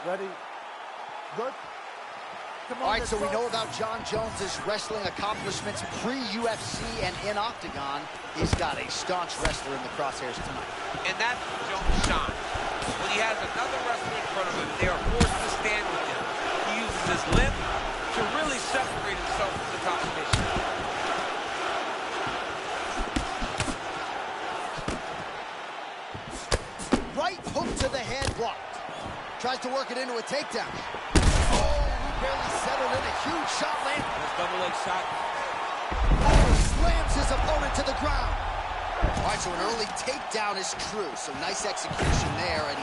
Ready? Good. Come on, all right, so we know about Jon Jones's wrestling accomplishments pre-UFC and in Octagon. He's got a staunch wrestler in the crosshairs tonight. And that's Jones' shine. When he has another wrestler in front of him, they are forced to stand with him. He uses his length to really separate himself from the competition. Right hook to the head, blocked. Tries to work it into a takedown. Oh, he barely settled in. A huge shot landed. This double leg shot. Oh, slams his opponent to the ground. All right, so an early takedown is true. So nice execution there, and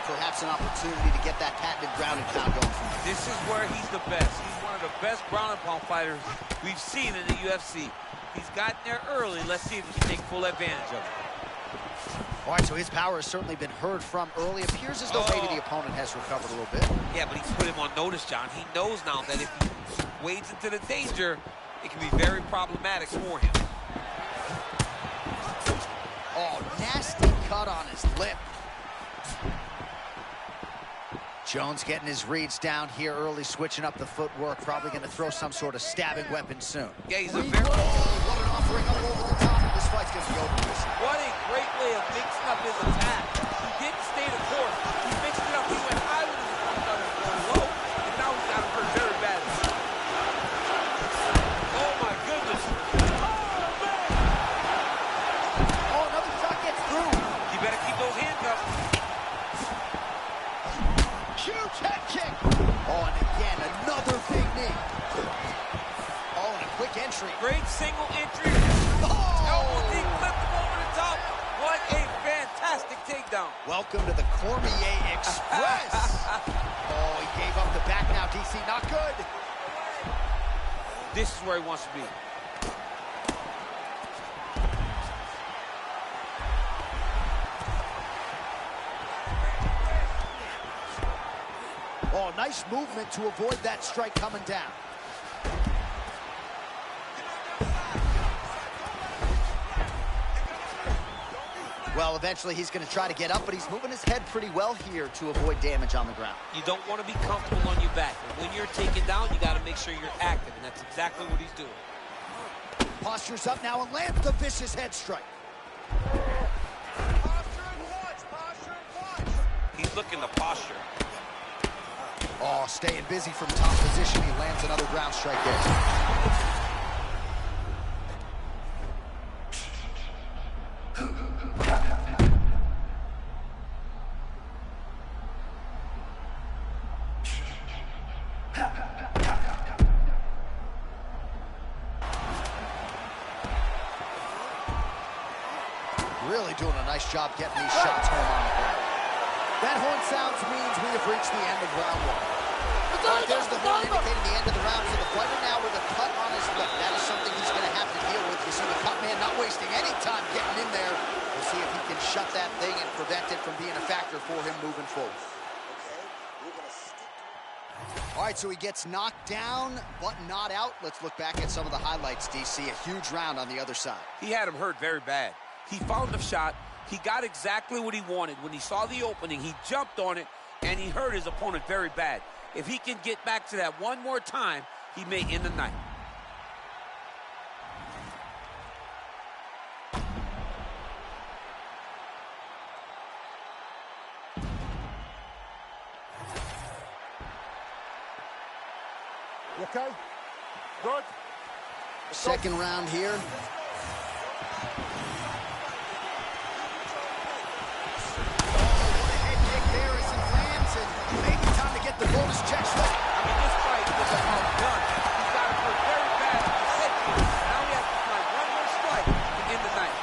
perhaps an opportunity to get that patented ground and pound going from there. This is where he's the best. He's one of the best ground and pound fighters we've seen in the UFC. He's gotten there early. Let's see if he can take full advantage of it. All right, so his power has certainly been heard from early. Appears as though maybe the opponent has recovered a little bit. Yeah, but he's put him on notice, John. He knows now that if he wades into the danger, it can be very problematic for him. Oh, nasty cut on his lip. Jones getting his reads down here early, switching up the footwork. Probably going to throw some sort of stabbing weapon soon. Yeah, he's a very... Oh, what an offering up over the top. This fight's going to be over. What a great way of mixing up his attack. He didn't stay the course. He mixed it up. He went high with his opponent, started going low, and now he's got him hurt very badly. Oh, my goodness. Oh, another shot gets through. You better keep those hands up. Huge head kick. Oh, and again, another big knee. Oh, and a quick entry. Great single entry. Oh! Elbow deep, flipped him over the top. What a fantastic takedown. Welcome to the Cormier Express. Oh, he gave up the back now, DC. Not good. This is where he wants to be. Oh, nice movement to avoid that strike coming down. Well, eventually he's going to try to get up, but he's moving his head pretty well here to avoid damage on the ground. You don't want to be comfortable on your back. But when you're taken down, you got to make sure you're active, and that's exactly what he's doing. Postures up now and lands the vicious head strike. He's looking to posture. Oh, staying busy from top position. He lands another ground strike there. Really doing a nice job getting these shots home on the ground. That horn sounds means we have reached the end of round one. Right, there's the horn indicating the end of the round. So the fighter now with a cut on his lip. That is something he's going to have to deal with. You see the cut man not wasting any time getting in there. We'll see if he can shut that thing and prevent it from being a factor for him moving forward. All right, so he gets knocked down, but not out. Let's look back at some of the highlights, DC. A huge round on the other side. He had him hurt very bad. He found the shot. He got exactly what he wanted. When he saw the opening, he jumped on it, and he hurt his opponent very bad. If he can get back to that one more time, he may end the night. You okay? Good. Second round here. The bonus check slip. I mean, this fight is about done. He's got it hurt very bad. Now he has to find one more strike to end the night.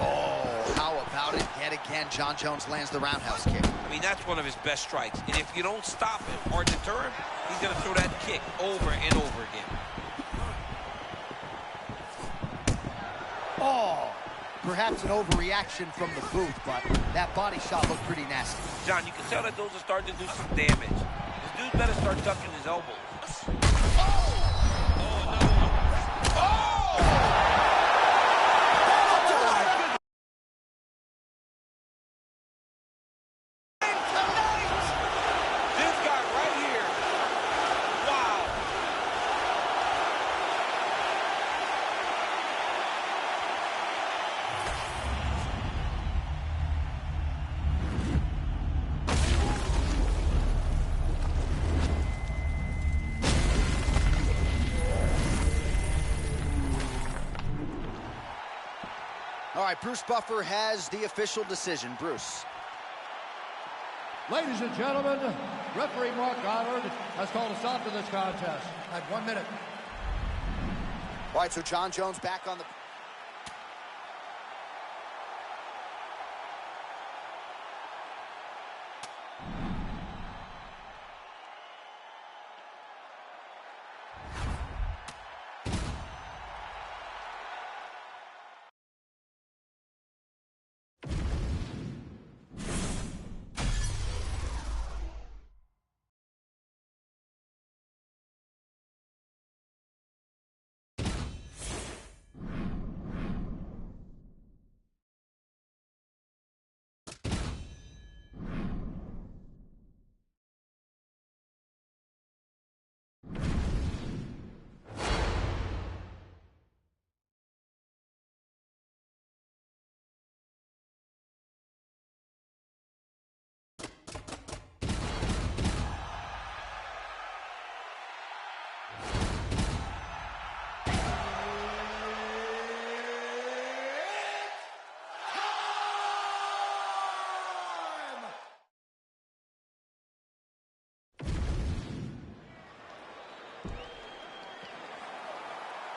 Oh, how about it? Yet again, Jon Jones lands the roundhouse kick. I mean, that's one of his best strikes. And if you don't stop him or deter him, he's going to throw that kick over and over again. Oh. Perhaps an overreaction from the booth, but that body shot looked pretty nasty. John, you can tell that those are starting to do some damage. This dude better start ducking his elbows. All right, Bruce Buffer has the official decision. Bruce. Ladies and gentlemen, referee Mark Goddard has called a stop to this contest at 1 minute. All right, so John Jones back on the...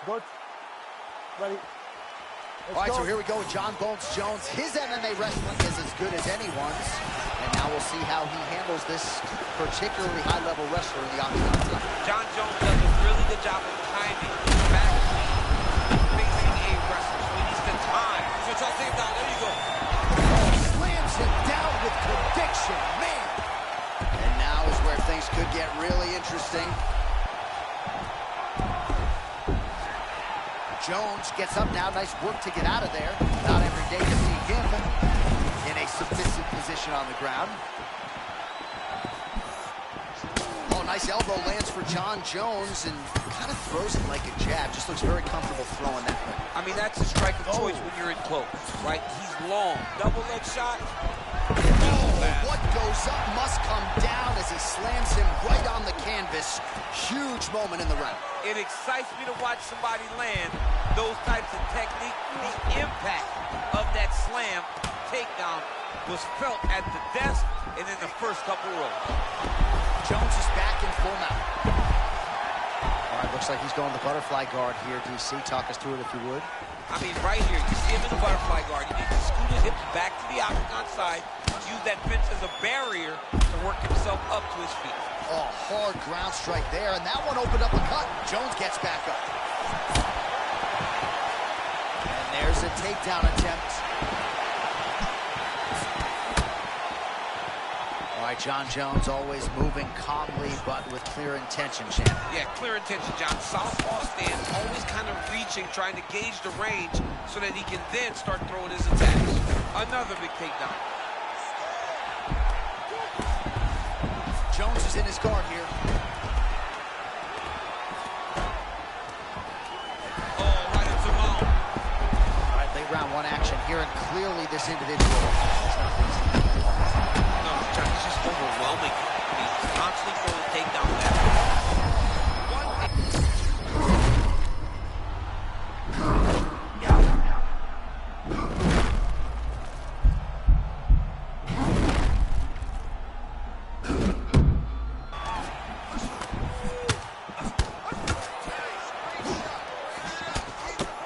Good. Ready. All right, so here we go with John Bones Jones. His MMA wrestling is as good as anyone's. And now we'll see how he handles this particularly high-level wrestler in the octagon. John Jones does a really good job of timing, facing a wrestler. So he needs the time. Switch all things down. There you go. Slams him down with conviction, man. And now is where things could get really interesting. Jones gets up now. Nice work to get out of there. Not every day to see him in a submissive position on the ground. Oh, nice elbow lands for John Jones and kind of throws it like a jab. Just looks very comfortable throwing that one. I mean, that's a strike of choice when you're in close, right? He's long. Double leg shot. What goes up must come down as he slams him right on the canvas. Huge moment in the round. It excites me to watch somebody land those types of technique. The impact of that slam takedown was felt at the desk and in the first couple rows. Jones is back in full mount. All right, looks like he's going the butterfly guard here. DC, talk us through it if you would. I mean, right here, you see him in the butterfly guard. He needs to scoot his hips back to the octagon side, use that fence as a barrier to work himself up to his feet. Oh, hard ground strike there, and that one opened up a cut. Jones gets back up. And there's a takedown attempt. All right, John Jones always moving calmly, but with clear intention, champ. Yeah, clear intention, John. Southpaw stance, always kind of reaching, trying to gauge the range so that he can then start throwing his attacks. Another big takedown. Jones is in his guard here. Oh, right into Mount. All right, late round one action here, and clearly this individual. No, John, it's just overwhelming. He's constantly throwing takedowns at him.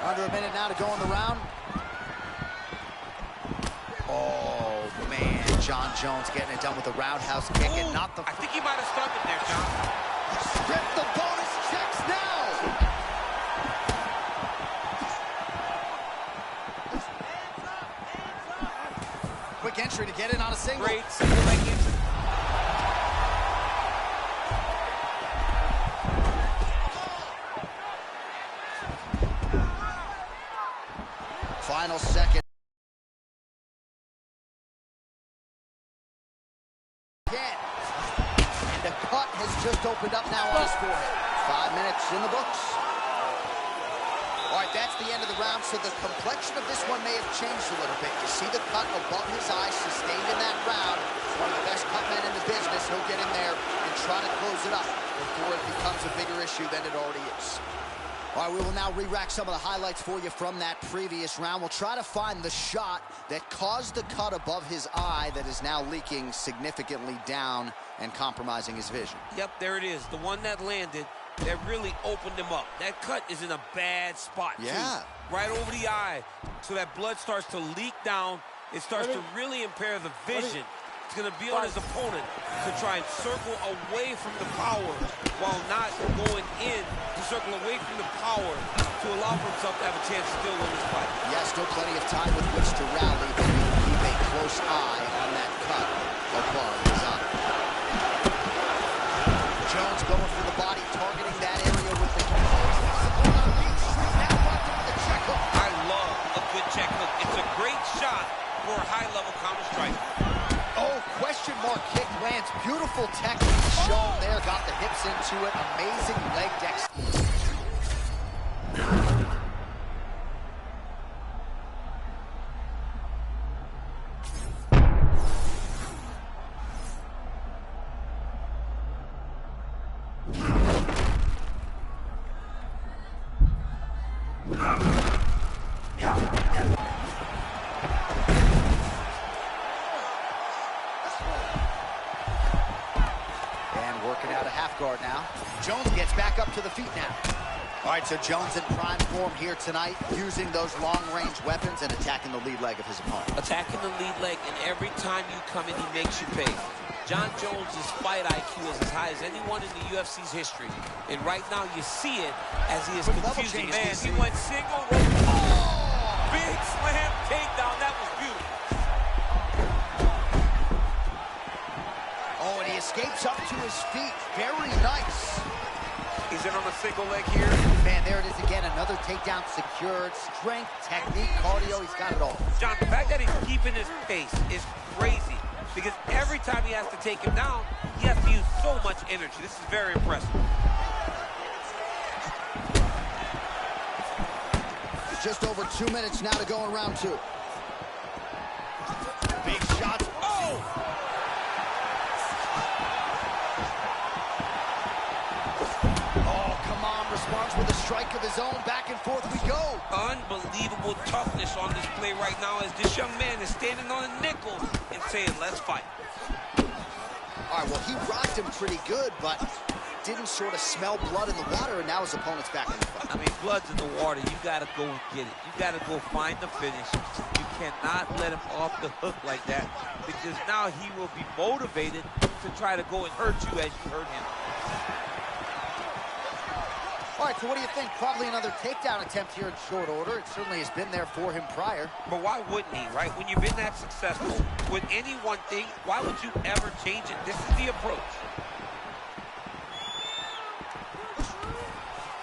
Under a minute now to go in the round. Oh, man, John Jones getting it done with the roundhouse kick and not the... I think he might have stunned him there, John. Strip the bonus checks now! Quick entry to get in on a single. Great single leg entry. Final second. Again. And the cut has just opened up now on his forehead. 5 minutes in the books. All right, that's the end of the round, so the complexion of this one may have changed a little bit. You see the cut above his eye sustained in that round. One of the best cut men in the business. He'll get in there and try to close it up before it becomes a bigger issue than it already is. All right, we will now re-rack some of the highlights for you from that previous round. We'll try to find the shot that caused the cut above his eye that is now leaking significantly down and compromising his vision. Yep, there it is. The one that landed that really opened him up. That cut is in a bad spot, yeah, too. Right over the eye. So that blood starts to leak down. It starts to really impair the vision. It's going to be on his opponent to try and circle away from the power while not going in to circle away from the power to allow for himself to have a chance to still win this fight. Yeah, still plenty of time with which to rally, but he will keep a close eye on that cut above his eye. Jones going for the body, targeting that area with the I love a good check hook. It's a great shot for a high-level counter strike. Oh, question mark kick lands. Beautiful technique shown there. Got the hips into it. Amazing leg dexterity. Working out a half guard now. Jones gets back up to the feet now. All right, so Jones in prime form here tonight, using those long-range weapons and attacking the lead leg of his opponent. Attacking the lead leg, and every time you come in, he makes you pay. John Jones' fight IQ is as high as anyone in the UFC's history. And right now, you see it as he is confusing. Man, he went single. Oh! Big slam takedown. That was beautiful. Oh, and he escapes up to his feet. Very nice. He's in on a single leg here. Man, there it is again. Another takedown secured. Strength, technique, cardio. He's got it all. John, the fact that he's keeping his pace is crazy. Because every time he has to take him down, he has to use so much energy. This is very impressive. Just over 2 minutes now to go in round two. Big shots. Oh! Responds with a strike of his own. Back and forth we go. Unbelievable toughness on display right now as this young man is standing on a nickel and saying, let's fight. All right, well, he rocked him pretty good, but didn't sort of smell blood in the water, and now his opponent's back in the fight. I mean, blood's in the water. You got to go and get it. You got to go find the finish. You cannot let him off the hook like that, because now he will be motivated to try to go and hurt you as you hurt him. All right, so what do you think? Probably another takedown attempt here in short order. It certainly has been there for him prior. But why wouldn't he, right? When you've been that successful with any one thing, why would you ever change it? This is the approach.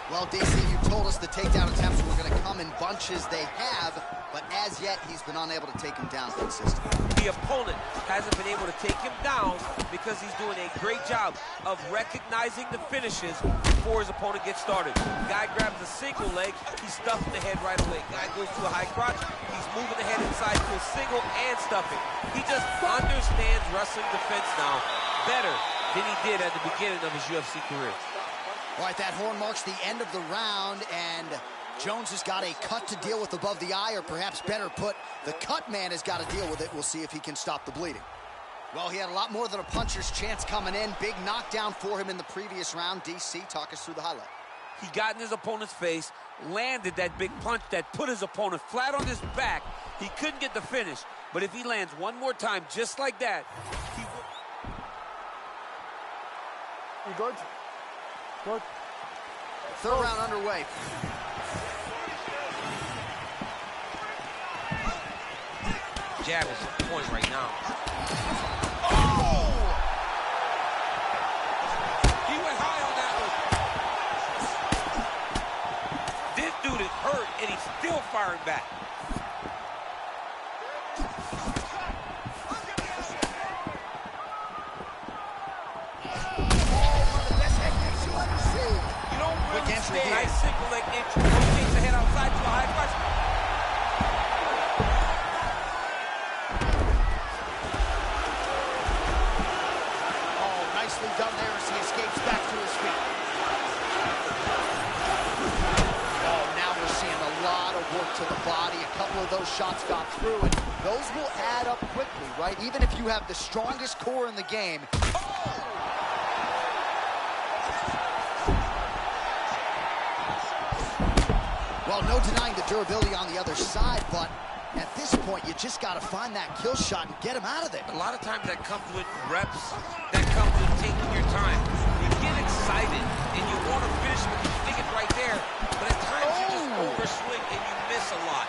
Well, DC, you told us the takedown attempts were going to come in bunches. They have, but as yet, he's been unable to take him down consistently. The opponent hasn't been able to take him down because he's doing a great job of recognizing the finishes before his opponent gets started. Guy grabs a single leg, he's stuffing the head right away. Guy goes to a high crotch, he's moving the head inside to a single and stuffing. He just understands wrestling defense now better than he did at the beginning of his UFC career. All right, that horn marks the end of the round, and Jones has got a cut to deal with above the eye, or perhaps better put, the cut man has got to deal with it. We'll see if he can stop the bleeding. Well, he had a lot more than a puncher's chance coming in. Big knockdown for him in the previous round. DC, talk us through the highlight. He got in his opponent's face, landed that big punch that put his opponent flat on his back. He couldn't get the finish, but if he lands one more time just like that, he will. You good? Good. Third round underway. Jab is the point right now. Oh! He went high on that one. This dude is hurt, and he's still firing back. You don't really stay nice single leg entry. Rotates the head outside to a high crotch. Nicely done there as he escapes back to his feet. to the body. A couple of those shots got through, and those will add up quickly, right? Even if you have the strongest core in the game. Well, no denying the durability on the other side, but at this point, you just got to find that kill shot and get him out of there. A lot of times that comes with reps, that comes with taking your time. You get excited, and you want to finish when you think it's right there, but at times you just overswing and you miss a lot.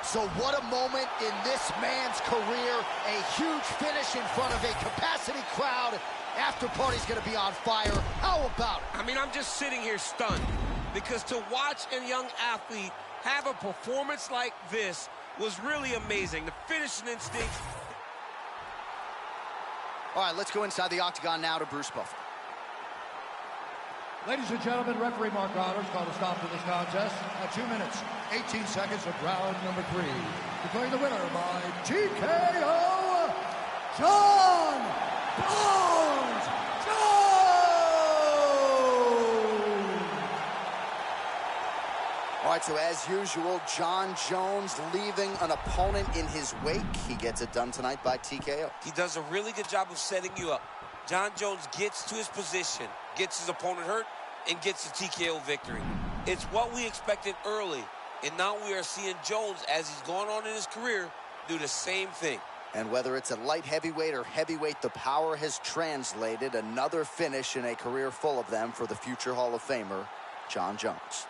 So what a moment in this man's career, a huge finish in front of a capacity crowd. After party's gonna be on fire. How about it? I mean, I'm just sitting here stunned because to watch a young athlete have a performance like this was really amazing. The finishing instinct. All right, let's go inside the octagon now to Bruce Buffer. Ladies and gentlemen, referee Mark Goddard's called a stop to this contest at 2 minutes, 18 seconds of round number 3. Declaring the winner by TKO, Jon Jones. All right, so as usual, Jon Jones leaving an opponent in his wake. He gets it done tonight by TKO. He does a really good job of setting you up. Jon Jones gets to his position, gets his opponent hurt, and gets the TKO victory. It's what we expected early, and now we are seeing Jones, as he's gone on in his career, do the same thing. And whether it's at light heavyweight or heavyweight, the power has translated. Another finish in a career full of them for the future Hall of Famer, Jon Jones.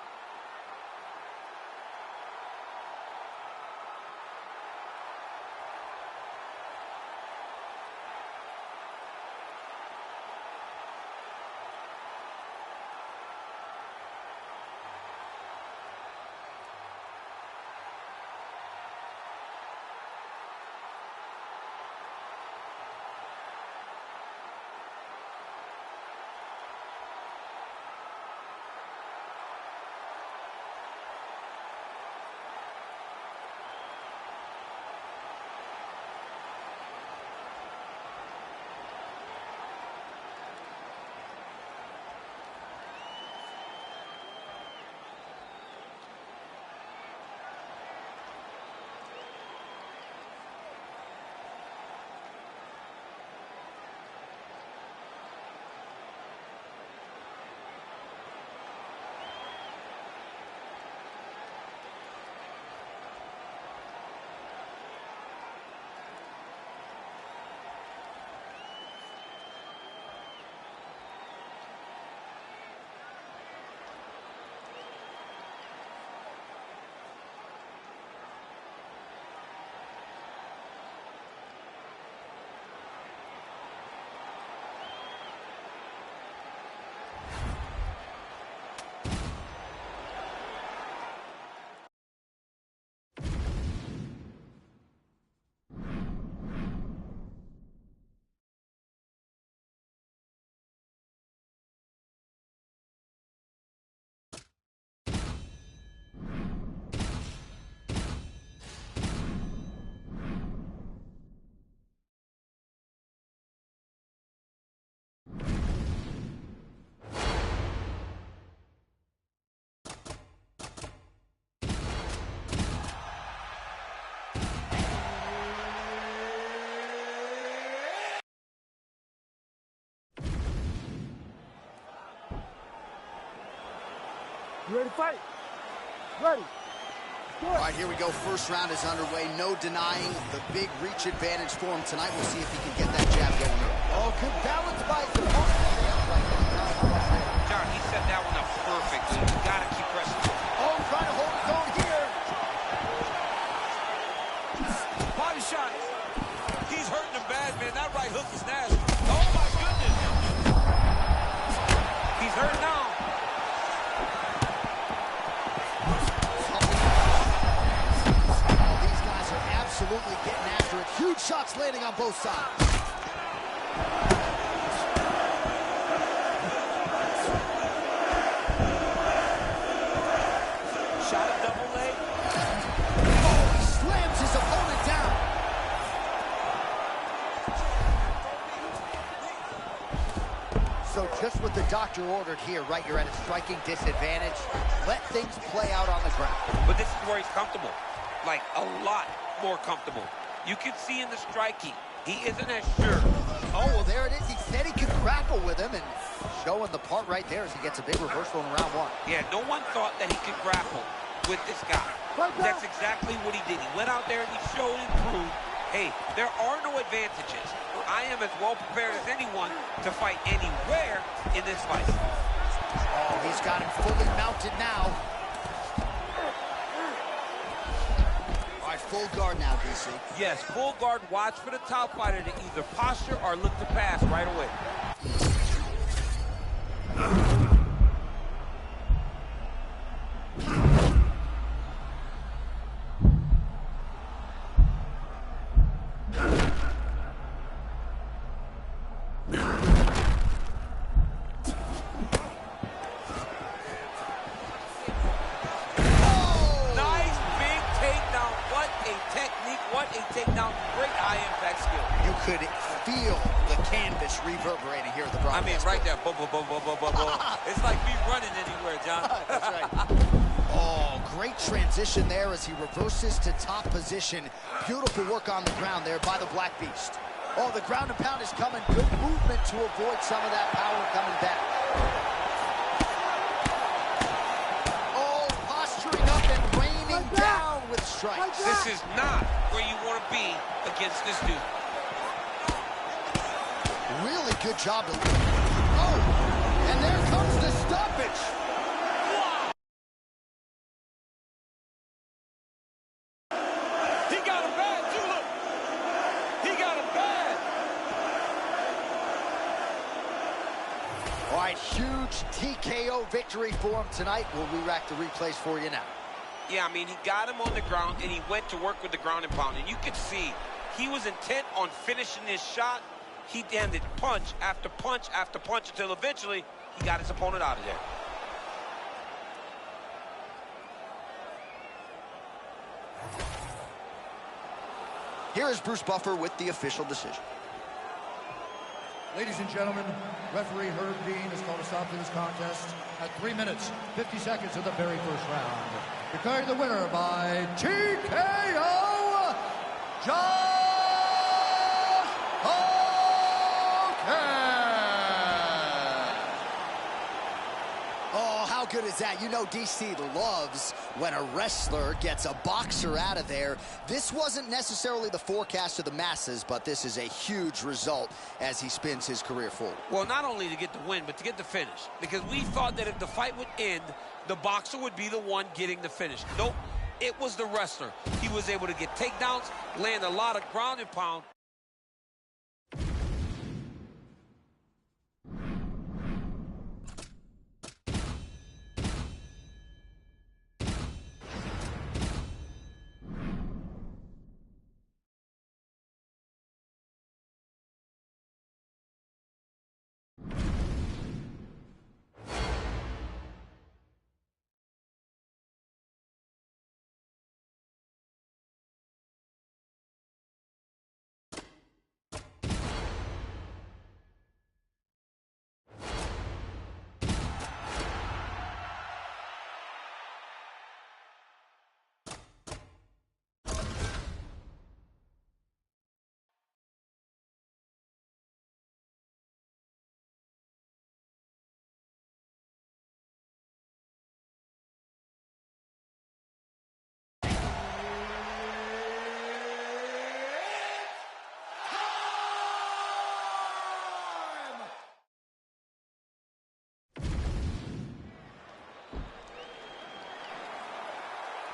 You ready to fight? Ready. All right, here we go. First round is underway. No denying the big reach advantage for him tonight. We'll see if he can get that jab going. Oh, good balance by his opponent. John, he set that one up perfect. So you got to keep pressing. Oh, trying to hold his own here. Body shot. He's hurting him bad, man. That right hook is nasty. Oh, my goodness. He's hurt now. Absolutely getting after it. Huge shot shots landing on both sides. Shot a double leg. Oh, he slams his opponent down. So just what the doctor ordered here, right? You're at a striking disadvantage. Let things play out on the ground. But this is where he's comfortable. Like, a lot more comfortable. You can see in the striking, he isn't as sure. Oh, well, there it is. He said he could grapple with him, and showing the part right there as he gets a big reversal in round one. Yeah, no one thought that he could grapple with this guy. That's exactly what he did. He went out there and he showed and proved, hey, there are no advantages. I am as well prepared as anyone to fight anywhere in this fight. Oh, he's got him fully mounted now. All right, full guard now, DC. Yes, full guard. Watch for the top fighter to either posture or look to pass right away. Could feel the canvas reverberating here at the broadcast. I mean, right there. Boom, boom, boom, boom, boom, boom, boom. It's like me running anywhere, John. That's right. Oh, great transition there as he reverses to top position. Beautiful work on the ground there by the Black Beast. Oh, the ground and pound is coming. Good movement to avoid some of that power coming back. Oh, posturing up and raining down with strikes. This is not where you want to be against this dude. Really good job. Oh, and there comes the stoppage. Wow. He got him bad, too, look. He got him bad. All right, huge TKO victory for him tonight. We'll re-rack the replays for you now. Yeah, I mean, he got him on the ground, and he went to work with the ground and pound. And you could see he was intent on finishing this shot. He landed punch after punch after punch until eventually he got his opponent out of there. Here is Bruce Buffer with the official decision. Ladies and gentlemen, referee Herb Dean has called a stop to this contest at 3 minutes, 50 seconds of the very first round. Declaring the winner by TKO, Josh Oh, how good is that? You know DC loves when a wrestler gets a boxer out of there. This wasn't necessarily the forecast of the masses, but this is a huge result as he spins his career forward. Well, not only to get the win, but to get the finish. Because we thought that if the fight would end, the boxer would be the one getting the finish. Nope, it was the wrestler. He was able to get takedowns, land a lot of ground and pound.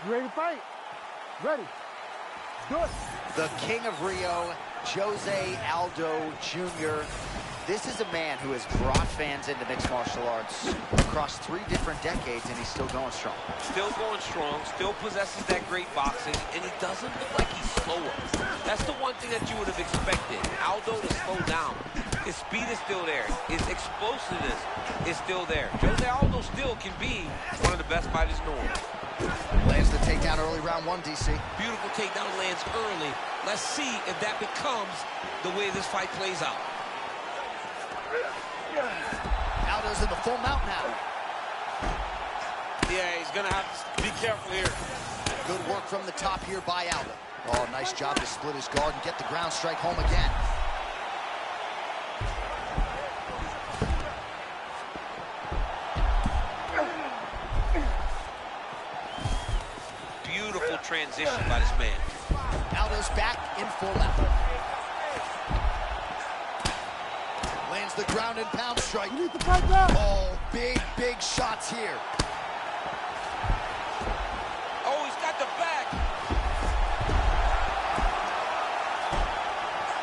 You ready to fight? Ready. Do it. The King of Rio, Jose Aldo Jr. This is a man who has brought fans into mixed martial arts across 3 different decades, and he's still going strong. Still going strong, still possesses that great boxing, and he doesn't look like he's slower. That's the one thing that you would have expected. Aldo to slow down. His speed is still there. His explosiveness is still there. Jose Aldo still can be one of the best fighters in the world. Lands the takedown early, round 1, DC. Beautiful takedown lands early. Let's see if that becomes the way this fight plays out. Aldo's in the full mount now. Yeah, he's gonna have to be careful here. Good work from the top here by Aldo. Oh, nice job to split his guard and get the ground strike home again. Beautiful transition by this man. Aldo's back in full mount. Lands the ground and pound strike. You need to fight back. Oh, big shots here. Oh, he's got the back.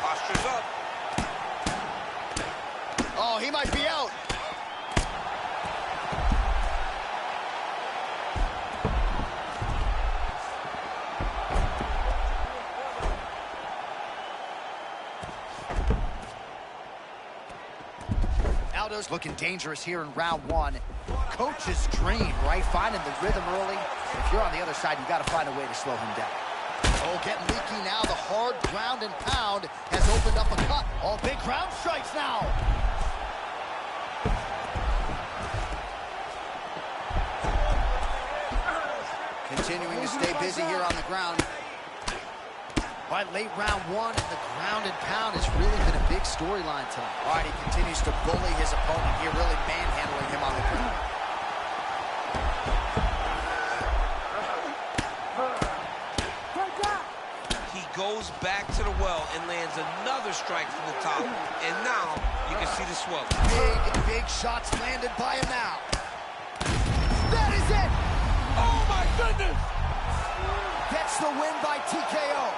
Posture's up. Oh, he might be out. Aldo's looking dangerous here in round 1. Coach's dream, right? Finding the rhythm early. If you're on the other side, you got to find a way to slow him down. Oh, getting leaky now. The hard ground and pound has opened up a cut. Oh, big ground strikes now. Continuing to stay busy here on the ground. By late round 1, and the ground and pound has really been a big storyline tonight. All right, he continues to bully his opponent here, really manhandling him on the ground. He goes back to the well and lands another strike from the top. And now you can see the swelling. Big shots landed by him now. That is it! Oh my goodness! Gets the win by TKO.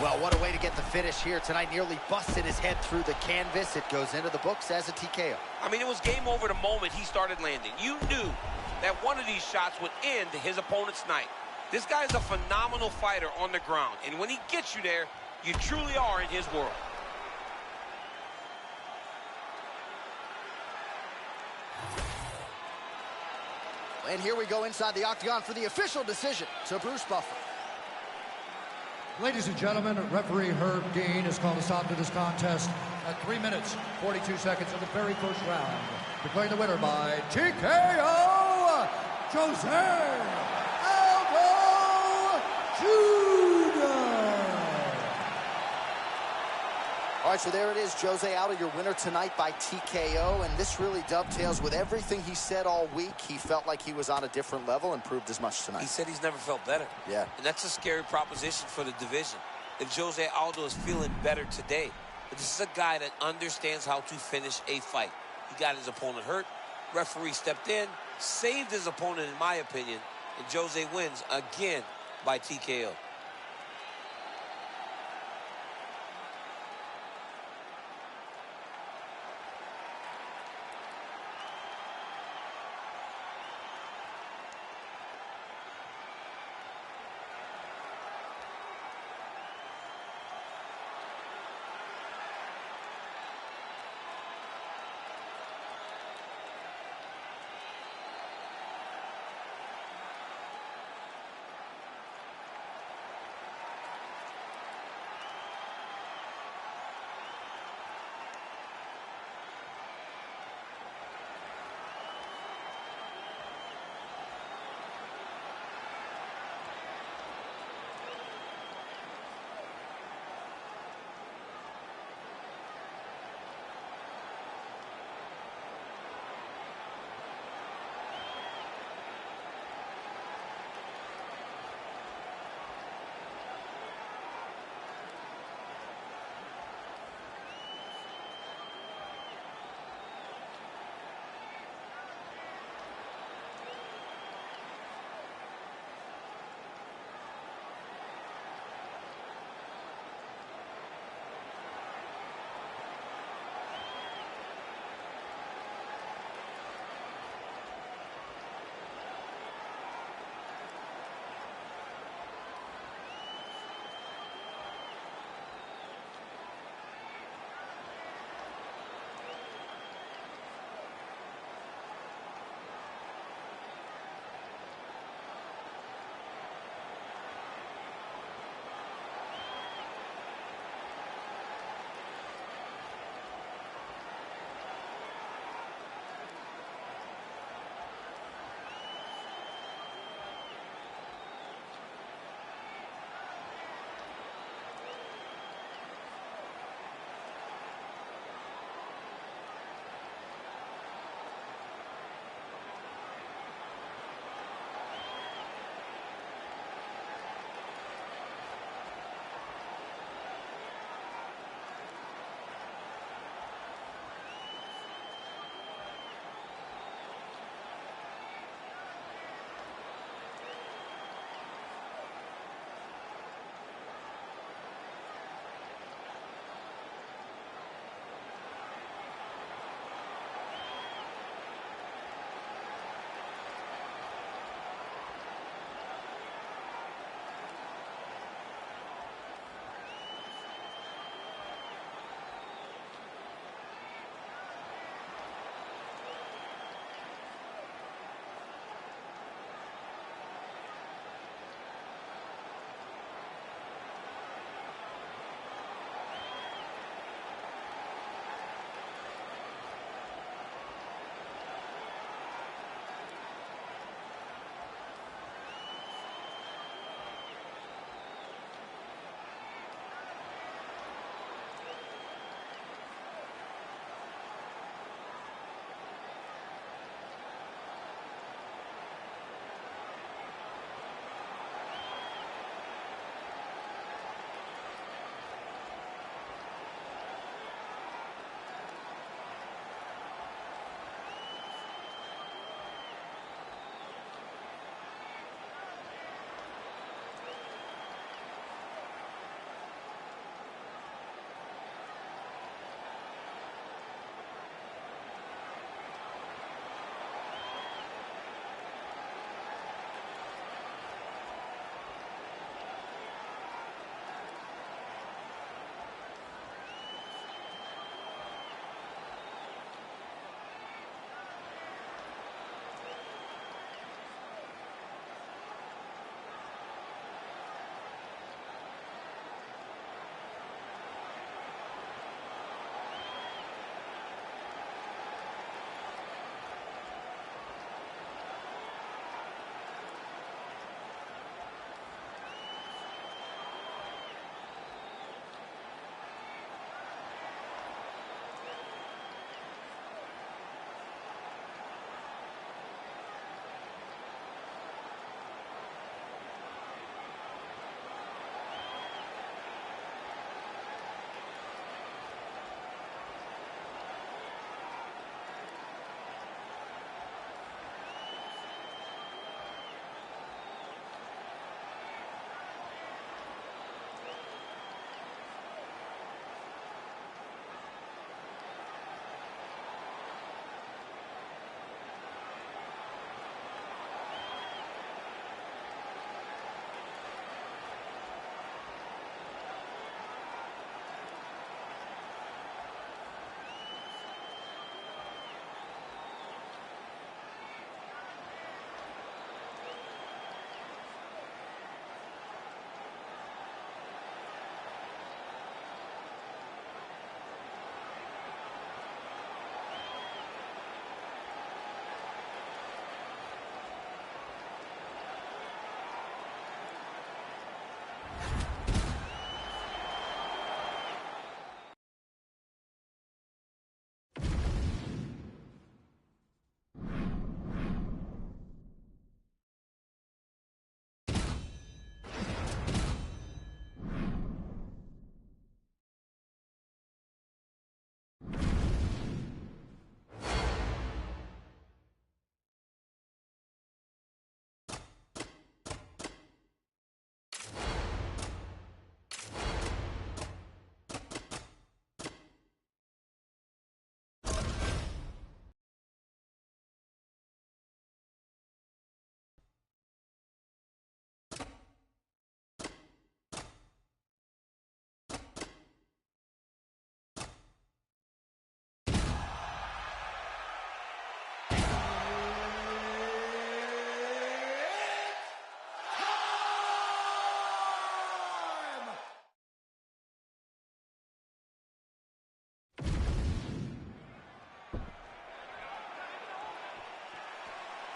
Well, what a way to get the finish here tonight. Nearly busted his head through the canvas. It goes into the books as a TKO. I mean, it was game over the moment he started landing. You knew that one of these shots would end his opponent's night. This guy is a phenomenal fighter on the ground, and when he gets you there, you truly are in his world. And here we go inside the octagon for the official decision to Bruce Buffer. Ladies and gentlemen, referee Herb Dean has called a stop to this contest at 3 minutes, 42 seconds of the very first round. Declaring the winner by TKO, Jose Aldo Jr. All right, so there it is, Jose Aldo, your winner tonight by TKO, and this really dovetails with everything he said all week. He felt like he was on a different level and proved as much tonight. He said he's never felt better. Yeah. And that's a scary proposition for the division. If Jose Aldo is feeling better today, but this is a guy that understands how to finish a fight. He got his opponent hurt. Referee stepped in, saved his opponent, in my opinion, and Jose wins again by TKO.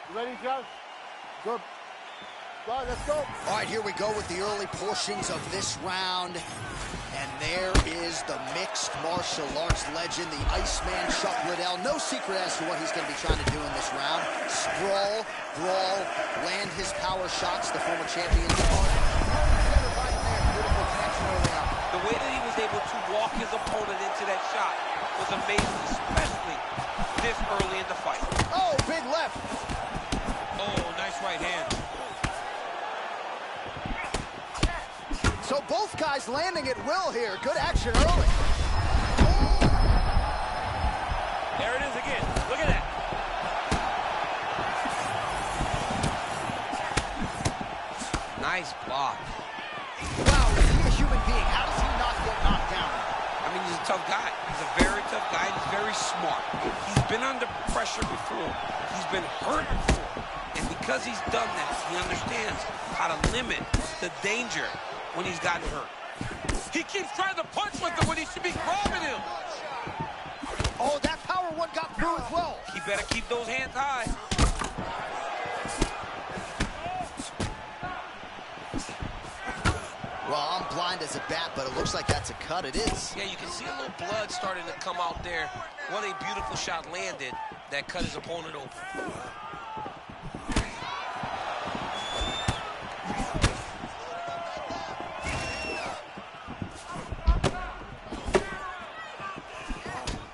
You ready, Josh? Good. All right, let's go. All right, here we go with the early portions of this round. And there is the mixed martial arts legend, the Iceman Chuck Liddell. No secret as to what he's going to be trying to do in this round. Sprawl, brawl, land his power shots, the former champion's opponent. Beautiful connection early on. The way that he was able to walk his opponent into that shot was amazing, especially this early in the fight. Oh, big left. Oh, nice right hand. So both guys landing at will here. Good action early. There it is again. Look at that. Nice block. Wow, is he a human being? How does he not get knocked down? I mean, he's a tough guy. He's a very tough guy. He's very smart. He's been under pressure before. He's been hurt before. And because he's done that, he understands how to limit the danger when he's gotten hurt. He keeps trying to punch with him when he should be grabbing him. Oh, that power one got through as well. He better keep those hands high. Well, I'm blind as a bat, but it looks like that's a cut. It is. Yeah, you can see a little blood starting to come out there. What a beautiful shot landed that cut his opponent open.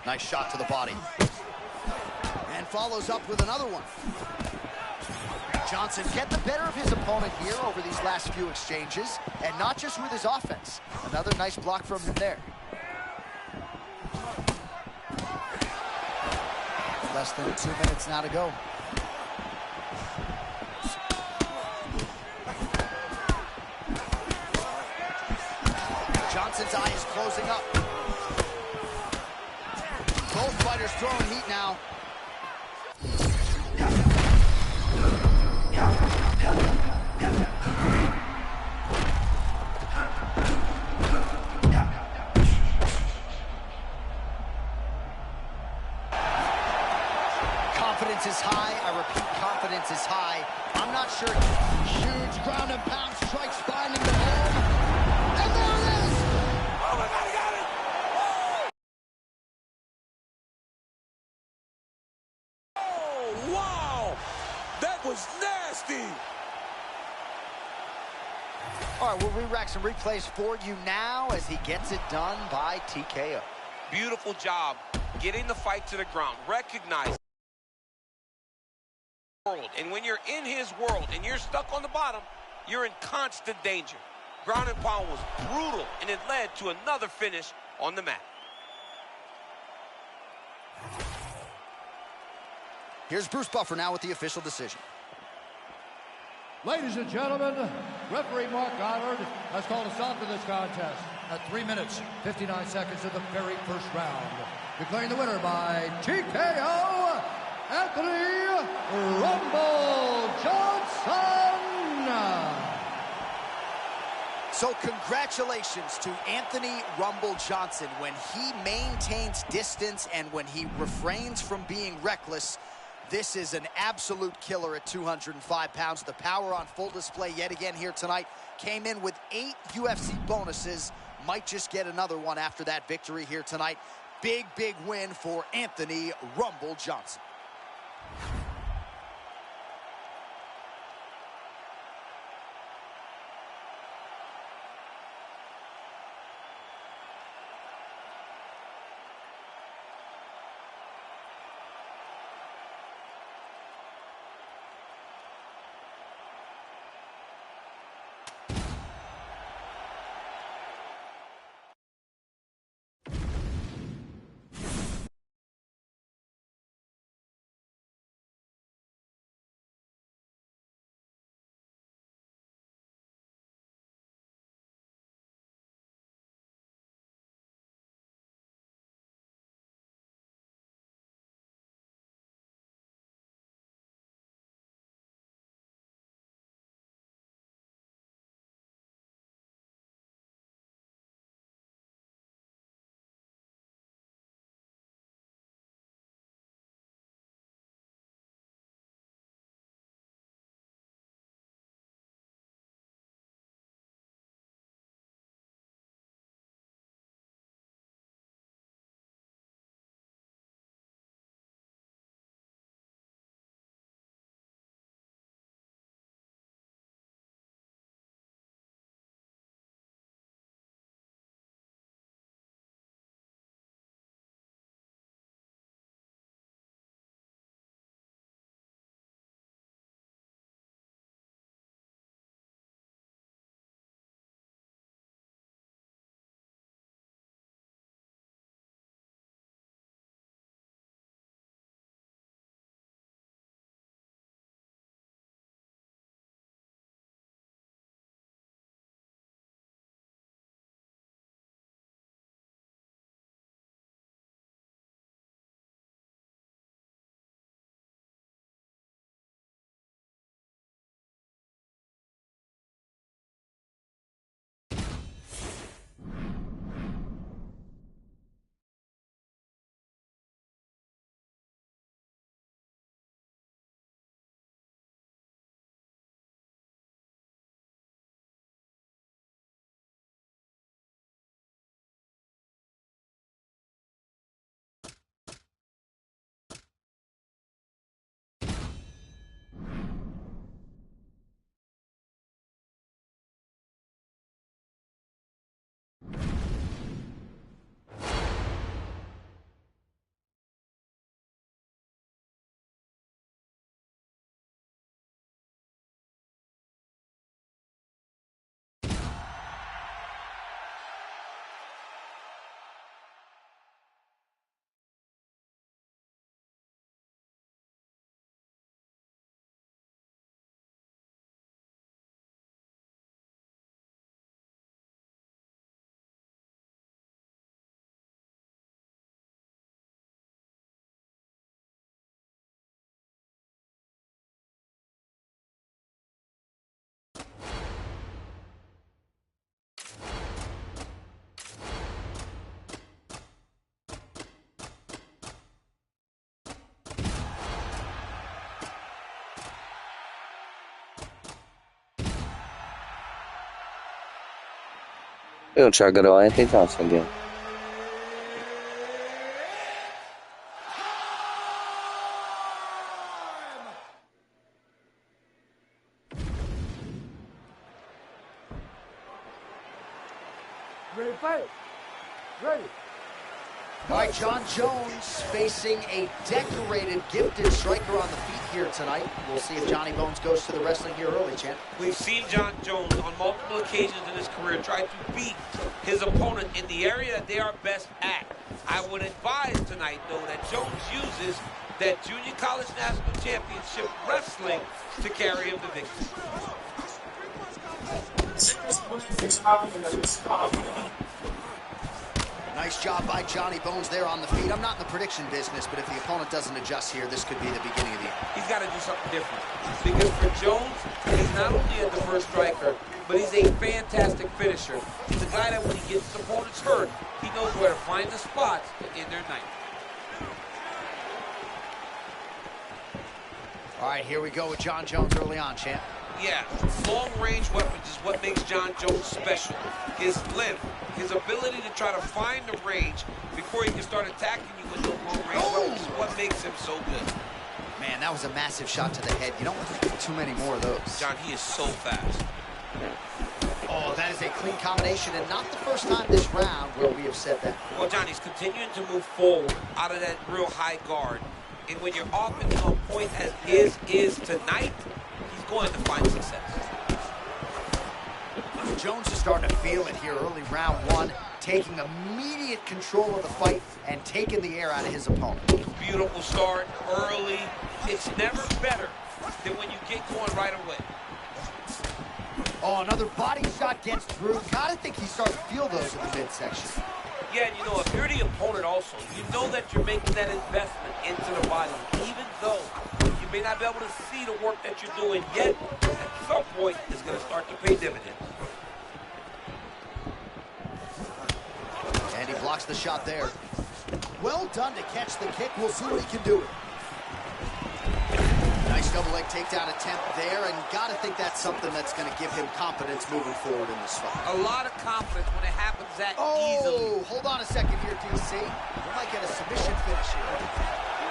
Nice shot to the body. And follows up with another one. Johnson get the better of his opponent here over these last few exchanges, and not just with his offense. Another nice block from him there. Less than 2 minutes now to go. Johnson's eye is closing up. Both fighters throwing heat now. Confidence is high. I repeat, confidence is high. I'm not sure. Huge ground and pound strikes finding the home. And there it is! Oh my God, he got it! Oh, wow! That was nasty! All right, we'll re-rack some replays for you now as he gets it done by TKO. Beautiful job getting the fight to the ground. Recognize world. And when you're in his world and you're stuck on the bottom, you're in constant danger. Ground and pound was brutal, and it led to another finish on the mat. Here's Bruce Buffer now with the official decision. Ladies and gentlemen, referee Mark Goddard has called a stop to this contest at 3 minutes, 59 seconds of the very first round. Declaring the winner by TKO, Anthony Rumble Johnson. So congratulations to Anthony Rumble Johnson. When he maintains distance and when he refrains from being reckless, this is an absolute killer at 205 pounds. The power on full display yet again here tonight. Came in with 8 UFC bonuses. Might just get another one after that victory here tonight. Big, big win for Anthony Rumble Johnson. We'll try to go to Anthony Johnson again. Ready to fight? Ready. All right, John Jones facing a decorated, gifted striker on the feet here tonight. We'll see if Johnny Bones goes to the wrestling here early, champ. We've seen John Jones on multiple occasions in his career try to beat his opponent in the area that they are best at. I would advise tonight, though, that Jones uses that Junior College National Championship wrestling to carry him to victory. Nice job by Johnny Bones there on the feet. I'm not in the prediction business, but if the opponent doesn't adjust here, this could be the beginning of the end. He's got to do something different. Because for Jones, he's not only a diverse striker, but he's a fantastic finisher. He's a guy that when he gets his opponents hurt, he knows where to find the spots to end their night. All right, here we go with John Jones early on, champ. Yeah, long-range weapons is what makes John Jones special. His length, his ability to try to find the range before he can start attacking you with those long-range weapons is what makes him so good. Man, that was a massive shot to the head. You don't want to do too many more of those. John, he is so fast. Oh, that is a clean combination, and not the first time this round where we have said that. Well, John, he's continuing to move forward out of that real high guard. And when your offense is on point as his is tonight, he's going to find success. Jones is starting to feel it here early round one, taking immediate control of the fight and taking the air out of his opponent. Beautiful start early. It's never better than when you get going right away. Oh, another body shot gets through. Gotta think he's starting to feel those in the midsection. Yeah, and you know, if you're the opponent also, you know that you're making that investment into the body, even though you may not be able to see the work that you're doing yet, at some point, it's going to start to pay dividends. And he blocks the shot there. Well done to catch the kick. We'll see what he can do. Nice double leg takedown attempt there, and gotta think that's something that's going to give him confidence moving forward in this fight. A lot of confidence when it happens that easily. Oh, hold on a second here, DC. We might get a submission finish here.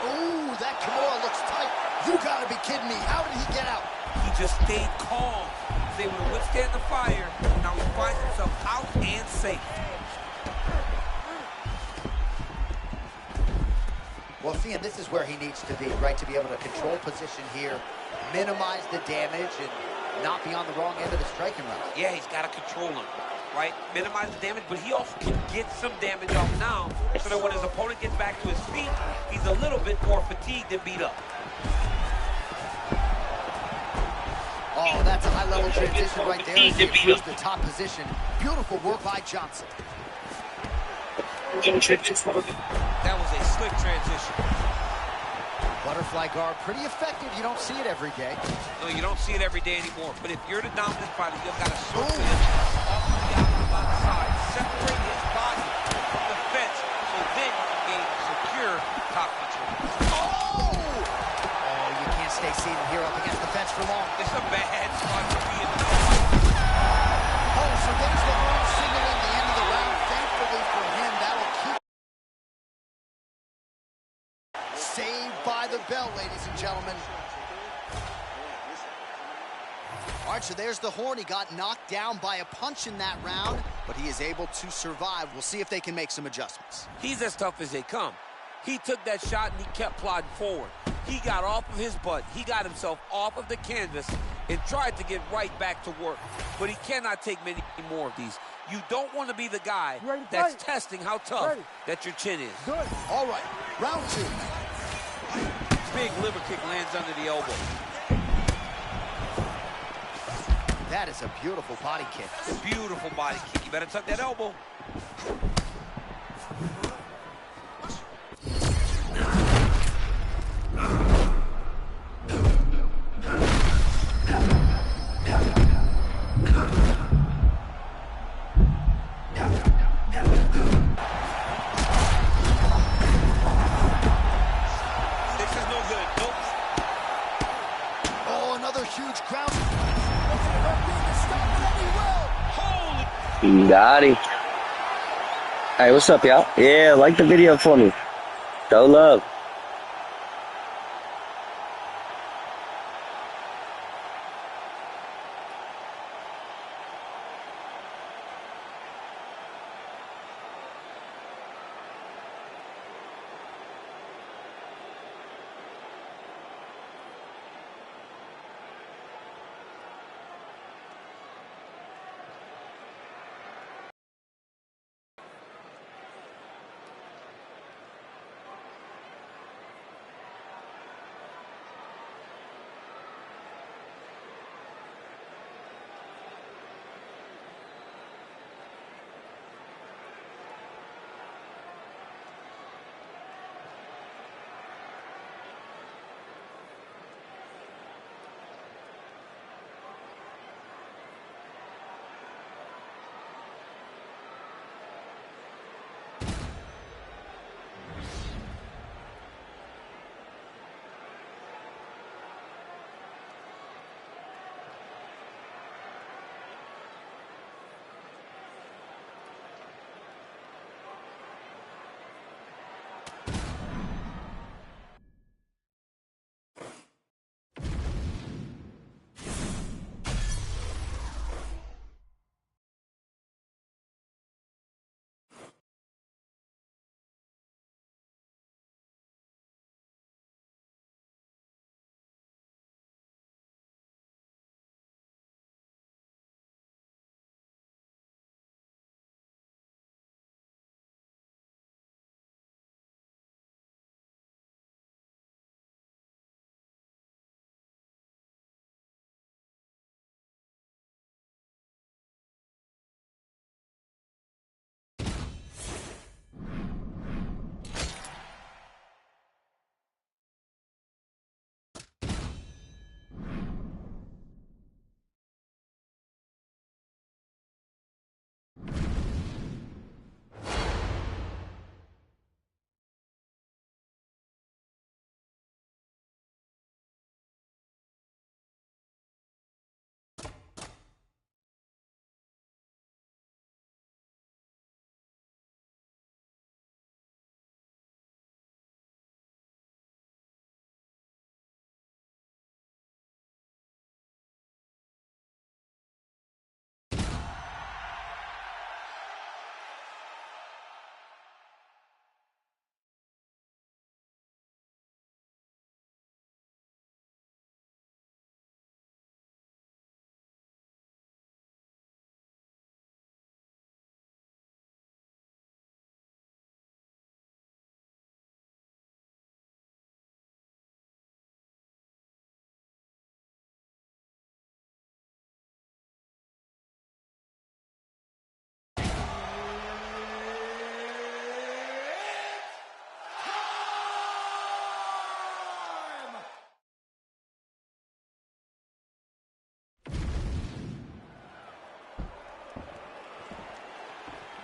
Oh, that Kimura looks tight. You gotta be kidding me. How did he get out? He just stayed calm. He was able to withstand the fire. Now he finds himself out and safe. Well, Fian, this is where he needs to be, right? To be able to control position here, minimize the damage, and not be on the wrong end of the striking route. Yeah, he's got to control him, right? Minimize the damage, but he also can get some damage off now so that when his opponent gets back to his feet, he's a little bit more fatigued and beat up. Oh, that's a high-level transition right there. He improves the top position. Beautiful work by Johnson. That was a slick transition. Butterfly guard, pretty effective. You don't see it every day. No, you don't see it every day anymore. But if you're the dominant fighter, you've got to circle him off the outside, separate his body from the fence, so then you can gain secure top control. Oh, you can't stay seated here up against the fence for long. It's a bad spot to be in. Oh, so there's the horn signaling the end of the round. Thankfully for him, that'll keep. Saved by the bell, ladies and gentlemen. All right, so there's the horn. He got knocked down by a punch in that round, but he is able to survive. We'll see if they can make some adjustments. He's as tough as they come. He took that shot and he kept plodding forward. He got off of his butt. He got himself off of the canvas and tried to get right back to work. But he cannot take many more of these. You don't want to be the guy that's testing how tough that your chin is. Good. All right, round two. Big liver kick lands under the elbow. That is a beautiful body kick. Beautiful body kick. You better tuck that elbow. Huge ground. Got him. Hey, what's up, y'all? Yeah, like the video for me. Show love.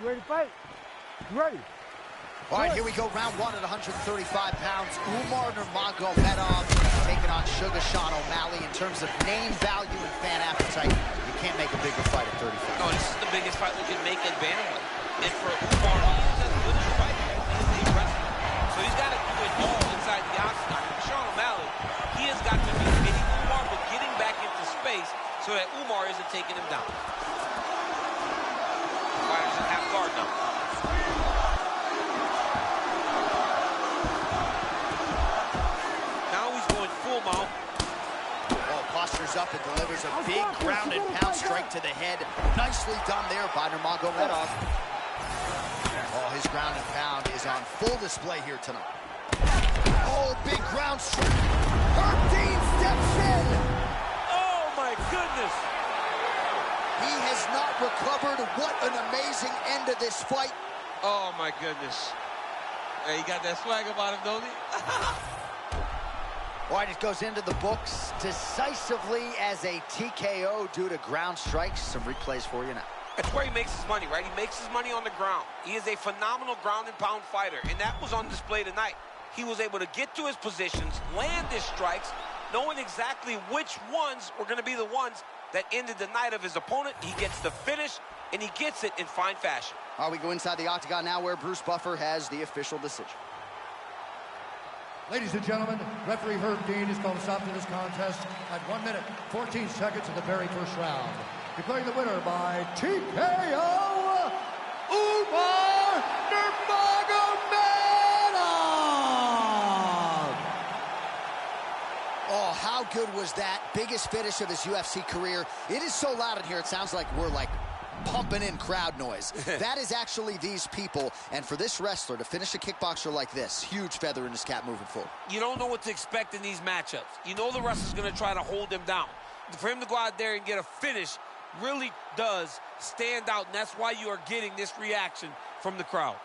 You ready to fight? You ready? All right, here we go, round one at 135 pounds. Umar Nurmagomedov taking on Sugar Sean O'Malley. In terms of name value and fan appetite, you can't make a bigger fight at 35. No, this is the biggest fight we can make at bantamweight. And for Umar, he is as good as a fighter. He is a wrestler. So he's got to do it all inside the octagon. For Sean O'Malley, he has got to be hitting Umar, but getting back into space so that Umar isn't taking him down. Fighters in half guard now. Now he's going full mount. Oh, postures up and delivers a big ground and pound strike to the head. Nicely done there by Nurmagomedov. Oh, his ground and pound is on full display here tonight. Oh, big ground strike. Herb Dean steps in. Oh, my goodness. He has not recovered. What an amazing end to this fight. Oh, my goodness. Hey, he got that swag about him, don't he? All right, it goes into the books decisively as a TKO due to ground strikes. Some replays for you now. That's where he makes his money, right? He makes his money on the ground. He is a phenomenal ground and pound fighter, and that was on display tonight. He was able to get to his positions, land his strikes, knowing exactly which ones were going to be the ones that ended the night of his opponent. He gets the finish, and he gets it in fine fashion. All right, we go inside the octagon now where Bruce Buffer has the official decision. Ladies and gentlemen, referee Herb Dean is called a stop to this contest at 1 minute, 14 seconds of the very first round. Declaring the winner by TKO, Umar Nurmagomedov! Oh, how good was that? Biggest finish of his UFC career. It is so loud in here, it sounds like we're like pumping in crowd noise. That is actually these people, and for this wrestler to finish a kickboxer like this, huge feather in his cap moving forward. You don't know what to expect in these matchups. You know the wrestler's going to try to hold him down. For him to go out there and get a finish really does stand out, and that's why you are getting this reaction from the crowd.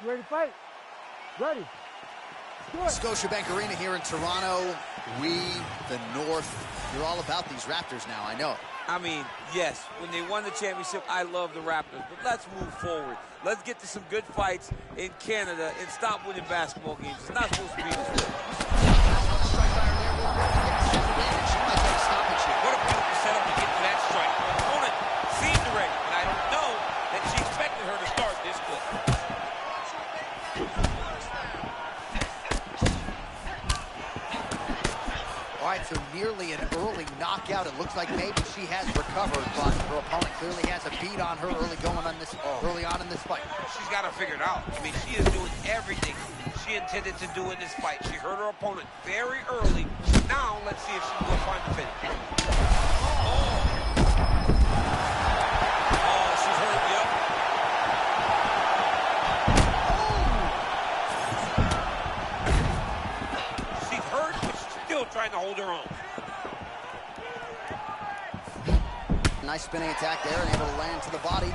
You ready to fight? Ready. Scotiabank Arena here in Toronto. We, the North, you're all about these Raptors now, I know. I mean, yes, when they won the championship, I love the Raptors. But let's move forward. Let's get to some good fights in Canada and stop winning basketball games. It's not supposed to be this way. What a beautiful setup to get to that strike. Her opponent seemed ready, but I don't know that she expected her to start this quick. All right, so nearly an early knockout. It looks like maybe she has recovered, but her opponent clearly has a beat on her early on in this fight. She's got to figure it out. I mean, she is doing everything she intended to do in this fight. She hurt her opponent very early. Now, let's see if she can go find the finish. Oh, she's hurt, yep. She's hurt, but she's still trying to hold her own. Nice spinning attack there and able to land to the body.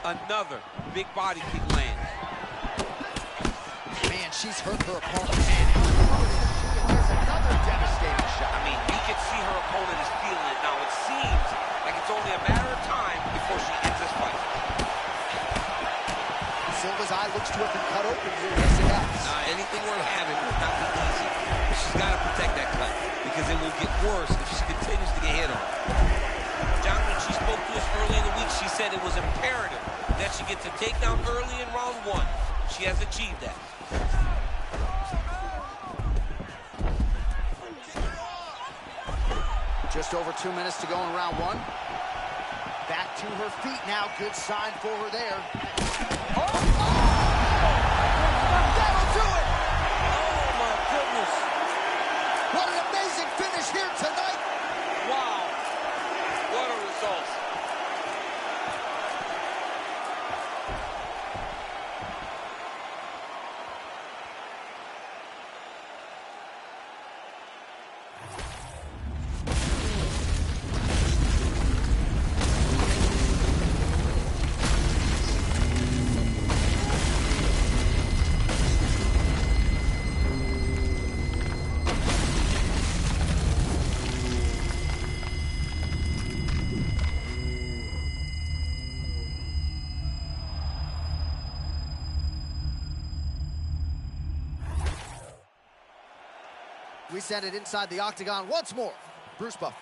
Another big body kick lands. Man, she's hurt her opponent. And there's another devastating shot. I mean, you can see her opponent is feeling it now. It seems like it's only a matter of time before she ends this fight. Silva's eye looks to have been cut open here. Yes, it has. Anything worth having will not be easy. She's got to protect that cut because it will get worse if she continues to get hit on. John, when she spoke to us early in the week, she said it was imperative that she gets a takedown early in round one. She has achieved that. Just over 2 minutes to go in round one. Back to her feet now. Good sign for her there. Oh! That'll do it! Oh, my goodness. What an amazing finish here tonight. Wow. What a result. We send it inside the octagon once more. Bruce Buffer.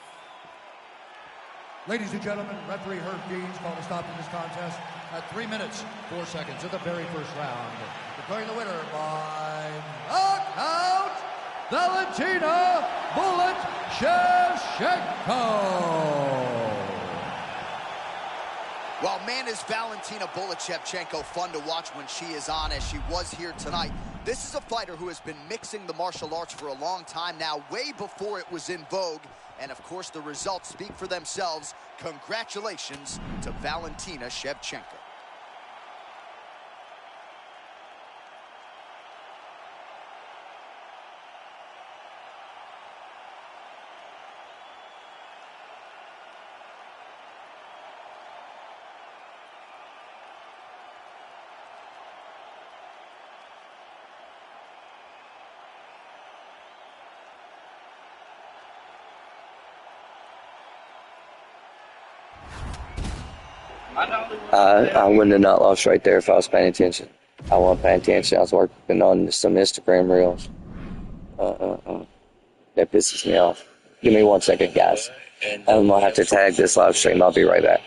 Ladies and gentlemen, referee Herb Deans called a stop to this contest at 3 minutes, 4 seconds of the very first round. Declaring the winner by knockout, Valentina Bullet Shevchenko. Well, man, is Valentina Shevchenko fun to watch when she is on, as she was here tonight. This is a fighter who has been mixing the martial arts for a long time now, way before it was in vogue. And, of course, the results speak for themselves. Congratulations to Valentina Shevchenko. I wouldn't have not lost right there if I was paying attention. I wasn't paying attention. I was working on some Instagram reels. That pisses me off. Give me 1 second, guys. I'm going to have to tag this live stream. I'll be right back.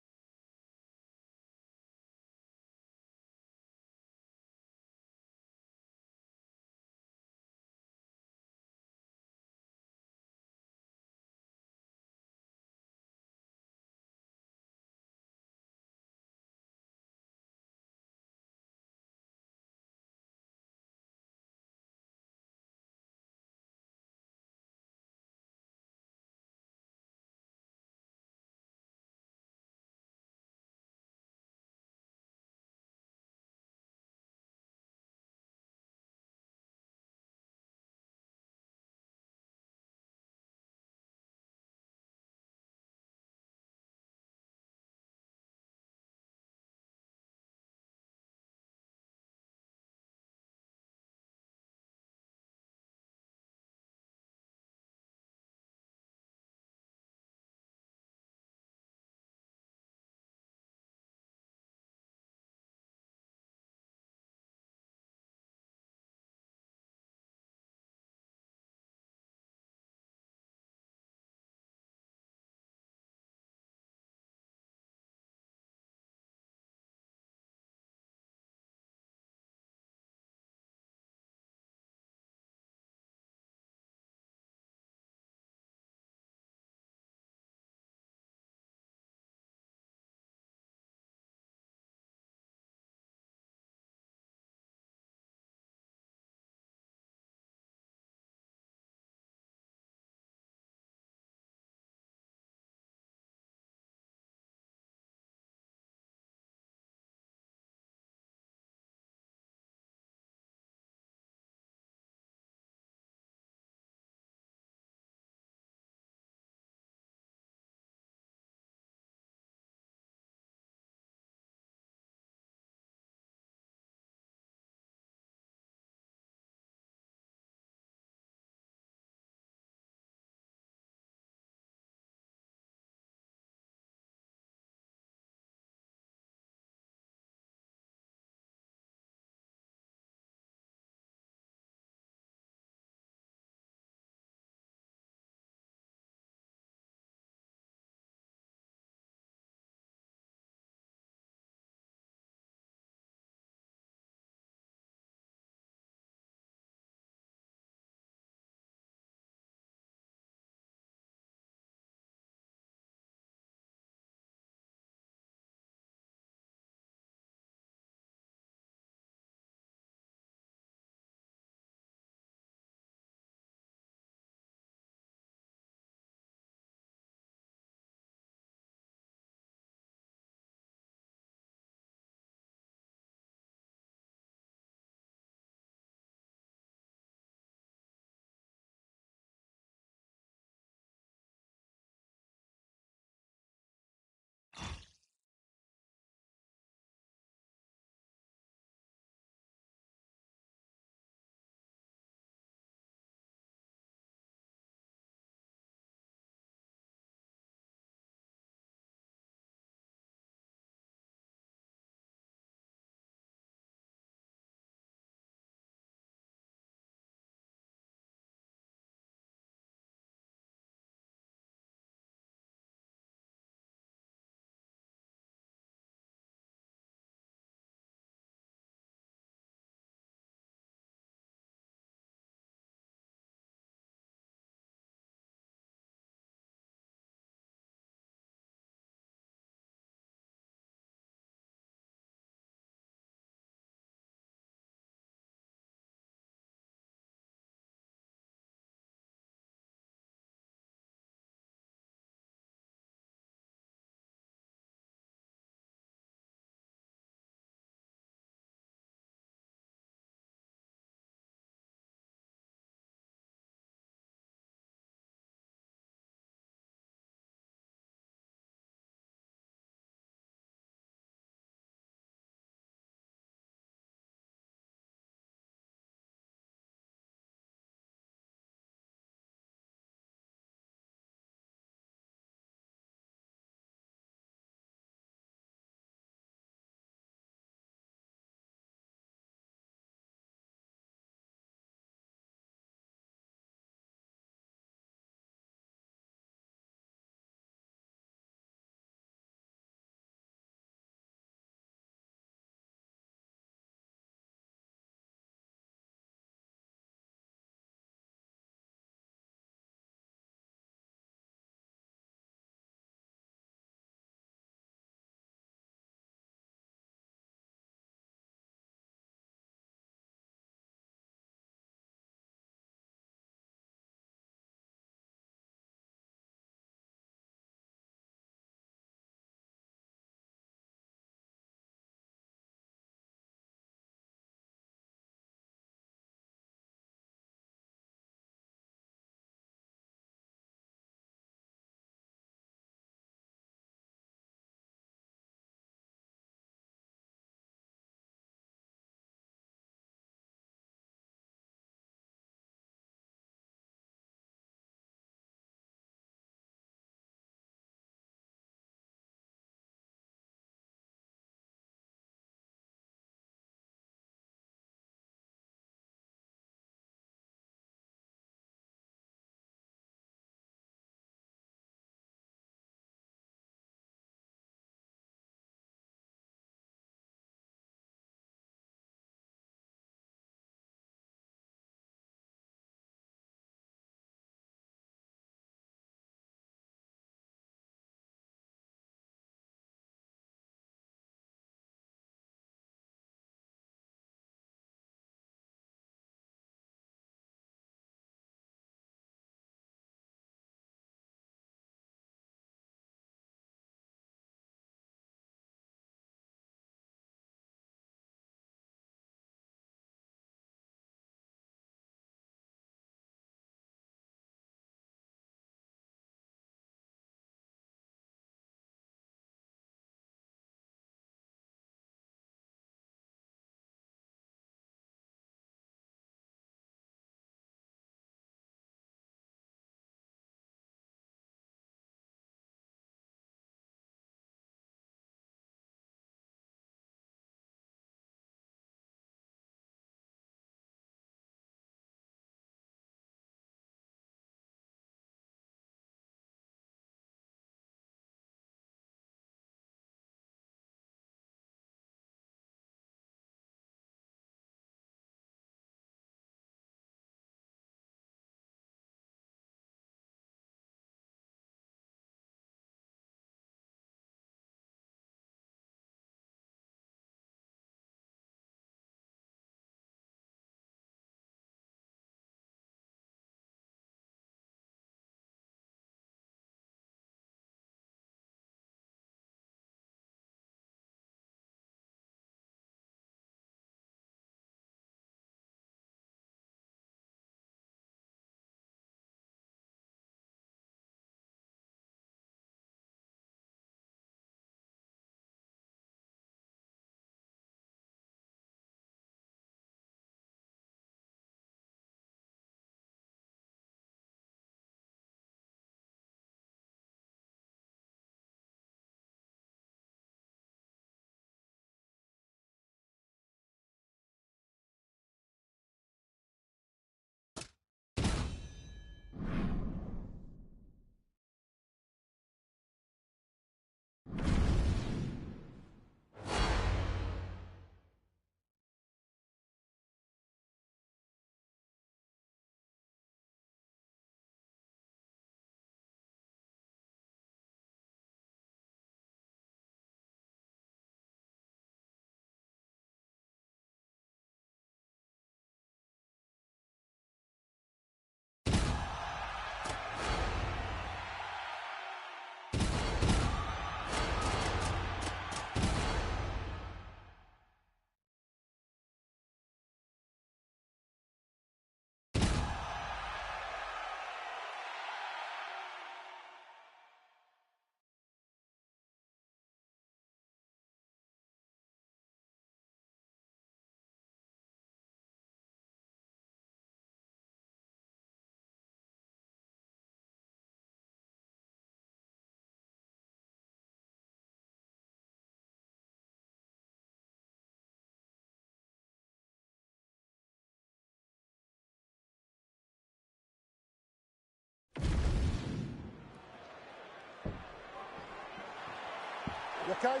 You okay?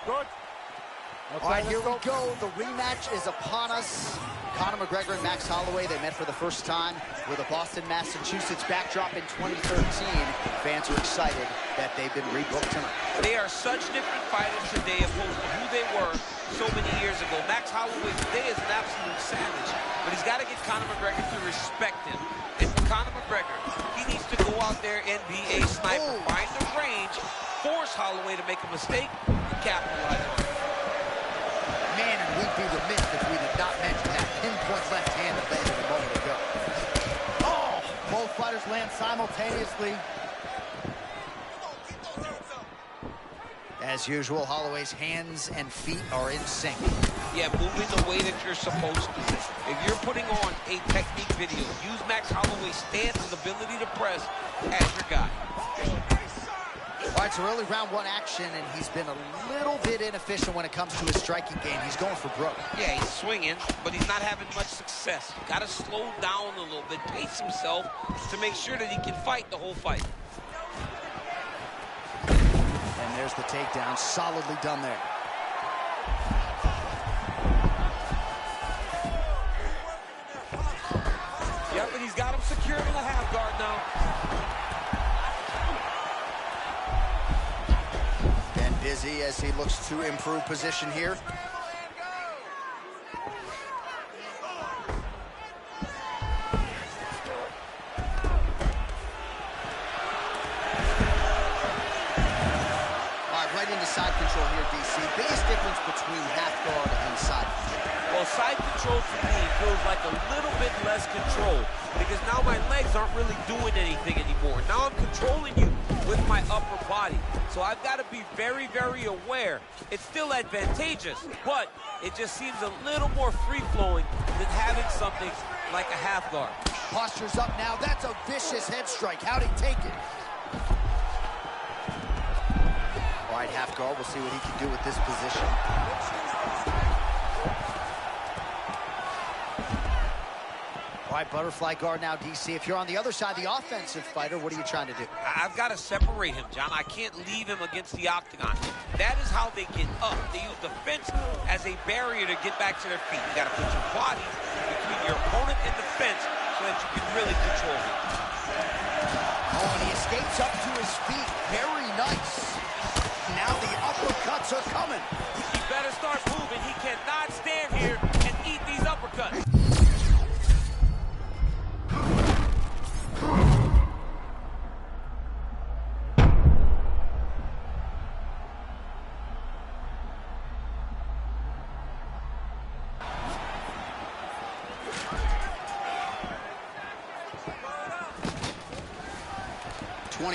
Good. Okay, All right, here we go. The rematch is upon us. Conor McGregor and Max Holloway, they met for the first time with a Boston, Massachusetts backdrop in 2013. Fans are excited that they've been rebooked tonight. They are such different fighters today opposed to who they were so many years ago. Max Holloway today is an absolute savage, but he's got to get Conor McGregor to respect him. And for Conor McGregor, he needs to go out there and be a sniper. Find the range, force Holloway to make a mistake, and capitalize on it. Man, and we'd be remiss if we did not mention that pinpoint left hand that landed a moment ago. Oh! Both fighters land simultaneously. As usual, Holloway's hands and feet are in sync. Yeah, moving the way that you're supposed to. If you're putting on a technique video, use Max Holloway's stance and ability to press as your guy. All right, so early round one action, and he's been a little bit inefficient when it comes to his striking game. He's going for broke. Yeah, he's swinging, but he's not having much success. You got to slow down a little bit, pace himself to make sure that he can fight the whole fight. And there's the takedown, solidly done there. Yep, and he's got him secured in the half guard now. Busy as he looks to improve position here. All right, right into side control here, DC. Biggest difference between half guard and side control. Well, side control for me feels like a little bit less control because now my legs aren't really doing anything anymore. Now I'm controlling you with my upper body. So I've got to be very, very aware. It's still advantageous, but it just seems a little more free-flowing than having something like a half guard. Posture's up now. That's a vicious head strike. How'd he take it? All right, half guard. We'll see what he can do with this position. All right, butterfly guard now, DC. If you're on the other side, the offensive fighter, what are you trying to do? I've got to separate him, John. I can't leave him against the octagon. That is how they get up. They use the fence as a barrier to get back to their feet. You got to put your body between your opponent and the fence so that you can really control him. Oh, and he escapes up to his feet. Very nice. Now the uppercuts are coming. He better start moving. He cannot stand here and eat these uppercuts.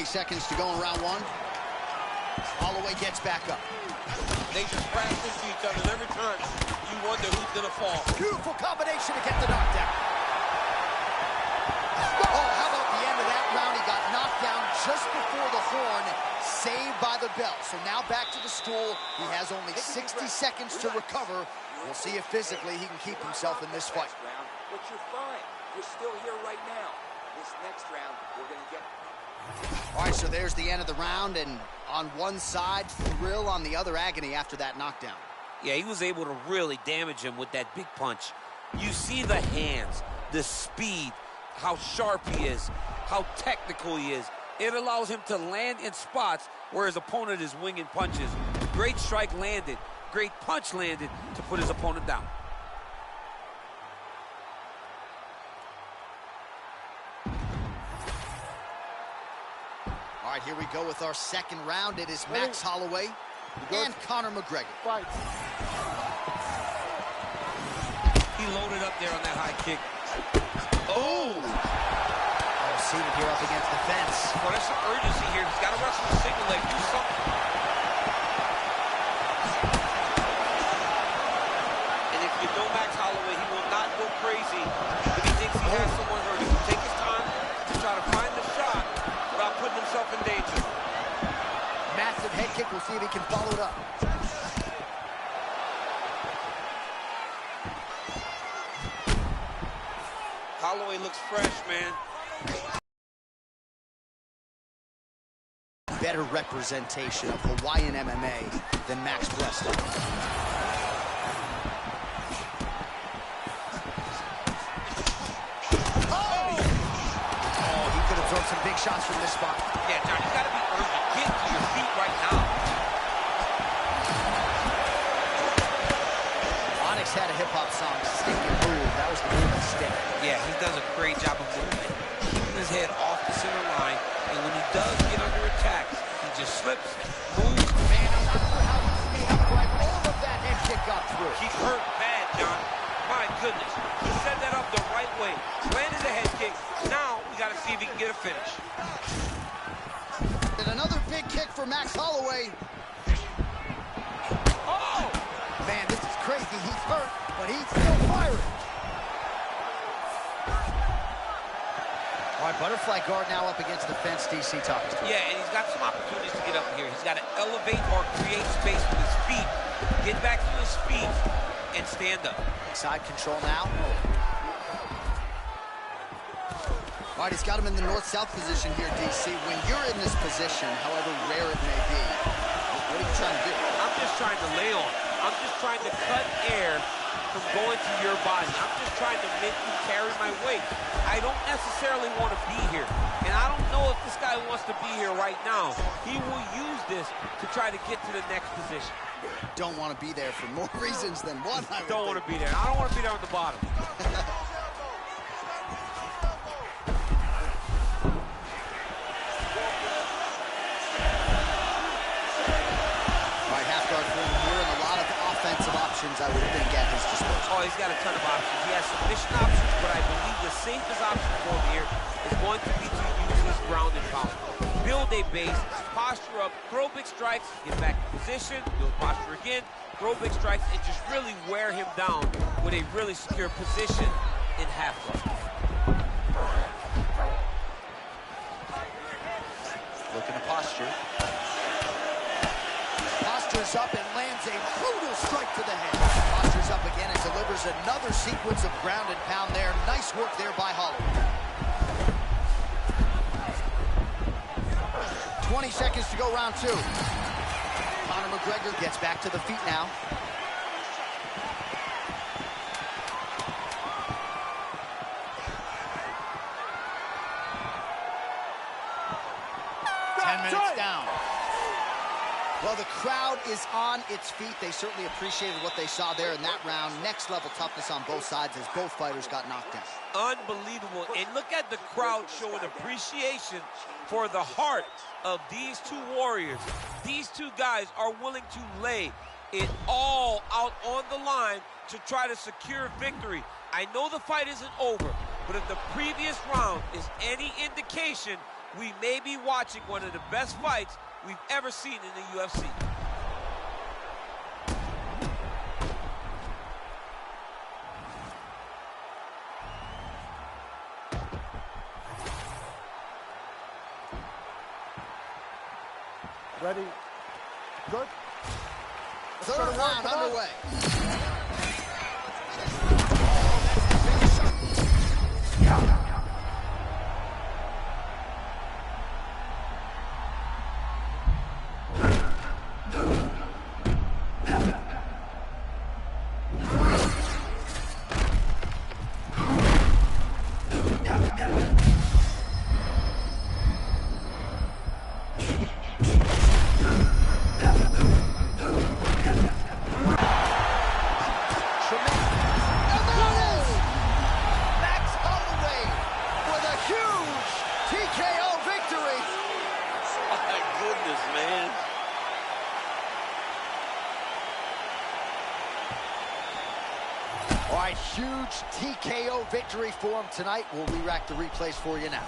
Seconds to go in round one. Holloway gets back up. They just crash into each other, and every time you wonder who's going to fall. Beautiful combination to get the knockdown. Oh, how about the end of that round? He got knocked down just before the horn, saved by the bell. So now back to the stool. He has only 60 seconds to recover. We'll see if physically he can keep himself in this fight. But you're fine. You're still here right now. This next round, we're going to get... All right, so there's the end of the round, and on one side, thrill, on the other, agony after that knockdown. Yeah, he was able to really damage him with that big punch. You see the hands, the speed, how sharp he is, how technical he is. It allows him to land in spots where his opponent is winging punches. Great strike landed, great punch landed to put his opponent down. All right, here we go with our second round. It is Max Holloway and Conor McGregor. Fight. He loaded up there on that high kick. Oh, seated here up against the fence. Well, there's some urgency here. He's got to wrestle the single leg, do something. And if you know Max Holloway, he will not go crazy if he thinks he has someone hurt. He will take his time to try to find the shot without putting himself in danger. Massive head kick. We'll see if he can follow it up. Holloway looks fresh, man. Bet better representation of Hawaiian MMA than Max Weston. Oh, he could have thrown some big shots from this spot. Yeah, John, you got to be urgent. Get to your feet right now. Onyx had a hip-hop song, Stick and Move. That was the move and stick. Yeah, he does a great job of movement, keeping his head off the center line, and when he does get under attack, he just slips, moves. Man, I'm not sure how he stayed upright. All of that head kick got through. He's hurt bad, John. My goodness. He set that up the right way. Landed the head kick. Now, we got to see if he can get a finish. And another big kick for Max Holloway. Oh! Man, this is crazy. He's hurt, but he's still firing. All right, butterfly guard now up against the fence, DC talks to him. Yeah, and he's got some opportunities to get up here. He's got to elevate or create space with his feet, get back to his feet, and stand up. Side control now. All right, he's got him in the north-south position here, DC. When you're in this position, however rare it may be, what are you trying to do? I'm just trying to lay on. I'm just trying to cut air from going to your body. I'm just trying to make you carry my weight. I don't necessarily want to be here. And I don't know if this guy wants to be here right now. He will use this to try to get to the next position. Don't want to be there for more reasons than one, I would Don't want think. to be there. I don't want to be there on the bottom. Offensive options, I would think, at his disposal. Oh, he's got a ton of options. He has submission options, but I believe the safest option for him here is going to be to use his ground and pound. Build a base, posture up, throw big strikes, get back in position, build posture again, throw big strikes, and just really wear him down with a really secure position in half guard. Looking at posture. Posture's up and lands a brutal strike to the head. Posture's up again and delivers another sequence of ground and pound there. Nice work there by Holloway. 20 seconds to go, round two. Conor McGregor gets back to the feet now. Down. Well, the crowd is on its feet. They certainly appreciated what they saw there in that round. Next level toughness on both sides as both fighters got knocked down. Unbelievable. And look at the crowd showing appreciation for the heart of these two warriors. These two guys are willing to lay it all out on the line to try to secure victory. I know the fight isn't over, but if the previous round is any indication, we may be watching one of the best fights we've ever seen in the UFC. Ready? Good? Third round underway. All right, huge TKO victory for him tonight. We'll re-rack the replays for you now.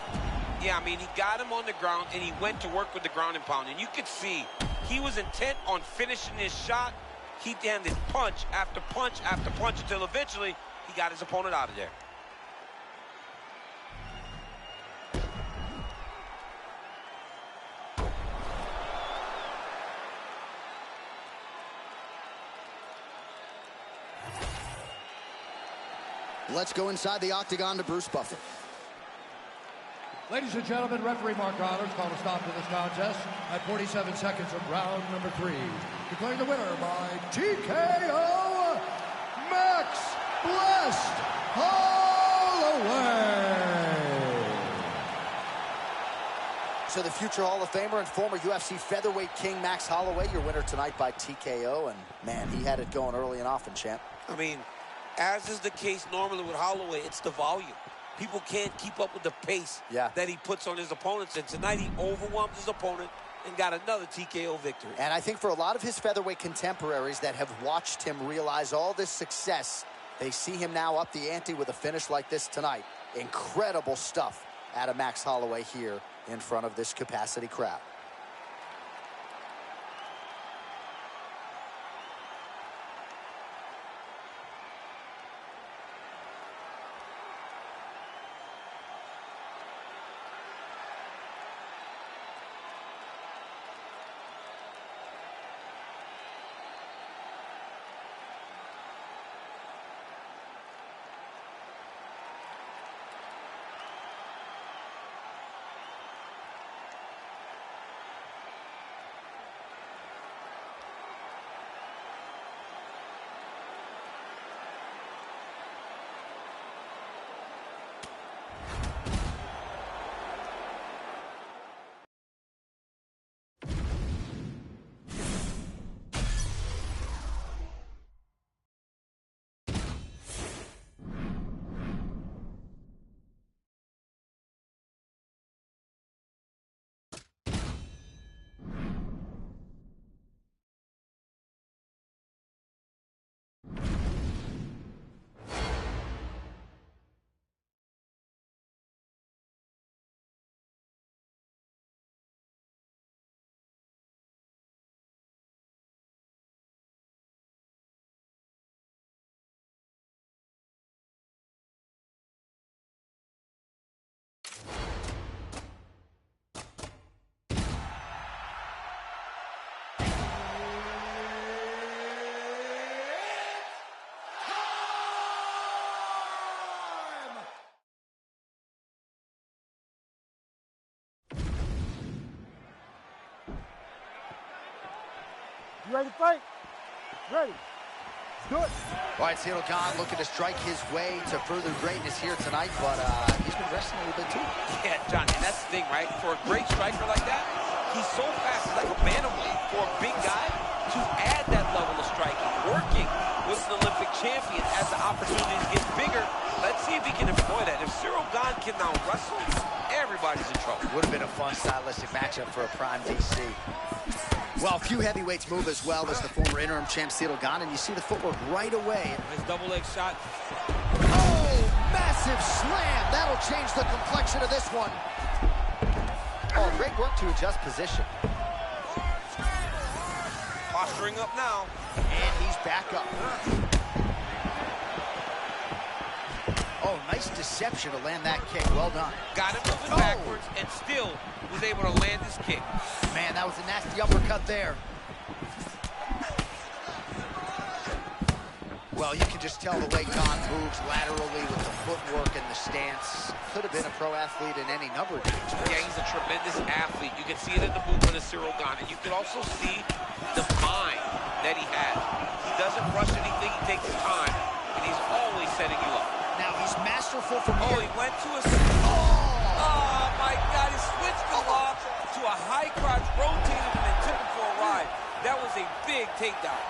Yeah, I mean, he got him on the ground, and he went to work with the ground and pound. And you could see he was intent on finishing his shot. He landed punch after punch after punch until eventually he got his opponent out of there. Let's go inside the octagon to Bruce Buffer. Ladies and gentlemen, referee Mark Connors called a stop to this contest at 47 seconds of round number 3. Declaring the winner by TKO, Max Blessed Holloway. So the future Hall of Famer and former UFC featherweight king Max Holloway, your winner tonight by TKO. And, man, he had it going early and often, champ. I mean, as is the case normally with Holloway, it's the volume. People can't keep up with the pace that he puts on his opponents. And tonight he overwhelmed his opponent and got another TKO victory. And I think for a lot of his featherweight contemporaries that have watched him realize all this success, they see him now up the ante with a finish like this tonight. Incredible stuff out of Max Holloway here in front of this capacity crowd. You ready to fight? Ready. Let's do it. All right, Ciryl Gane looking to strike his way to further greatness here tonight, but he's been wrestling a little bit too. Yeah, Johnny, that's the thing, right? For a great striker like that, he's so fast, he's like a bantamweight. For a big guy to add that level of striking, working with an Olympic champion as the opportunities get bigger, let's see if he can employ that. If Ciryl Gane can now wrestle, everybody's in trouble. Would have been a fun stylistic matchup for a prime DC. Well, a few heavyweights move as well as the former interim champ Ciryl Gane, and you see the footwork right away. Nice double leg shot. Oh, massive slam. That'll change the complexion of this one. Oh, great work to adjust position. Posturing up now. And he's back up. Oh, nice deception to land that kick. Well done. Got him moving backwards and still was able to land his kick. Man, that was a nasty uppercut there. Well, you can just tell the way Gane moves laterally with the footwork and the stance. Could have been a pro athlete in any number of games. Yeah, he's a tremendous athlete. You can see it in the movement of Ciryl Gane. And you can also see the mind that he has. He doesn't rush anything. He takes his time, and he's always setting you up. Now, he's masterful from here. Oh, he went to a... Oh, my God. He switched the lock to a high crotch, rotated him, and took him for a ride. That was a big takedown.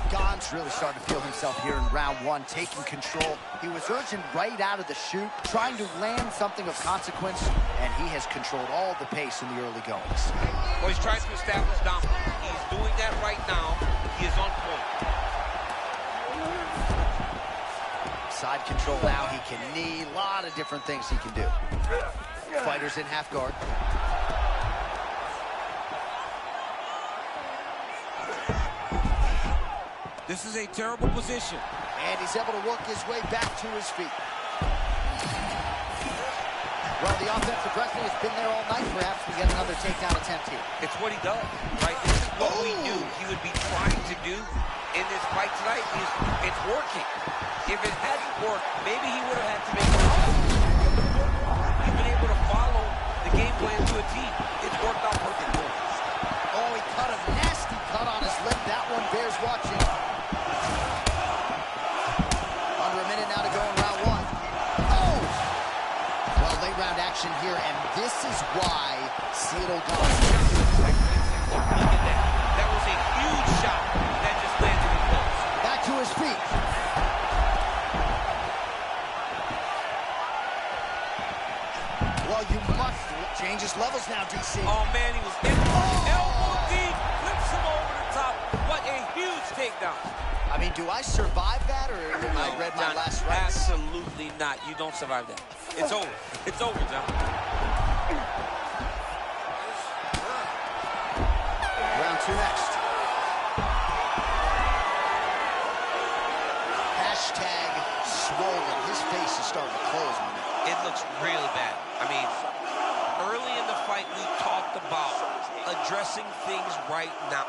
Gane's really starting to feel himself here in round one, taking control. He was urging right out of the chute, trying to land something of consequence, and he has controlled all the pace in the early goings. Well, he's trying to establish dominance. He's doing that right now. He is on point. Side control now, he can knee, a lot of different things he can do. Fighters in half guard. This is a terrible position. And he's able to work his way back to his feet. Well, the offensive wrestling has been there all night. Perhaps we get another takedown attempt here. It's what he does, right? This is what we knew he would be trying to do in this fight tonight. It's working. If it hadn't worked, maybe he would have had to make a playing to a team. It's worked out perfect for him. Oh, he cut a nasty cut on his lip. That one bears watching. Under a minute now to go in round one. Oh! Well, late round action here, and this is why Seattle dominates. Look at that. That was a huge shot that just landed in close. Back to his feet. Well, you must change his levels now, DC. Oh, man, he was in elbow deep, flips him over the top. What a huge takedown. I mean, do I survive that, or I read my John, last rights? absolutely not. You don't survive that. It's over. It's over, John. Round two next. Hashtag swollen. His face is starting to close, man. It looks really bad. I mean, early in the fight, we talked about addressing things right now.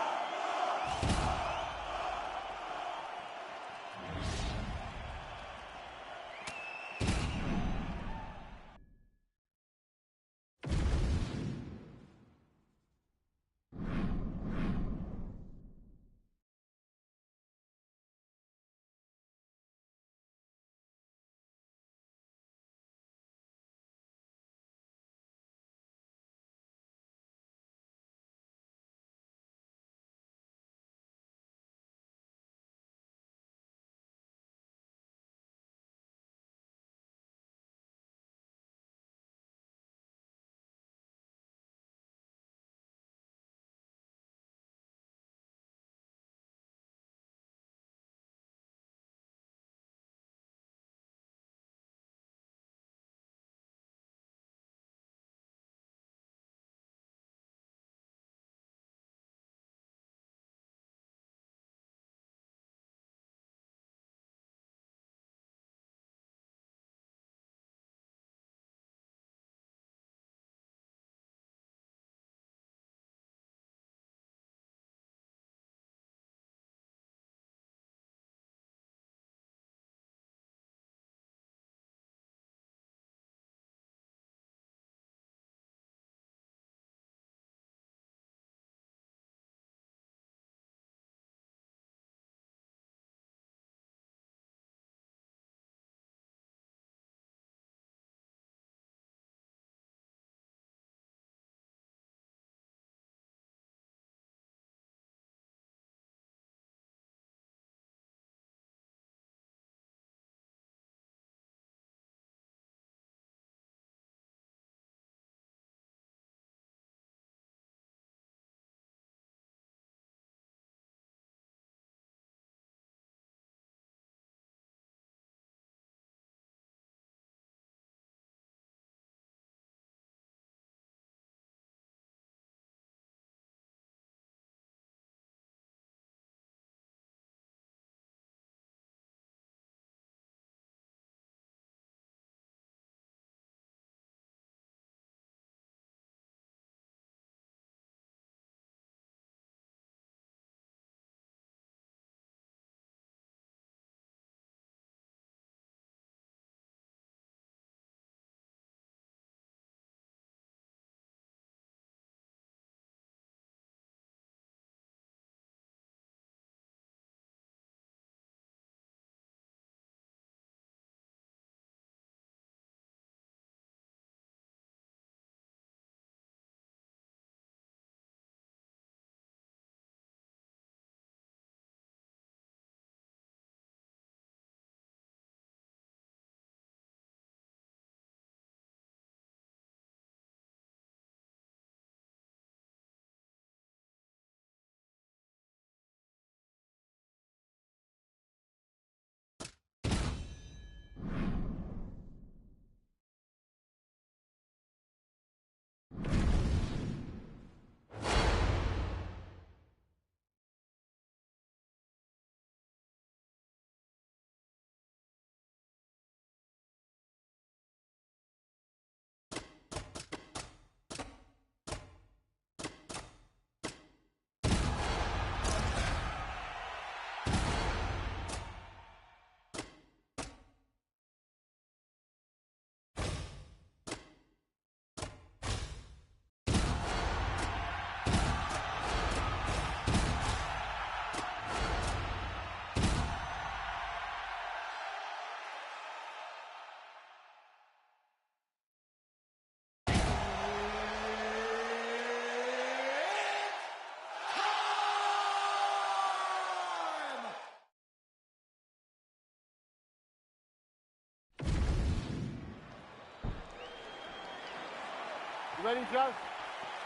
Ready, Josh?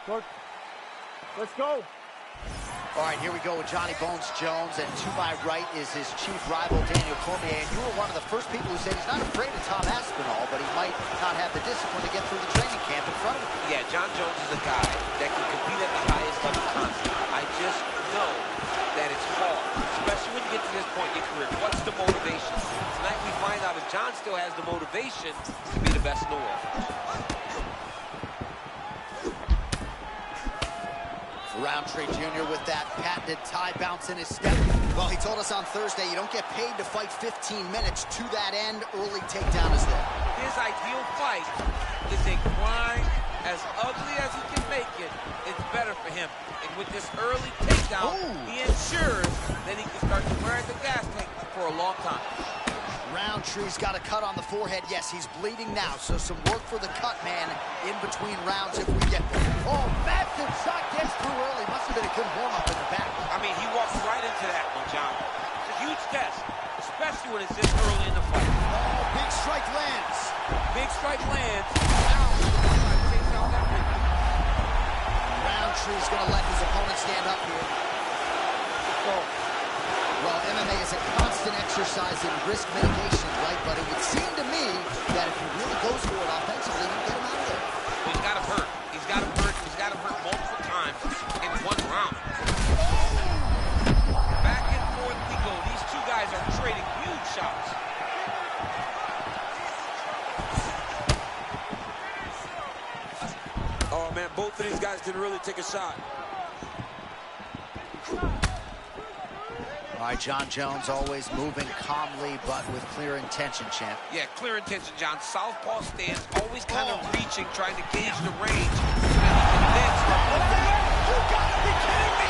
Good. Let's go. All right, here we go with Johnny Bones Jones, and to my right is his chief rival, Daniel Cormier. And you were one of the first people who said he's not afraid of Tom Aspinall, but he might not have the discipline to get through the training camp in front of him. Yeah, John Jones is a guy that can compete at the highest level constantly. I just know that it's hard, especially when you get to this point in your career. What's the motivation? Tonight we find out if John still has the motivation to be the best in the world. Roundtree Jr. with that patented tie bounce in his step. Well, he told us on Thursday you don't get paid to fight 15 minutes. To that end, early takedown is there. His ideal fight is a grind. As ugly as he can make it, it's better for him. And with this early takedown, he ensures that he can start to wear the gas tank for a long time. Roundtree's got a cut on the forehead. Yes, he's bleeding now, so some work for the cut man in between rounds if we get there. Oh, massive shot gets through early. Must have been a good warm-up in the back. I mean, he walks right into that one, John. It's a huge test, especially when it's this early in the fight. Oh, big strike lands. Big strike lands. Now, takes out that ring. Roundtree's going to let his opponent stand up here. Well, MMA is a constant exercise in risk mitigation, right? But it would seem to me that if he really goes for it offensively, he'll get him out of there. Well, he's got him hurt. He's got him hurt. He's got him hurt multiple times in one round. Back and forth we go. These two guys are trading huge shots. Oh, man, both of these guys can really take a shot. All right, John Jones always moving calmly, but with clear intention, champ. Yeah, clear intention, John. Southpaw stance, always kind of reaching, trying to gauge the range. And he can then start. You gotta be kidding me!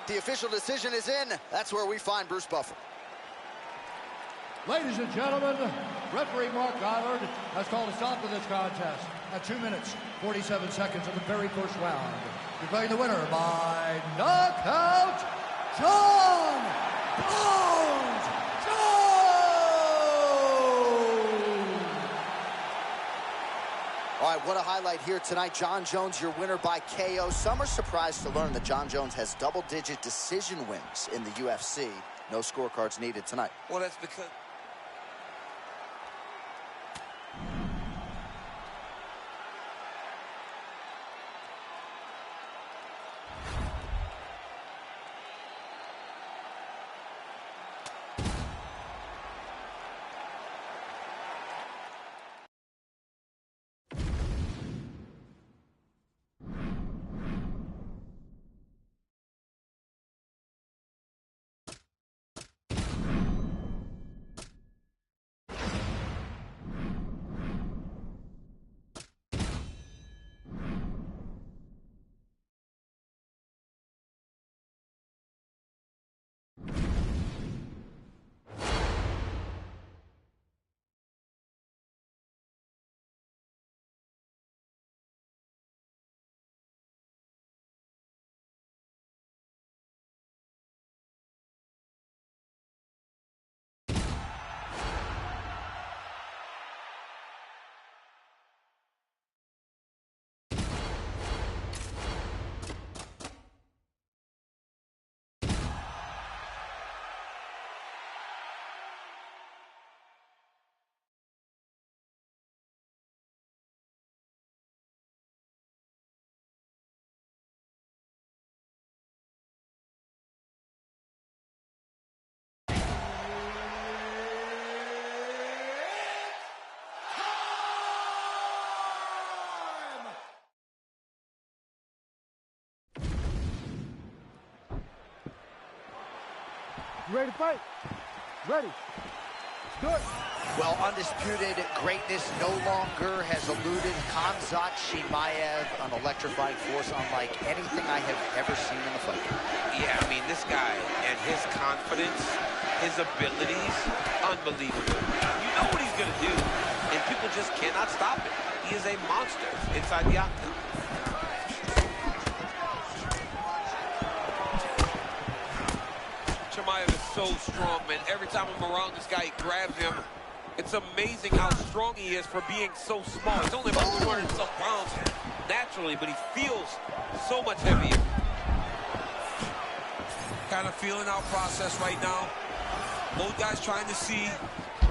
The official decision is in. That's where we find Bruce Buffer. Ladies and gentlemen, referee Mark Goddard has called a stop to this contest at 2 minutes, 47 seconds of the very first round. Declaring the winner by knockout, John Bones Jones! All right, what a highlight here tonight. John Jones, your winner by KO. Some are surprised to learn that John Jones has double-digit decision wins in the UFC. No scorecards needed tonight. Well, that's because... You ready to fight? Ready. Good. Well, undisputed greatness no longer has eluded Khamzat Chimaev, an electrifying force unlike anything I have ever seen in the fight. Yeah, I mean, this guy and his confidence, his abilities, unbelievable. You know what he's going to do, and people just cannot stop it. He is a monster inside the octagon. Chimaev is so strong, man. Every time I'm around this guy, he grabs him. It's amazing how strong he is for being so small. He's only about 200 some pounds naturally, but he feels so much heavier. Kind of feeling our process right now. Both guys trying to see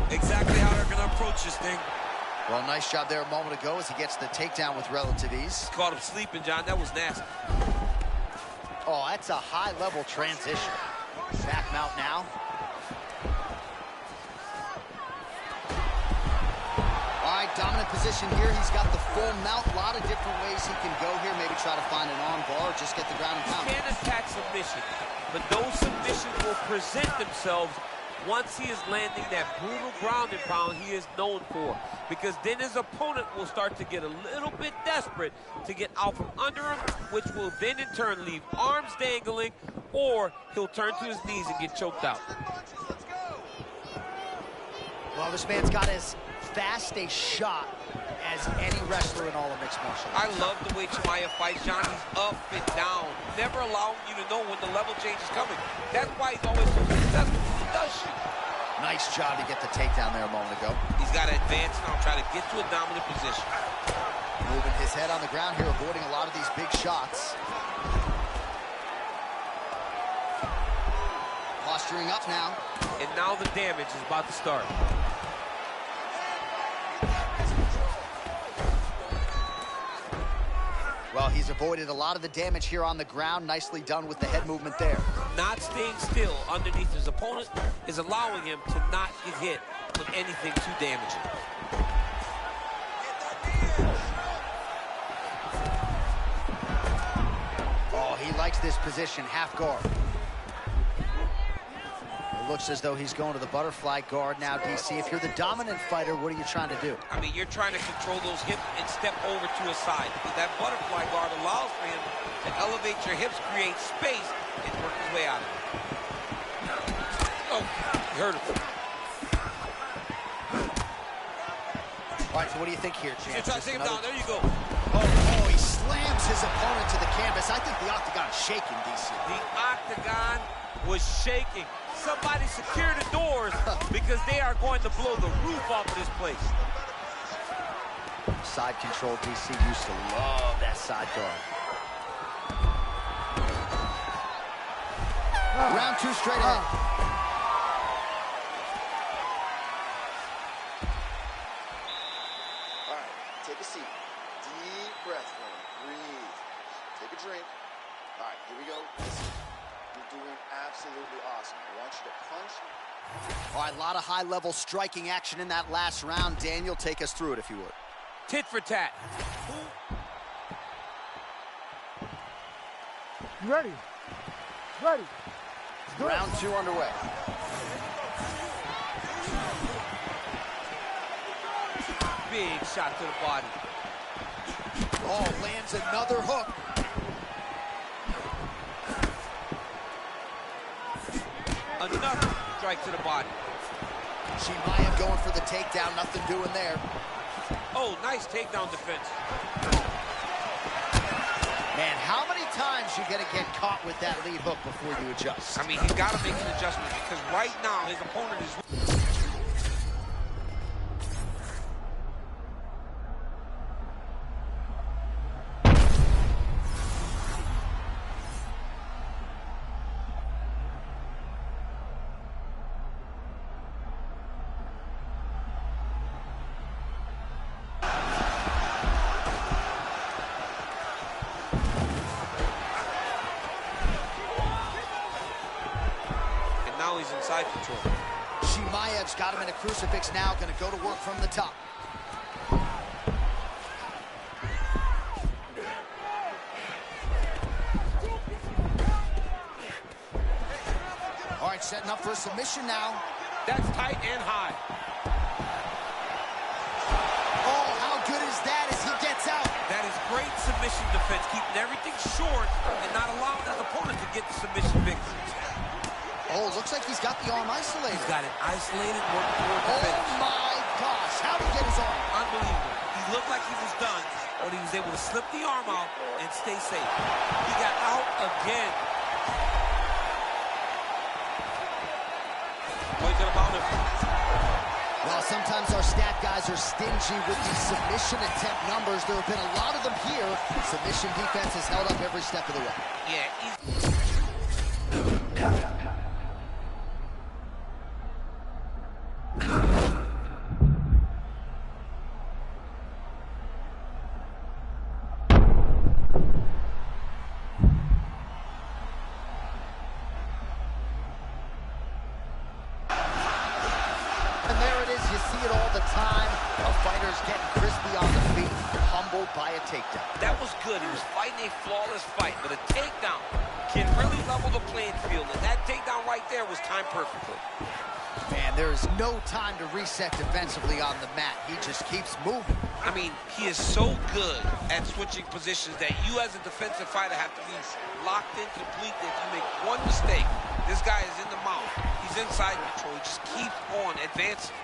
exactly how they're going to approach this thing. Well, nice job there a moment ago as he gets the takedown with relative ease. Caught him sleeping, John. That was nasty. Oh, that's a high-level transition. Back mount now. All right, dominant position here. He's got the full mount. A lot of different ways he can go here. Maybe try to find an arm bar or just get the ground and pound. He can attack submission, but those submissions will present themselves once he is landing that brutal ground and pound he is known for. Because then his opponent will start to get a little bit desperate to get out from under him, which will then in turn leave arms dangling, or he'll turn to his knees and get choked out. Well, this man's got as fast a shot as any wrestler in all of mixed martial arts. I love the way Chimaev fights, John. He's up and down, never allowing you to know when the level change is coming. That's why he's always so successful. He does shoot. Nice job to get the takedown there a moment ago. He's got to advance now, try to get to a dominant position. Moving his head on the ground here, avoiding a lot of these big shots. Posturing up now. And now the damage is about to start. Well, he's avoided a lot of the damage here on the ground. Nicely done with the head movement there. Not staying still underneath his opponent is allowing him to not get hit with anything too damaging. Oh, he likes this position, half guard. It looks as though he's going to the butterfly guard now, DC. If you're the dominant fighter, what are you trying to do? I mean, you're trying to control those hips and step over to his side. Because that butterfly guard allows for him to elevate your hips, create space, and work his way out of it. Oh, you heard him. All right, so what do you think here, Chance? Try to take him down. There you go. Oh, he slams his opponent to the canvas. I think the octagon's shaking, DC. The octagon was shaking. Somebody secure the doors because they are going to blow the roof off of this place. Side control, DC used to love that side guard. Round two straight ahead. All right, take a seat. Deep breath, man. Breathe. Take a drink. All right, here we go. Listen. You're doing absolutely awesome. I want you to punch. All right, a lot of high-level striking action in that last round. Daniel, take us through it, if you would. Tit for tat. You ready? Ready. Round two underway. Big shot to the body. Oh, lands another hook. Another strike to the body. Chimaev going for the takedown. Nothing doing there. Oh, nice takedown defense. Man, how many times you gonna get caught with that lead hook before you adjust? I mean, he's got to make an adjustment because right now his opponent is... He's in side control. Chimaev's got him in a crucifix now, going to go to work from the top. All right, setting up for a submission now. That's tight and high. Oh, how good is that as he gets out? That is great submission defense, keeping everything short and not allowing his opponent to get the submission victory. Oh, looks like he's got the arm isolated. He's got it isolated, working toward the Oh finish. my gosh, how'd he get his arm? Unbelievable. He looked like he was done, but he was able to slip the arm out and stay safe. He got out again. Boy, could have found him. Well, sometimes our stat guys are stingy with these submission attempt numbers. There have been a lot of them here. Submission defense has held up every step of the way. Yeah, And there it is. You see it all the time. A fighter's getting crispy on the feet, humbled by a takedown. that was good. He was fighting a flawless fight, but a takedown can really level the playing field, and that takedown right there was timed perfectly. Man, there is no time to reset defensively on the mat. He just keeps moving. I mean, he is so good at switching positions that you as a defensive fighter have to be locked in completely. If you make one mistake, this guy is in the mouth. He's inside control. He just keeps on advancing.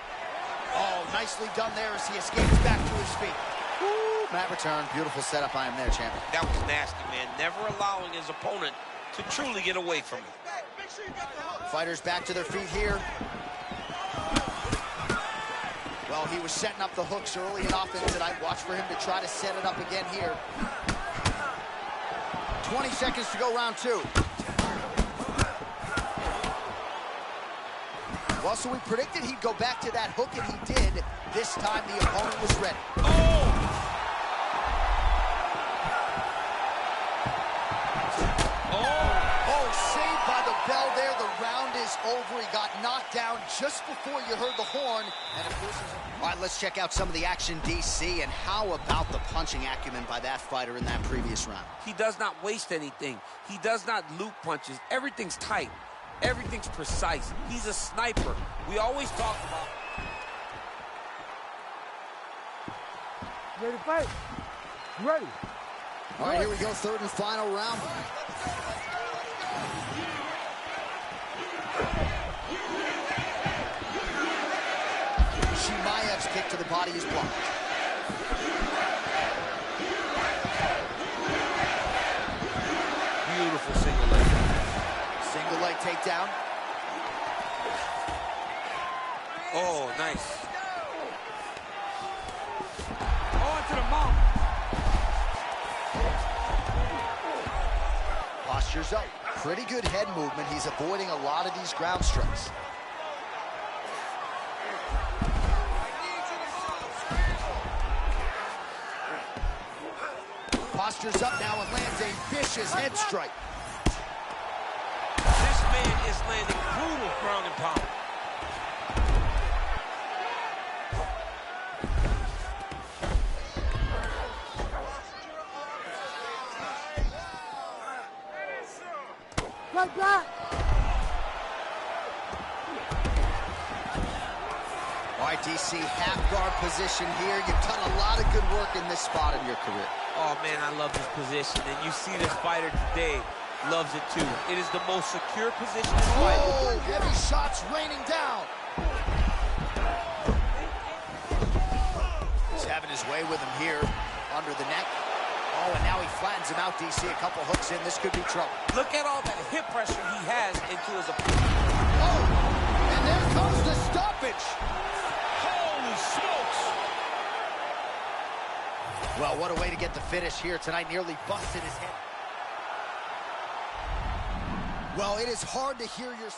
Oh, nicely done there as he escapes back to his feet. Woo, mat return. Beautiful setup by him there, champion. That was nasty, man. Never allowing his opponent to truly get away from him. Fighters back to their feet here. Well, he was setting up the hooks early and often tonight. Watch for him to try to set it up again here. 20 seconds to go, round two. Well, so we predicted he'd go back to that hook, and he did. This time, the opponent was ready. Oh, saved by the bell there. The round is over. He got knocked down just before you heard the horn. And of course, all right, let's check out some of the action, DC. And how about the punching acumen by that fighter in that previous round? He does not waste anything. He does not loop punches. Everything's tight. Everything's precise. He's a sniper. We always talk about... Ready to fight? You ready? All right, here we go, third and final round. Chimaev's kick to the body is blocked. Beautiful single leg. Single leg takedown. Oh, nice. On to the mount. Posture's up. Pretty good head movement. He's avoiding a lot of these ground strikes. Posture's up now and lands a vicious head strike. This man is landing brutal ground and pound. Like that. All right, DC, half guard position here. You've done a lot of good work in this spot in your career. Oh, man, I love this position. And you see this fighter today loves it, too. It is the most secure position in fight. Oh, heavy shots raining down. He's having his way with him here under the neck. Oh, and now he flattens him out, DC. A couple hooks in. This could be trouble. Look at all that hip pressure he has into his opponent. Oh, and there comes the stoppage. Holy smokes! Well, what a way to get the finish here tonight. Nearly busted his head. Well, it is hard to hear your...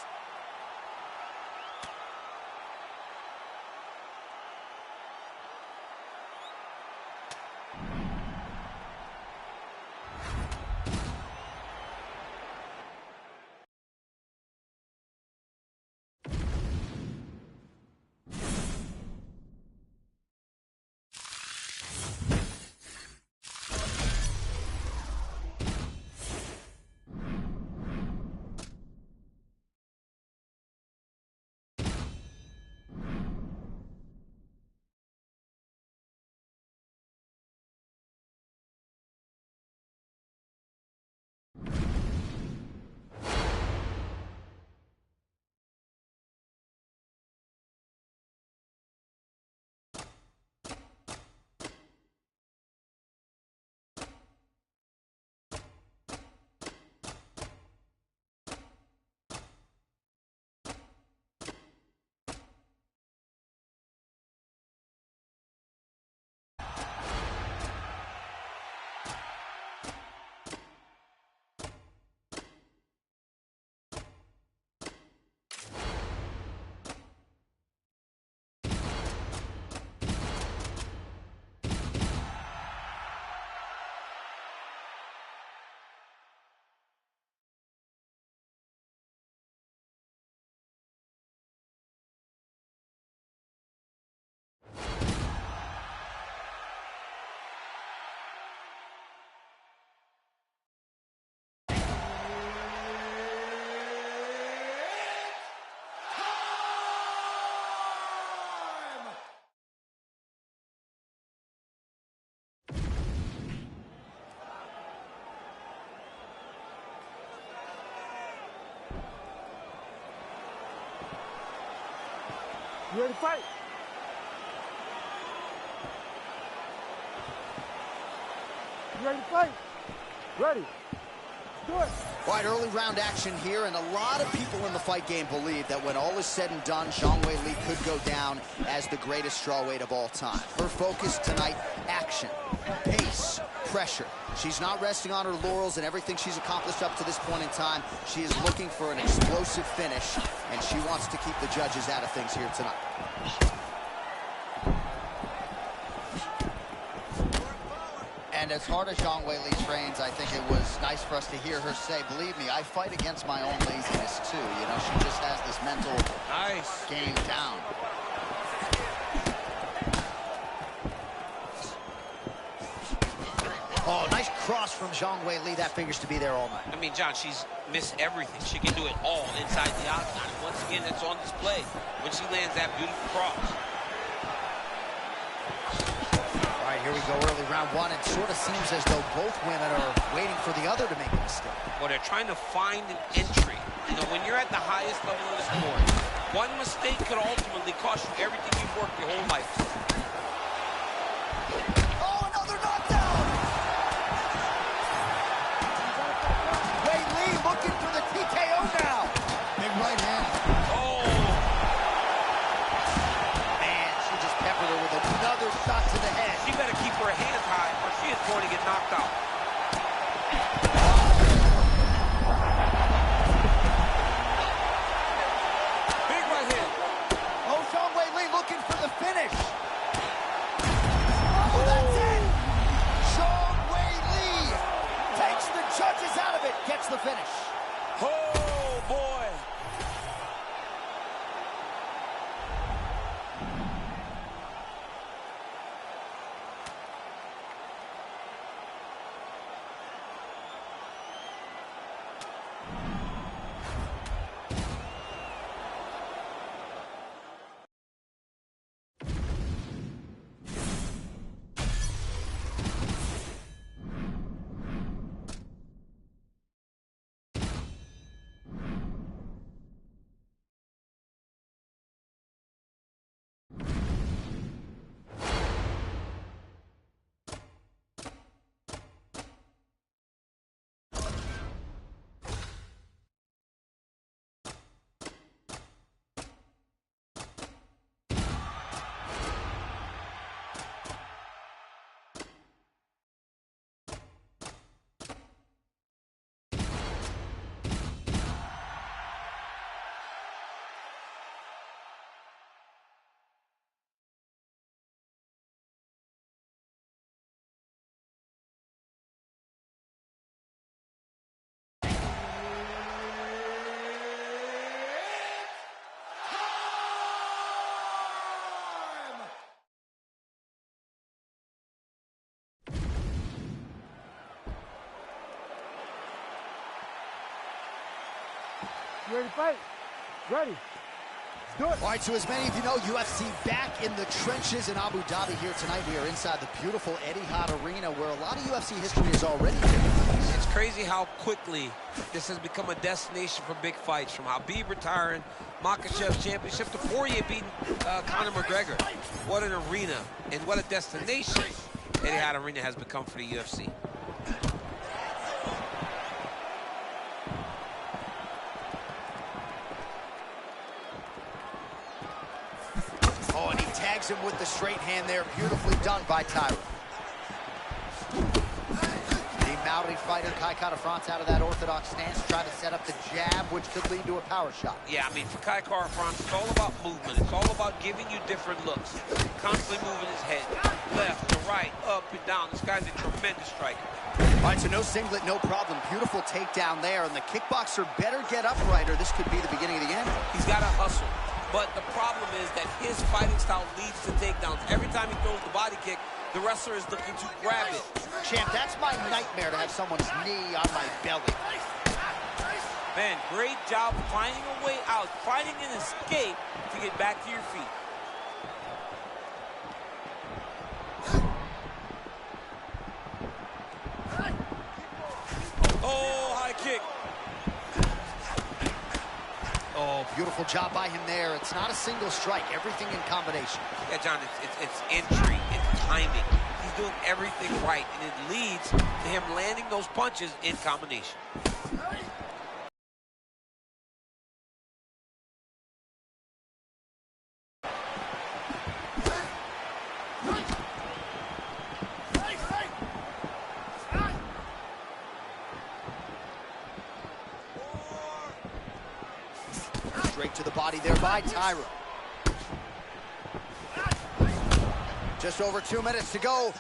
You ready to fight? You ready to fight? Ready. Let's do it. All right, early round action here, and a lot of people in the fight game believe that when all is said and done, Zhang Weili could go down as the greatest strawweight of all time. Her focus tonight, action, pace, pressure. She's not resting on her laurels and everything she's accomplished up to this point in time. She is looking for an explosive finish, and she wants to keep the judges out of things here tonight. And as hard as Zhang Weili trains, I think it was nice for us to hear her say, believe me, I fight against my own laziness too. You know, she just has this mental game down. Oh, nice cross from Zhang Weili. That figures to be there all night. I mean, John, she's missed everything. She can do it all inside the octagon. And once again, that's on display when she lands that beautiful cross. All right, here we go, early round one. It sort of seems as though both women are waiting for the other to make a mistake. Well, they're trying to find an entry. You know, when you're at the highest level of the sport, one mistake could ultimately cost you everything you've worked your whole life. Oh, another knockdown! Weili looking for the TKO now. Big right hand. Oh! Man, she just peppered her with another shot to the head. She better keep her hands high or she is going to get knocked out. Big right hand. Oh, Zhang Weili looking for the finish. Oh, that's it. Zhang Weili takes the judges out of it, gets the finish. Oh, boy. You ready to fight? Ready. Let's do it. All right, so as many of you know, UFC back in the trenches in Abu Dhabi here tonight. We are inside the beautiful Etihad Arena where a lot of UFC history is already taken place. It's crazy how quickly this has become a destination for big fights, from Habib retiring, Makhachev's championship, to Poirier beating Conor McGregor. What an arena and what a destination Etihad Arena has become for the UFC. Oh, and he tags him with the straight hand there. Beautifully done by Tyron. The Maori fighter, Kai Kara-France, out of that orthodox stance, trying to set up the jab, which could lead to a power shot. Yeah, I mean, for Kai Kara-France, it's all about movement. It's all about giving you different looks. Constantly moving his head, left to right, up and down. This guy's a tremendous striker. All right, so no singlet, no problem. Beautiful takedown there, and the kickboxer better get upright, or this could be the beginning of the end. He's got to hustle. But the problem is that his fighting style leads to takedowns. Every time he throws the body kick, the wrestler is looking to grab it. Champ, that's my nightmare, to have someone's knee on my belly. Man, great job finding a way out, finding an escape to get back to your feet. Oh, high kick. Oh, Beautiful job by him there. It's not a single strike, everything in combination. Yeah, John, it's entry, it's timing. He's doing everything right, and it leads to him landing those punches in combination. Straight to the body there by Tyra. Just over 2 minutes to go.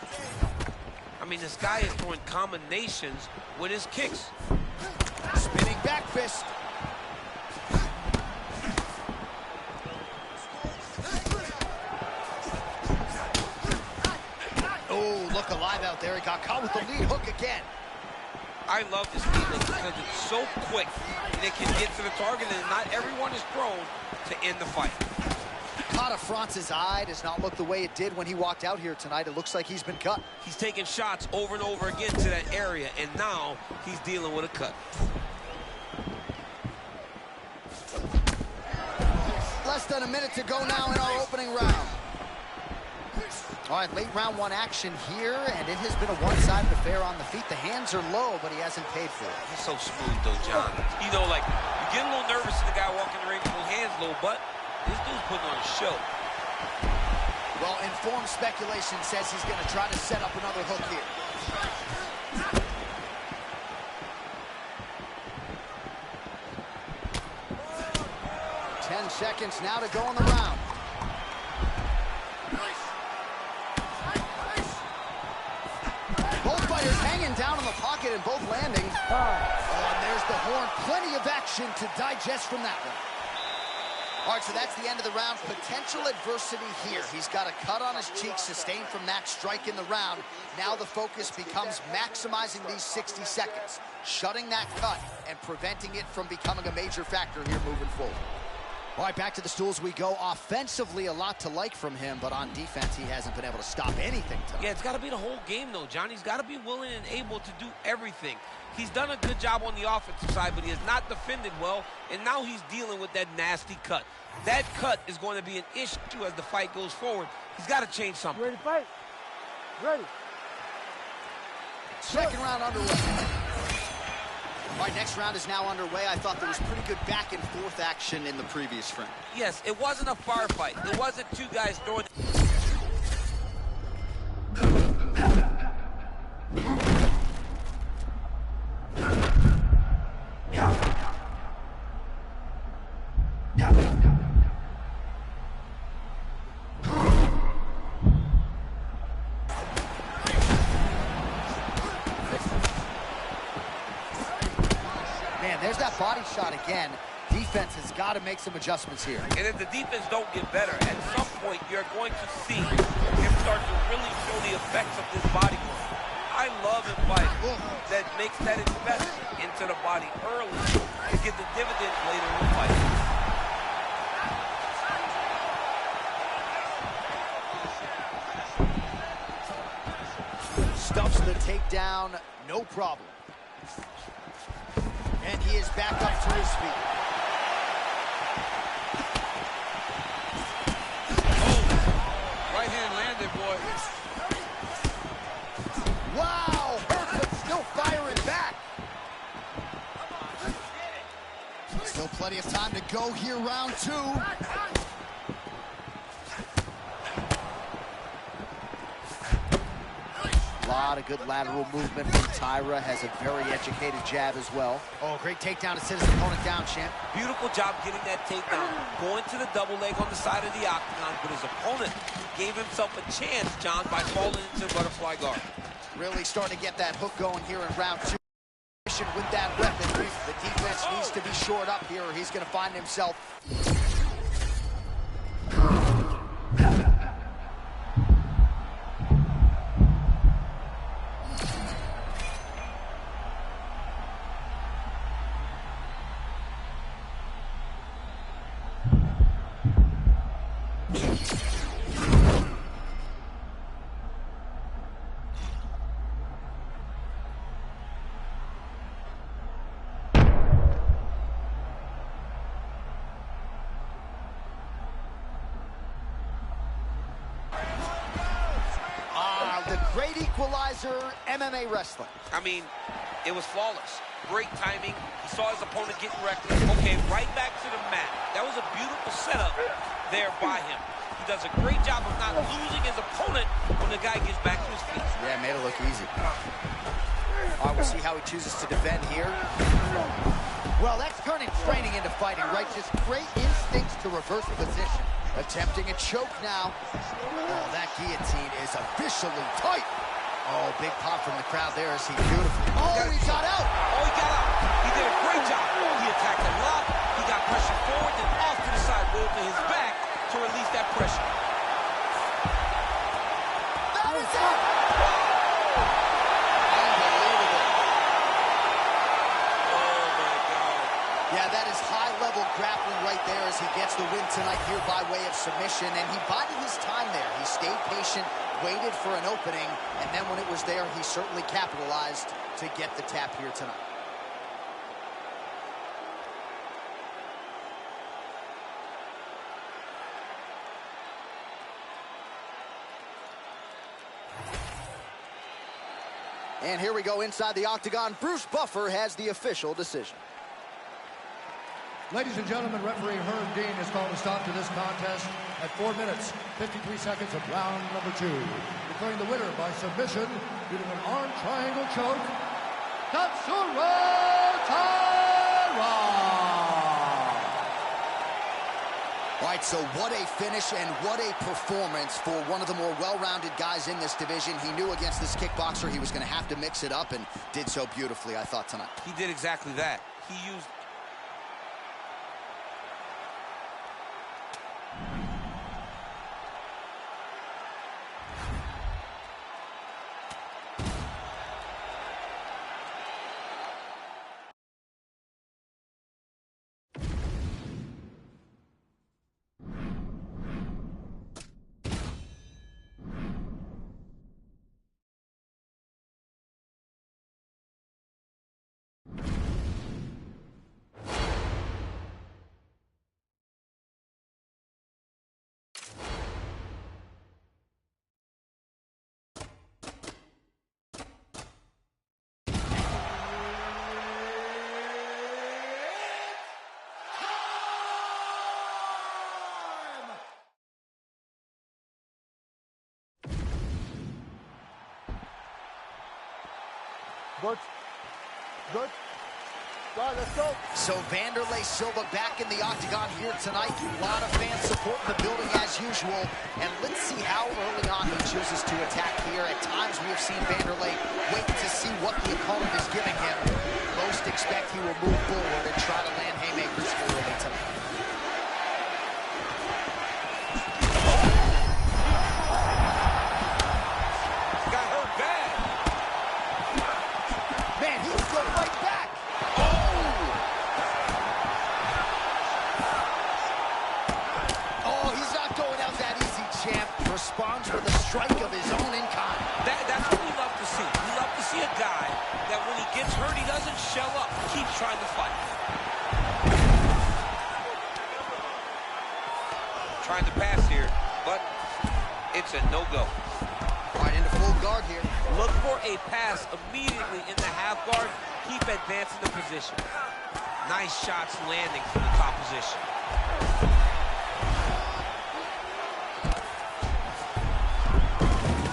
I mean, this guy is throwing combinations with his kicks. Spinning back fist. Oh, look alive out there. He got caught with the lead hook again. I love this feeling because it's so quick and it can get to the target, and not everyone is thrown to end the fight. Caught France's eye, does not look the way it did when he walked out here tonight. It looks like he's been cut. He's taking shots over and over again to that area, and now he's dealing with a cut. Less than a minute to go now in our opening round. All right, late round one action here, and it has been a one-sided affair on the feet. The hands are low, but he hasn't paid for it. He's so smooth, though, John. You know, like, you get a little nervous in the guy walking the ring with his hands low, but this dude's putting on a show. Well, informed speculation says he's going to try to set up another hook here. 10 seconds now to go in the round. Both fighters hanging down in the pocket and both landing. Oh, and there's the horn. Plenty of action to digest from that one. All right, so that's the end of the round. Potential adversity here. He's got a cut on his cheek sustained from that strike in the round. Now the focus becomes maximizing these 60 seconds, shutting that cut and preventing it from becoming a major factor here moving forward. All right, back to the stools we go. Offensively, a lot to like from him, but on defense, he hasn't been able to stop anything tonight. Yeah, it's got to be the whole game, though, John. He's got to be willing and able to do everything. He's done a good job on the offensive side, but he has not defended well, and now he's dealing with that nasty cut. That cut is going to be an issue as the fight goes forward. He's got to change something. Ready to fight? Ready. Second round underway. All right, next round is now underway. I thought there was pretty good back and forth action in the previous frame. Yes, it wasn't a firefight. It wasn't two guys throwing. Man, there's that body shot again. Defense has got to make some adjustments here. And if the defense don't get better, at some point you're going to see him start to really show the effects of this body work. I love a fight that makes that investment into the body early to get the dividends later in the fight. Stuffs the takedown, no problem. And he is back up to his feet. Right hand landed, boy. Wow, hurt but still firing back. Still plenty of time to go here, round two. A lot of good lateral movement from Tyra. Has a very educated jab as well. Oh, great takedown to sit his opponent down, champ. Beautiful job getting that takedown. Going to the double leg on the side of the octagon, but his opponent gave himself a chance, John, by falling into the butterfly guard. Really starting to get that hook going here in round two. With that weapon, the defense needs to be shored up here, or he's going to find himself. pleasure MMA wrestling. I mean, it was flawless. Great timing. He saw his opponent getting reckless. Okay, right back to the mat. That was a beautiful setup there by him. He does a great job of not losing his opponent when the guy gets back to his feet. Yeah, made it look easy. All right, we'll see how he chooses to defend here. Well, that's turning training into fighting, right? Just great instincts to reverse position. Attempting a choke now. Oh, that guillotine is officially tight. Oh, big pop from the crowd there as he beautifully... Oh, he got out! Oh, he got out. He did a great job. He attacked a lot. He got pressure forward and off to the side, rolled to his back to release that pressure. That is it! Unbelievable. Oh, my God. Yeah, that is high-level grappling right there as he gets the win tonight here by way of submission, and he bided his time there. He stayed patient, waited for an opening, and then when it was there, he certainly capitalized to get the tap here tonight. And here we go inside the octagon. Bruce Buffer has the official decision. Ladies and gentlemen, referee Herb Dean has called a stop to this contest at 4 minutes, 53 seconds of round number 2. Declaring the winner by submission due to an arm triangle choke, Tatsuro Taira! All right, so what a finish and what a performance for one of the more well-rounded guys in this division. He knew against this kickboxer he was going to have to mix it up and did so beautifully, I thought, tonight. He did exactly that. He used... Good. Good. Go, let's go. So Vanderlei Silva back in the octagon here tonight. A lot of fan support in the building as usual. And let's see how early on he chooses to attack here. At times we have seen Vanderlei wait to see what the opponent is giving him. Most expect he will move forward and try to land haymakers here early tonight. Got hurt bad. Man, he was going right back. Oh, he's not going out that easy, champ. Responds with a strike of his own in kind. That's what we love to see. We love to see a guy that when he gets hurt, he doesn't shell up. He keeps trying to fight. Trying to pass here, but it's a no-go. Right into full guard here. Look for a pass immediately in the half guard. Keep advancing the position. Nice shots landing from the top position.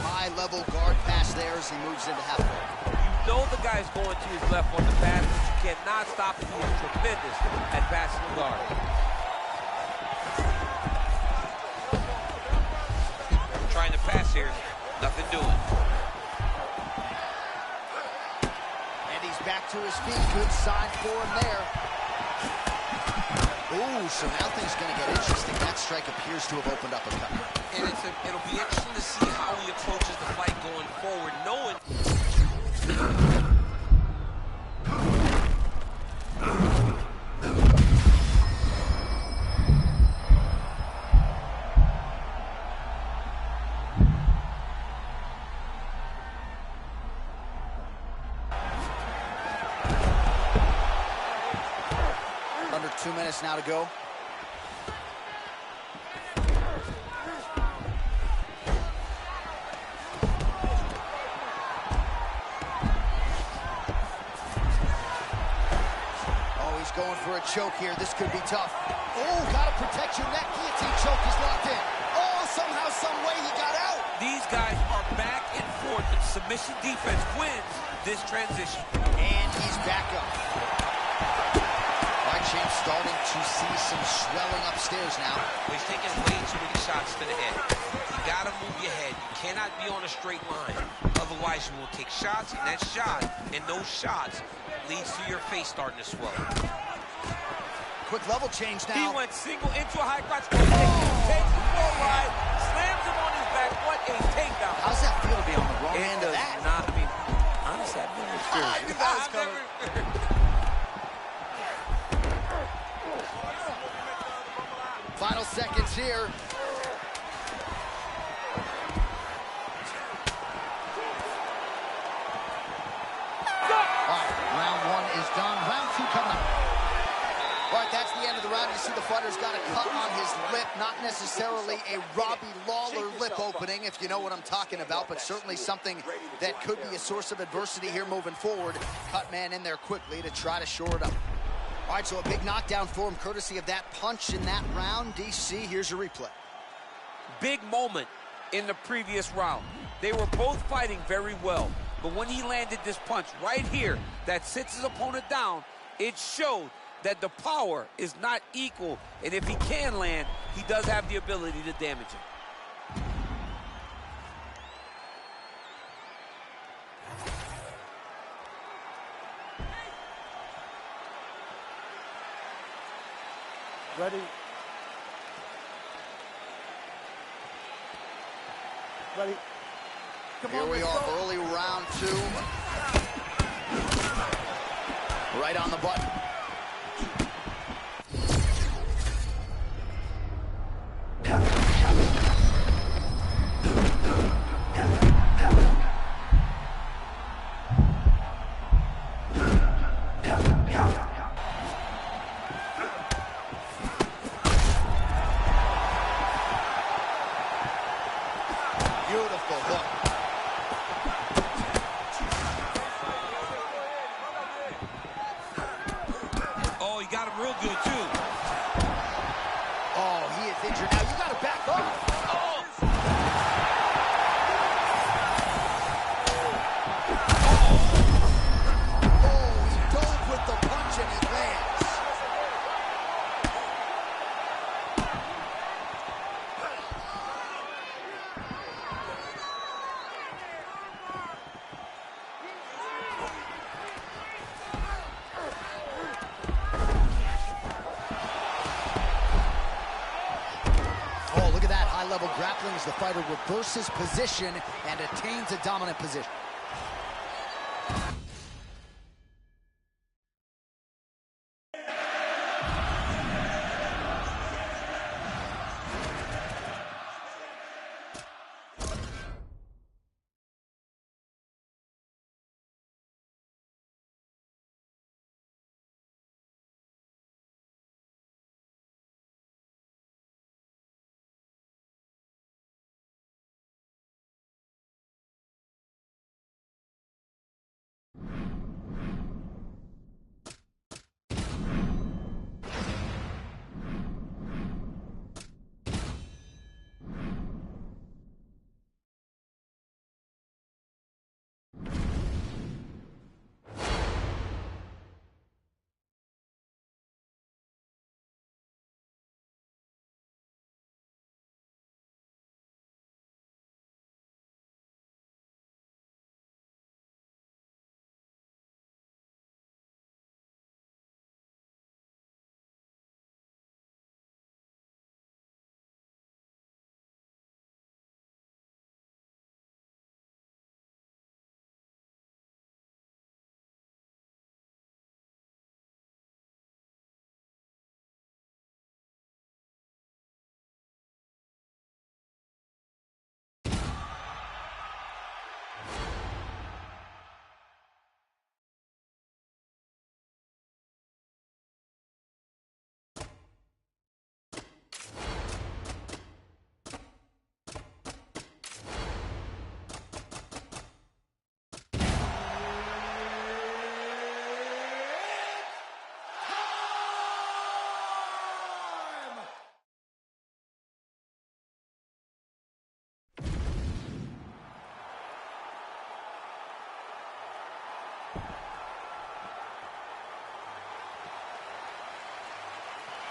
High-level guard pass there as he moves into half guard. You know the guy's going to his left on the pass, but you cannot stop him. He is tremendous at passing the guard. Trying to pass here, nothing doing. And he's back to his feet. Good sign for him there. Ooh, so now things going to get interesting. That strike appears to have opened up a cut. And it'll be interesting to see how he approaches the fight going forward, knowing... Under 2 minutes now to go. going for a choke here. This could be tough. Oh, gotta protect your neck. Guillotine choke is locked in. Oh, somehow, some way he got out. These guys are back and forth, and submission defense wins this transition. And he's back up. All right, champ, starting to see some swelling upstairs now. He's taking way too many shots to the head. You gotta move your head. You cannot be on a straight line. Otherwise, you will take shots, and that shot and those shots leads to your face starting to swell. Quick level change now. He went single into a high crotch. Takes the full ride, slams him on his back. What a takedown. How's that feel to be on the wrong end of that? Not, I mean, honestly, I've never experienced it. I've never Final seconds here. All right, round one is done. Round two coming up. All right, that's the end of the round. You see the fighter's got a cut on his lip. Not necessarily a Robbie Lawler lip opening, if you know what I'm talking about, but certainly something that could be a source of adversity here moving forward. Cut man in there quickly to try to shore it up. All right, so a big knockdown for him, courtesy of that punch in that round. DC, here's your replay. Big moment in the previous round. They were both fighting very well, but when he landed this punch right here that sits his opponent down, it showed that the power is not equal, and if he can land, he does have the ability to damage him. Ready? Ready? Come Here on, we let's are, go. early round two. Right on the button. Beautiful hook. Oh, he got him real good, too. Oh, he is injured now. You got to back off. Oh, he dove with the punch and he lands. Oh, look at that high-level grappling as the fighter reverses position and attains a dominant position.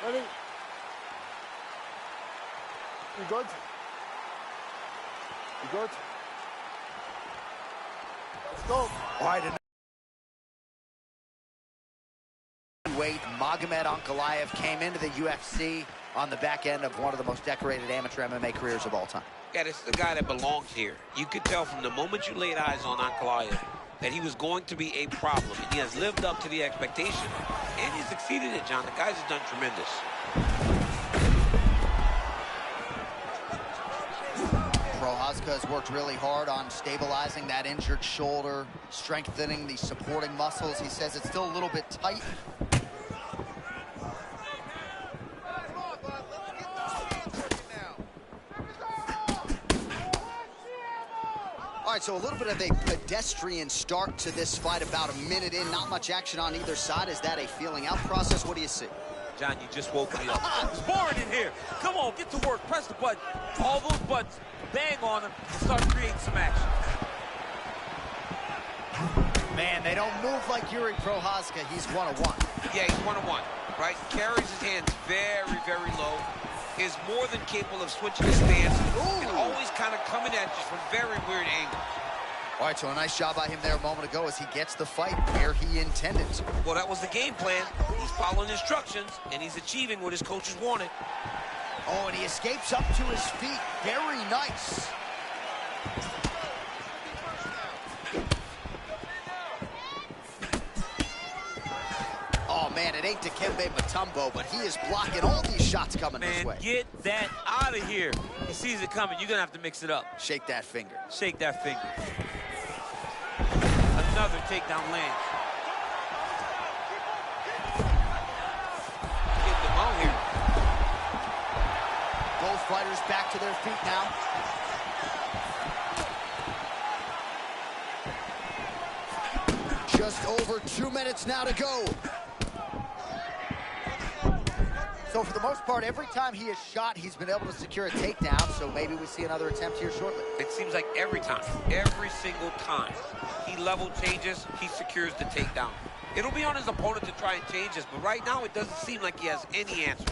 Ready? You good? You good? Let's go. All right, weight, Magomed Ankalaev came into the UFC on the back end of one of the most decorated amateur MMA careers of all time. Yeah, this is the guy that belongs here. You could tell from the moment you laid eyes on Ankalaev that he was going to be a problem. And he has lived up to the expectation, and he's exceeded it, John. The guy's done tremendous. Prochazka has worked really hard on stabilizing that injured shoulder, strengthening the supporting muscles. He says it's still a little bit tight. All right, so a little bit of a pedestrian start to this fight, about a minute in, not much action on either side. Is that a feeling out process? What do you see? John, you just woke me up. It's boring in here. Come on, get to work. Press the button. All those buttons, bang on them, and start creating some action. Man, they don't move like Yuri Prochazka. He's 1-1. Yeah, he's 1-1, right? Carries his hands very, very low. Is more than capable of switching his stance and always kind of coming at you from very weird angles. All right, so a nice job by him there a moment ago as he gets the fight where he intended. Well, that was the game plan. He's following instructions, and he's achieving what his coaches wanted. Oh, and he escapes up to his feet. Very nice. Oh, man, it ain't Dikembe Mutombo, but he is blocking all these shots coming this way. Get that out of here. He sees it coming. You're going to have to mix it up. Shake that finger. Shake that finger. Another takedown lands. Get them out here. Both fighters back to their feet now. Just over 2 minutes now to go. So for the most part, every time he has shot, he's been able to secure a takedown, so maybe we see another attempt here shortly. It seems like every time, every single time, he level changes, he secures the takedown. It'll be on his opponent to try and change this, but right now it doesn't seem like he has any answer.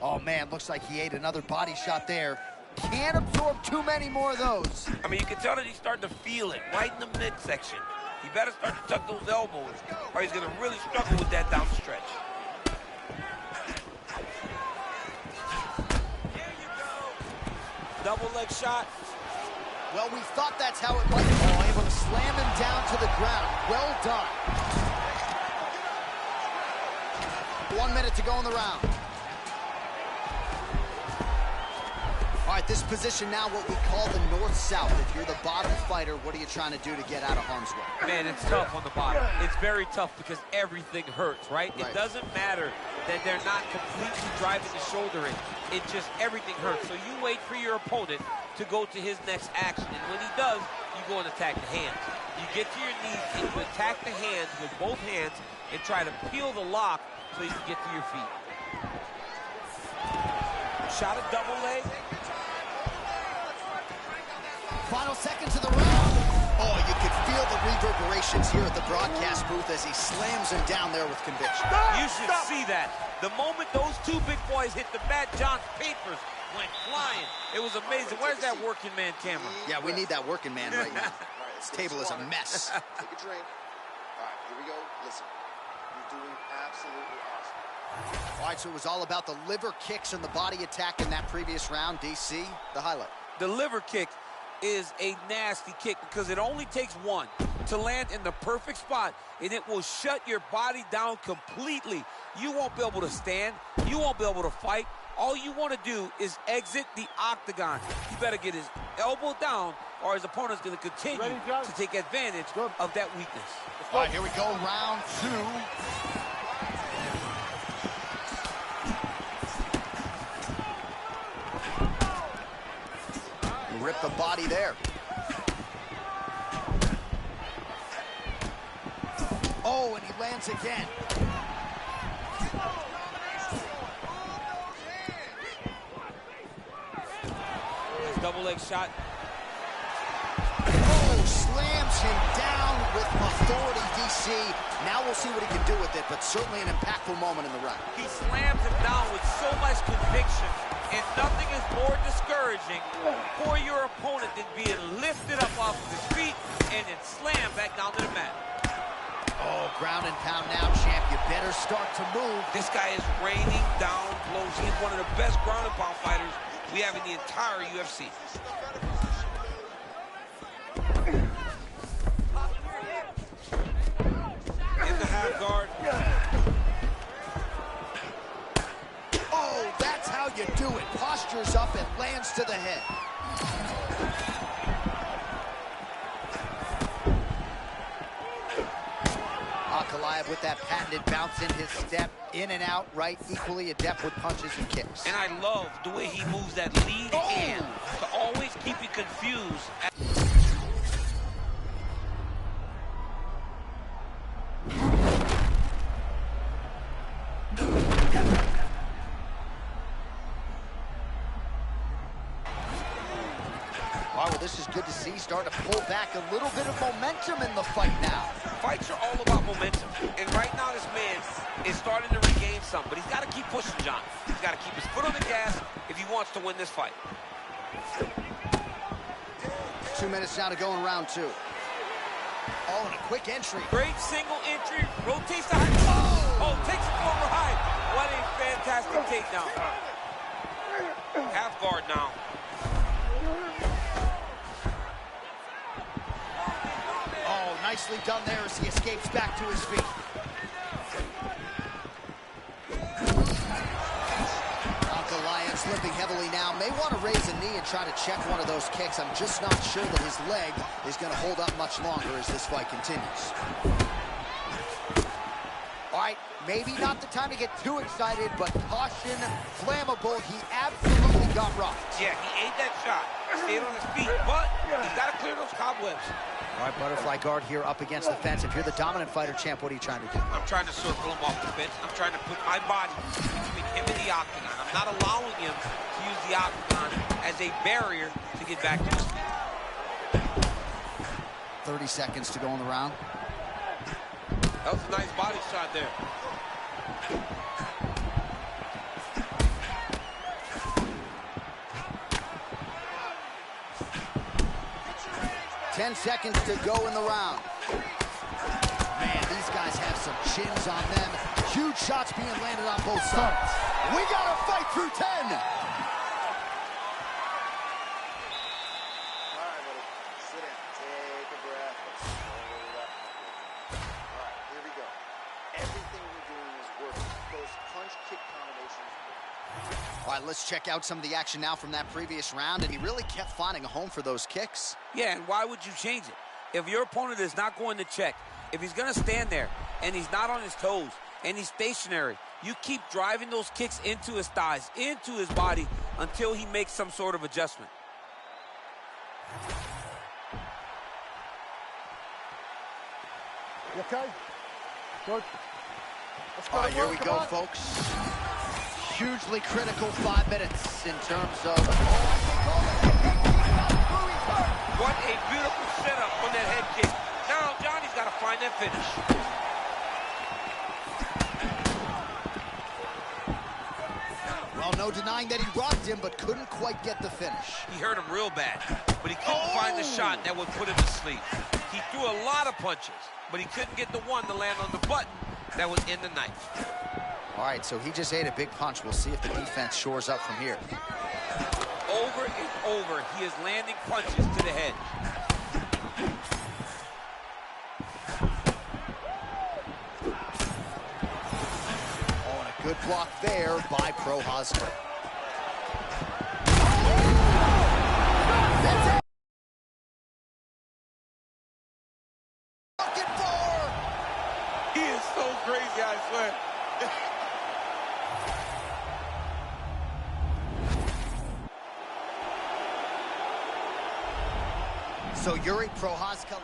Oh, man, looks like he ate another body shot there. Can't absorb too many more of those. I mean, you can tell that he's starting to feel it right in the midsection. He better start to tuck those elbows, or he's going to really struggle with that down stretch. Double leg shot. Well, we thought that's how it might go. Able to slam him down to the ground. Well done. 1 minute to go in the round. All right, this position now, what we call the north-south. If you're the bottom fighter, what are you trying to do to get out of harm's way? Man, it's tough on the bottom. It's very tough because everything hurts, right? It doesn't matter that they're not completely driving the shoulder in. It just, everything hurts. So you wait for your opponent to go to his next action. And when he does, you go and attack the hands. You get to your knees and you attack the hands with both hands and try to peel the lock so you can get to your feet. Shot a double leg. Final seconds of the round. Oh, you could feel the reverberations here at the broadcast booth as he slams him down there with conviction. You should see that. The moment those two big boys hit the mat, John's papers went flying. It was amazing. Where's that working man camera? Yeah, we need that working man right now. This table is a mess. Take a drink. All right, here we go. Listen, you're doing absolutely awesome. All right, so it was all about the liver kicks and the body attack in that previous round. DC, the highlight. The liver kick is a nasty kick because it only takes one to land in the perfect spot, and it will shut your body down completely. You won't be able to stand. You won't be able to fight. All you want to do is exit the octagon. He better get his elbow down, or his opponent's going to continue to take advantage of that weakness. All right, here we go, round two. Rip the body there. Oh, and he lands again. Double leg shot. Oh, slams him down with authority, DC. Now we'll see what he can do with it, but certainly an impactful moment in the round. He slams him down with so much conviction, and nothing is more discouraging for your opponent than being lifted up off of his feet and then slammed back down to the mat. Oh, ground and pound now, champ. You better start to move. This guy is raining down blows. He's one of the best ground and pound fighters we have in the entire UFC. In the half guard. Oh, that's how you do it. Postures up and lands to the head. Ankalaev with that patented bounce in his step, in and out, right, equally adept with punches and kicks. And I love the way he moves that lead hand to always keep you confused. Wow, well, this is good to see. Starting to pull back a little bit of momentum in the fight now. Fights are all about momentum. And right now, this man is starting to regain some, but he's got to keep pushing, John. He's got to keep his foot on the gas if he wants to win this fight. 2 minutes now to go in round two. Oh, and a quick entry. Great single entry, rotates the high. Oh, takes it over high. What a fantastic takedown. Half guard now. Oh, nicely done there as he escapes back to his feet. Ankalaev slipping heavily now. May want to raise a knee and try to check one of those kicks. I'm just not sure that his leg is going to hold up much longer as this fight continues. All right, maybe not the time to get too excited, but caution, flammable. He absolutely got rocked. Yeah, he ate that shot. Stayed on his feet, but he's got to clear those cobwebs. All right, butterfly guard here up against the fence. If you're the dominant fighter, champ, what are you trying to do? I'm trying to circle him off the fence. I'm trying to put my body between him and the octagon. I'm not allowing him to use the octagon as a barrier to get back to his feet. 30 seconds to go in the round. That was a nice body shot there. Ten seconds to go in the round. Man, these guys have some chins on them. Huge shots being landed on both sides. We got to fight through 10. All right, buddy. Sit down. Take a breath. Let's hold up. All right, here we go. Everything we're doing is working. Those punch-kick combinations. All right, let's check out some of the action now from that previous round, and he really kept finding a home for those kicks. Yeah, and why would you change it? If your opponent is not going to check, if he's going to stand there and he's not on his toes and he's stationary, you keep driving those kicks into his thighs, into his body until he makes some sort of adjustment. You okay? Good. Let's go. All right, here we go, folks. Hugely critical 5 minutes in terms of... What a beautiful setup on that head kick. Now Johnny's got to find that finish. Well, no denying that he rocked him, but couldn't quite get the finish. He hurt him real bad, but he couldn't find the shot that would put him to sleep. He threw a lot of punches, but he couldn't get the one to land on the button that was in the knife. All right, so he just ate a big punch. We'll see if the defense shores up from here. Over and over, he is landing punches to the head. Oh, and a good block there by Prochazka. He is so crazy, I swear. So Yuri Prochazka.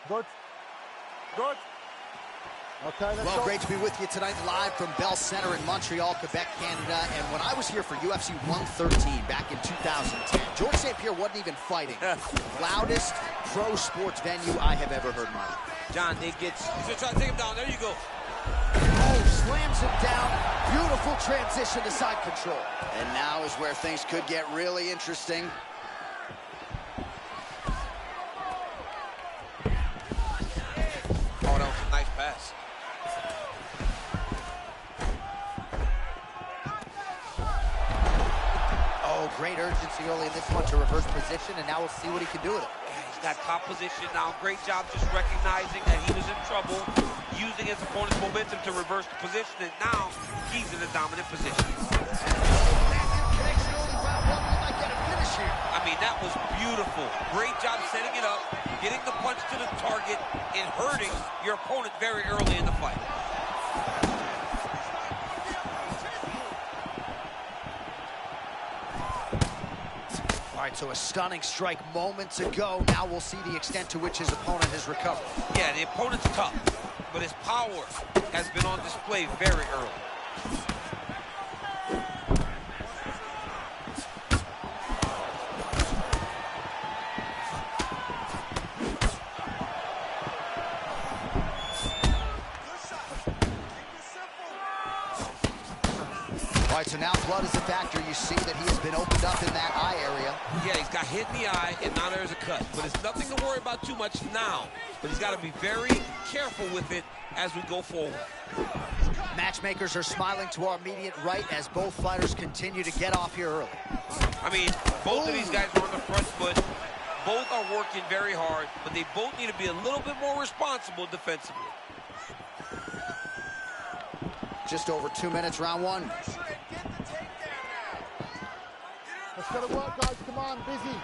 Good. Good. Okay, let's Well, go. great to be with you tonight live from Bell Center in Montreal, Quebec, Canada. And when I was here for UFC 113 back in 2010, George St. Pierre wasn't even fighting. Loudest pro sports venue I have ever heard in my life. John, he's gonna try to take him down. There you go. Oh, slams him down. Beautiful transition to side control. And now is where things could get really interesting. Oh, that was a nice pass. Oh, great urgency early in this one to reverse position, and now we'll see what he can do with it. Yeah, he's got top position now. Great job just recognizing that he was in trouble, using his opponent's momentum to reverse the position, and now he's in a dominant position. I mean, that was beautiful. Great job setting it up, getting the punch to the target, and hurting your opponent very early in the fight. All right, so a stunning strike moments ago. Now we'll see the extent to which his opponent has recovered. Yeah, the opponent's tough, but his power has been on display very early. All right, so now blood is a factor. You see that he has been opened up in that eye area. Yeah, he's got hit in the eye, and now there's a cut. But it's nothing to worry about too much now. But he's got to be very careful with it as we go forward. Matchmakers are smiling to our immediate right as both fighters continue to get off here early. I mean, both of these guys are on the front foot. Both are working very hard, but they both need to be a little bit more responsible defensively. Just over 2 minutes, round one. Let's go to work, guys. Come on, busy.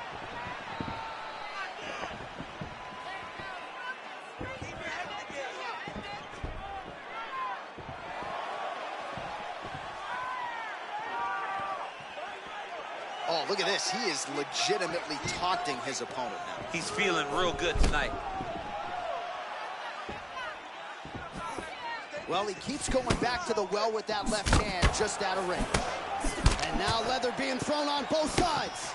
Oh, look at this. He is legitimately taunting his opponent now. He's feeling real good tonight. Well, he keeps going back to the well with that left hand just out of range. And now leather being thrown on both sides.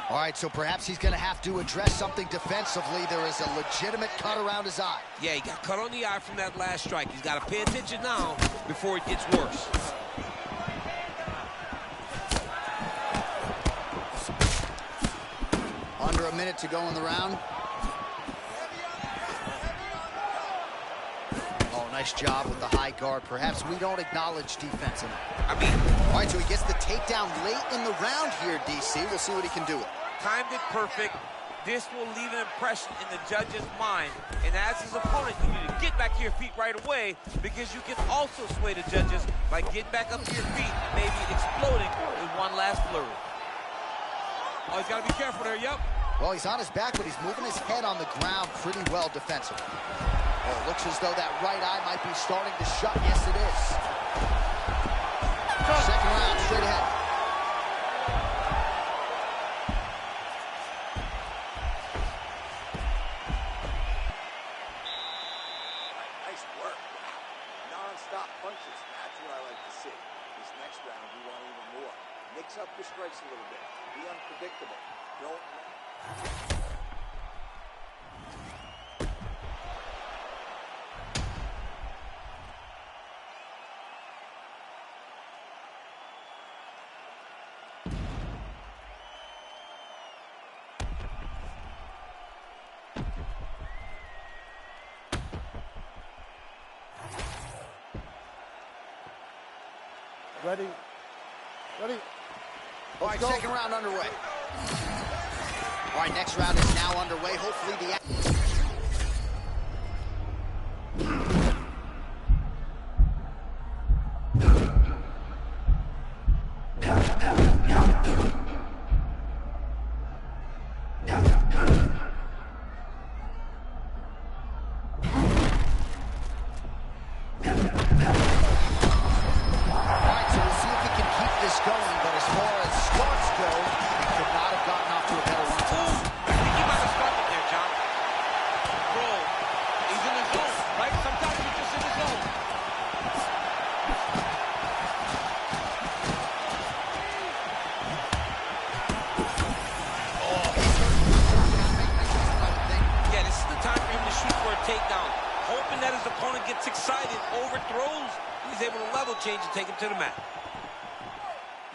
All right, so perhaps he's going to have to address something defensively. There is a legitimate cut around his eye. Yeah, he got cut on the eye from that last strike. He's got to pay attention now before it gets worse. Under a minute to go in the round. Oh, nice job with the high guard. Perhaps we don't acknowledge defense enough. I mean, all right, so he gets the takedown late in the round here, DC. We'll see what he can do with it. Timed it perfect. This will leave an impression in the judge's mind. And as his opponent, you need to get back to your feet right away, because you can also sway the judges by getting back up to your feet and maybe exploding in one last flurry. Oh, he's got to be careful there, yep. Well, he's on his back, but he's moving his head on the ground pretty well defensively. Oh, it looks as though that right eye might be starting to shut. Yes, it is. Second round, straight ahead. Nice work. Non-stop punches. That's what I like to see. This next round, we want even more. Mix up your strikes a little bit. Be unpredictable. Don't... Ready. Ready. All right, second round underway. All right, next round is now underway. Hopefully the... gets excited, overthrows. He's able to level change and take him to the mat.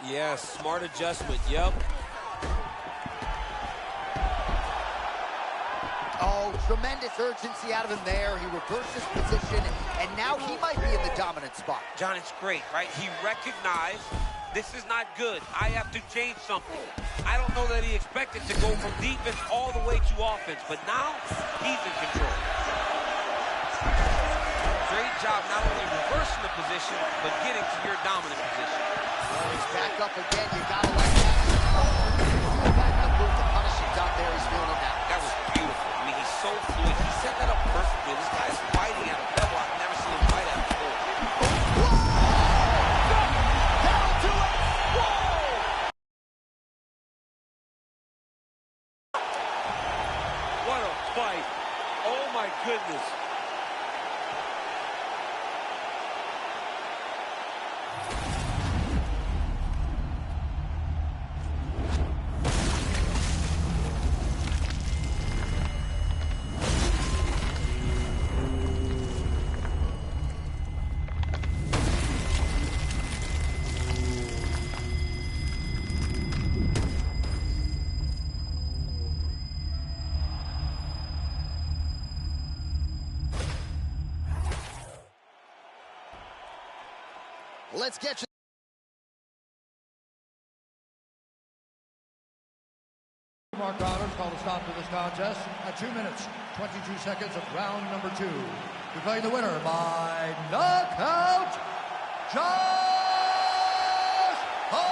Yeah, smart adjustment, yep. Oh, tremendous urgency out of him there. He reversed his position, and now he might be in the dominant spot. John, it's great, right? He recognized this is not good. I have to change something. I don't know that he expected to go from defense all the way to offense, but now he's in control. Great job not only reversing the position, but getting to your dominant position. Well, he's back up again. You gotta like that. Back in the booth, the punishing's out there. He's feeling it now. That was beautiful. I mean, he's so fluid. He set that up perfectly. This guy's fighting at a level I've never seen him fight at before. What a fight. Oh, my goodness. Let's get you. Mark Connors called a stop to this contest at 2 minutes, 22 seconds of round number 2. Declaring the winner by knockout, Josh Hogan.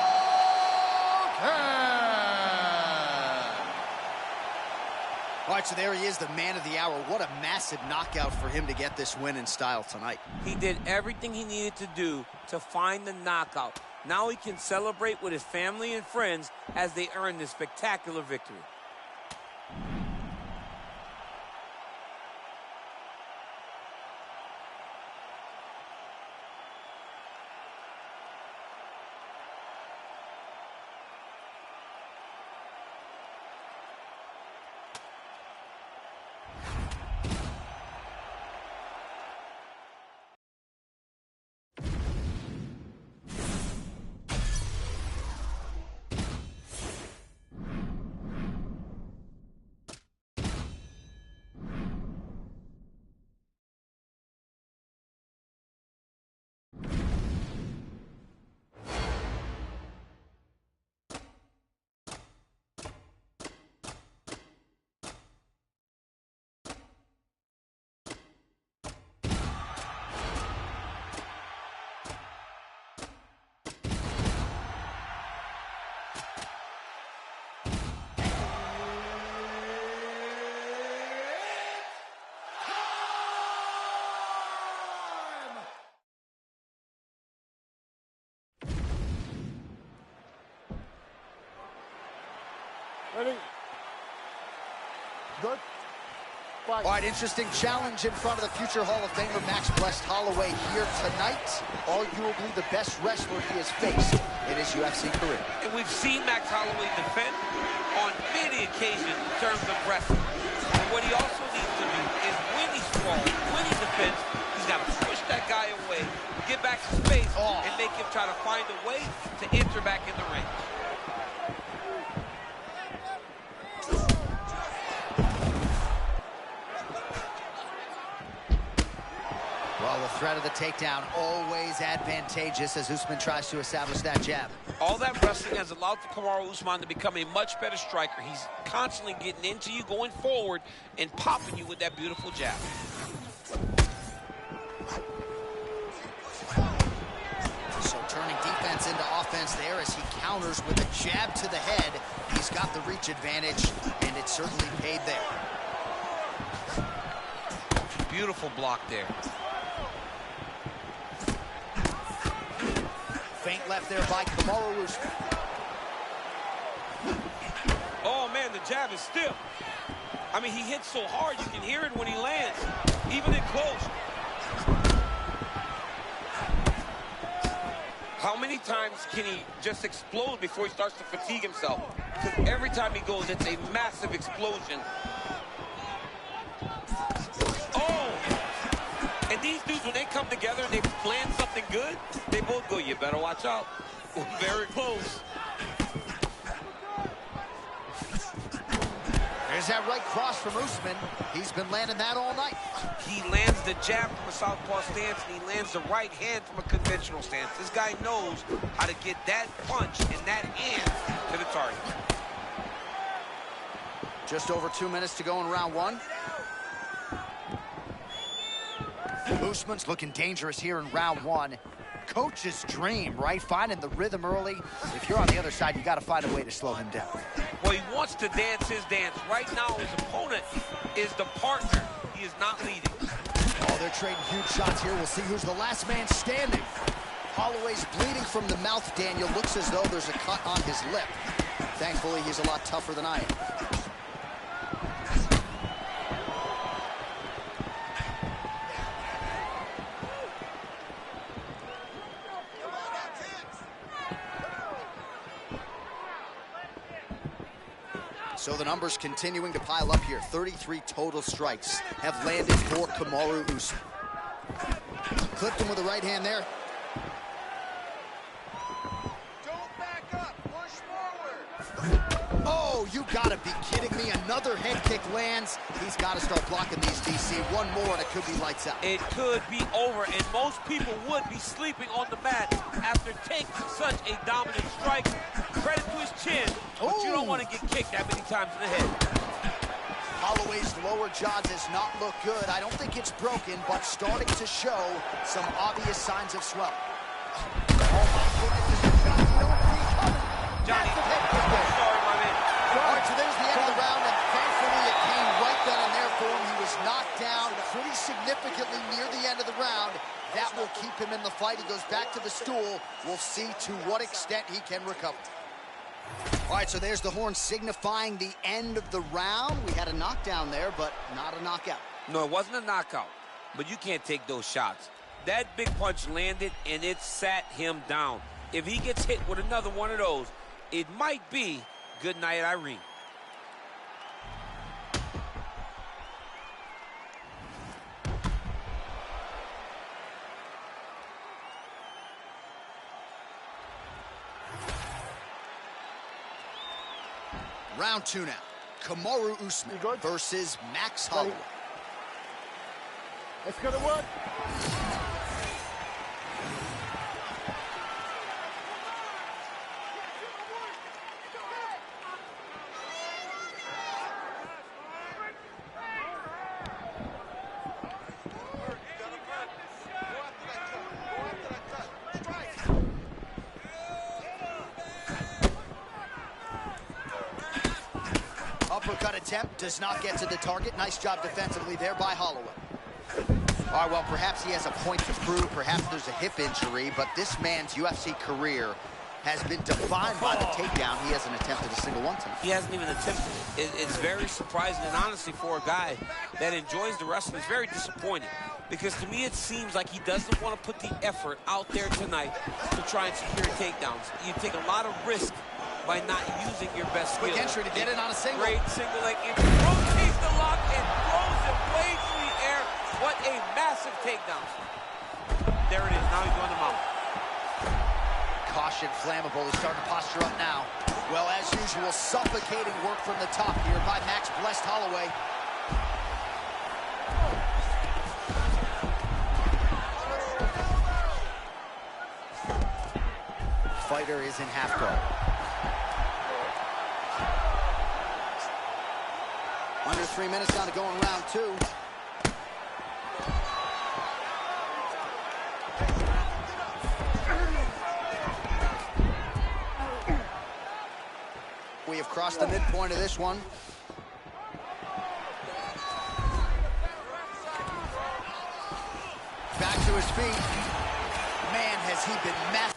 All right, so there he is, the man of the hour. What a massive knockout for him to get this win in style tonight. He did everything he needed to do to find the knockout. Now he can celebrate with his family and friends as they earn this spectacular victory. Ready? Good. Fight. All right, interesting challenge in front of the future Hall of Famer Max Blessed Holloway here tonight. Arguably the best wrestler he has faced in his UFC career. And we've seen Max Holloway defend on many occasions in terms of wrestling. And what he also needs to do is when he sprawls, when he defends, he's got to push that guy away, get back to space, and make him try to find a way to enter back in the ring. Well, the threat of the takedown always advantageous as Usman tries to establish that jab. All that wrestling has allowed Kamaru Usman to become a much better striker. He's constantly getting into you, going forward, and popping you with that beautiful jab. So turning defense into offense there as he counters with a jab to the head. He's got the reach advantage, and it certainly paid there. Beautiful block there. Feint left there by Kamaru Usman. Oh, man, the jab is stiff. I mean, he hits so hard, you can hear it when he lands, even in close. How many times can he just explode before he starts to fatigue himself? Because every time he goes, it's a massive explosion. Oh! And these dudes when they come together and they plan something good, they both go, you better watch out. Very close. There's that right cross from Usman. He's been landing that all night. He lands the jab from a southpaw stance, and he lands the right hand from a conventional stance. This guy knows how to get that punch and that hand to the target. Just over 2 minutes to go in round one. Usman's looking dangerous here in round one. Coach's dream, right? Finding the rhythm early. If you're on the other side, you got to find a way to slow him down. Well, he wants to dance his dance. Right now, his opponent is the partner. He is not leading. Oh, they're trading huge shots here. We'll see who's the last man standing. Holloway's bleeding from the mouth, Daniel. Looks as though there's a cut on his lip. Thankfully, he's a lot tougher than I am. So the numbers continuing to pile up here. 33 total strikes have landed for Kamaru Usman. Clipped him with the right hand there. Don't back up. Push forward. Oh, you gotta be kidding me. Another head kick lands. He's got to start blocking these, DC. One more and it could be lights out. It could be over, and most people would be sleeping on the mat after taking such a dominant strike. Credit to his chin, but you don't want to get kicked that many times in the head. Holloway's lower jaw does not look good. I don't think it's broken, but starting to show some obvious signs of swelling. Oh my goodness, this is Johnny. Johnny, sorry, my man. All right, so there's the end of the round, and thankfully it came right then and there for him. He was knocked down pretty significantly near the end of the round. That will keep him in the fight. He goes back to the stool. We'll see to what extent he can recover. All right, so there's the horn signifying the end of the round. We had a knockdown there, but not a knockout. No, it wasn't a knockout, but you can't take those shots. That big punch landed, and it sat him down. If he gets hit with another one of those, it might be good night, Irene. Round two now. Kamaru Usman versus Max Holloway. It's gonna work. Uppercut attempt does not get to the target. Nice job defensively there by Holloway. All right, well, perhaps he has a point to prove. Perhaps there's a hip injury, but this man's UFC career has been defined by the takedown. He hasn't attempted a single one tonight. He hasn't even attempted it. It's very surprising, and honestly, for a guy that enjoys the wrestling, it's very disappointing. Because to me, it seems like he doesn't want to put the effort out there tonight to try and secure takedowns. You take a lot of risk by not using your best skill. Quick entry to get in on a single. Great single leg entry. Rotates the lock and throws it way through the air. What a massive takedown. There it is. Now he's on the mount. Caution flammable. He's starting to posture up now. Well, as usual, suffocating work from the top here by Max Blessed Holloway. Fighter is in half guard. Under 3 minutes now to go in round two. We have crossed the midpoint of this one. Back to his feet. Man, has he been massive.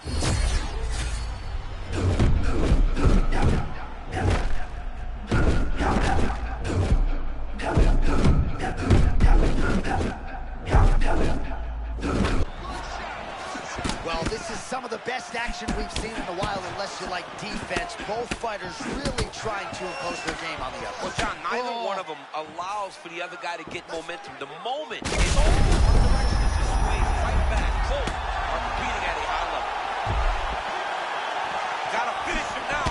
Well, this is some of the best action we've seen in a while, unless you like defense. Both fighters really trying to impose their game on the other. Well, John, neither one of them allows for the other guy to get momentum. The moment is over. One direction is just heavyweights fight back. Both are competing at a high level. Gotta finish him now.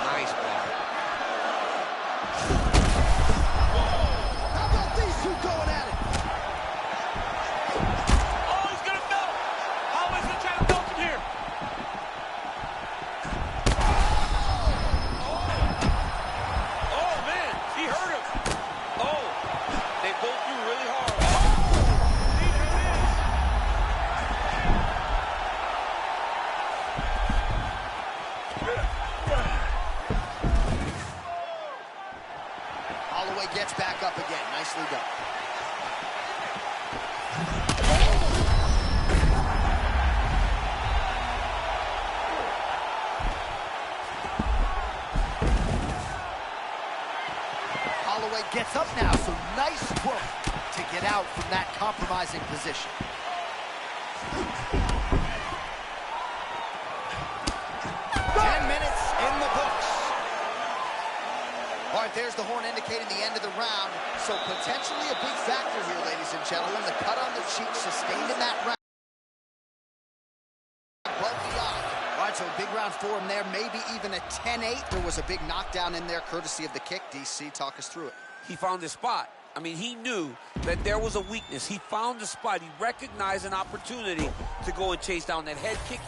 Nice block. How about these two going at it? Oh, he's gonna melt. Always gonna try to melt him here. Oh, man, he hurt him. Oh, they both threw really hard. Holloway gets back up again. Nicely done. Holloway gets up now, so nice work to get out from that compromising position. 10 minutes in the books. All right, there's the horn indicating the end of the round. So potentially a big factor here, ladies and gentlemen. The cut on the cheek sustained in that round. Above the eye. All right, so a big round for him there. Maybe even a 10-8. There was a big knockdown in there, courtesy of the kick. DC, talk us through it. He found his spot. I mean, he knew that there was a weakness. He found the spot. He recognized an opportunity to go and chase down that head kick.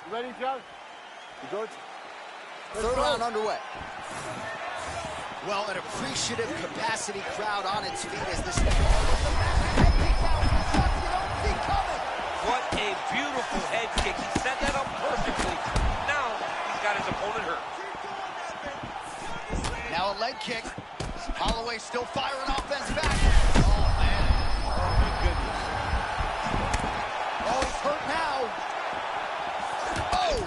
You ready, John? You good? Third round underway. Well, an appreciative capacity crowd on its feet as this... What a beautiful head kick. He set that up perfectly. Now he's got his opponent hurt. Now a leg kick. Holloway still firing offense back. Oh, man. Oh, my goodness. Oh, he's hurt now. Oh!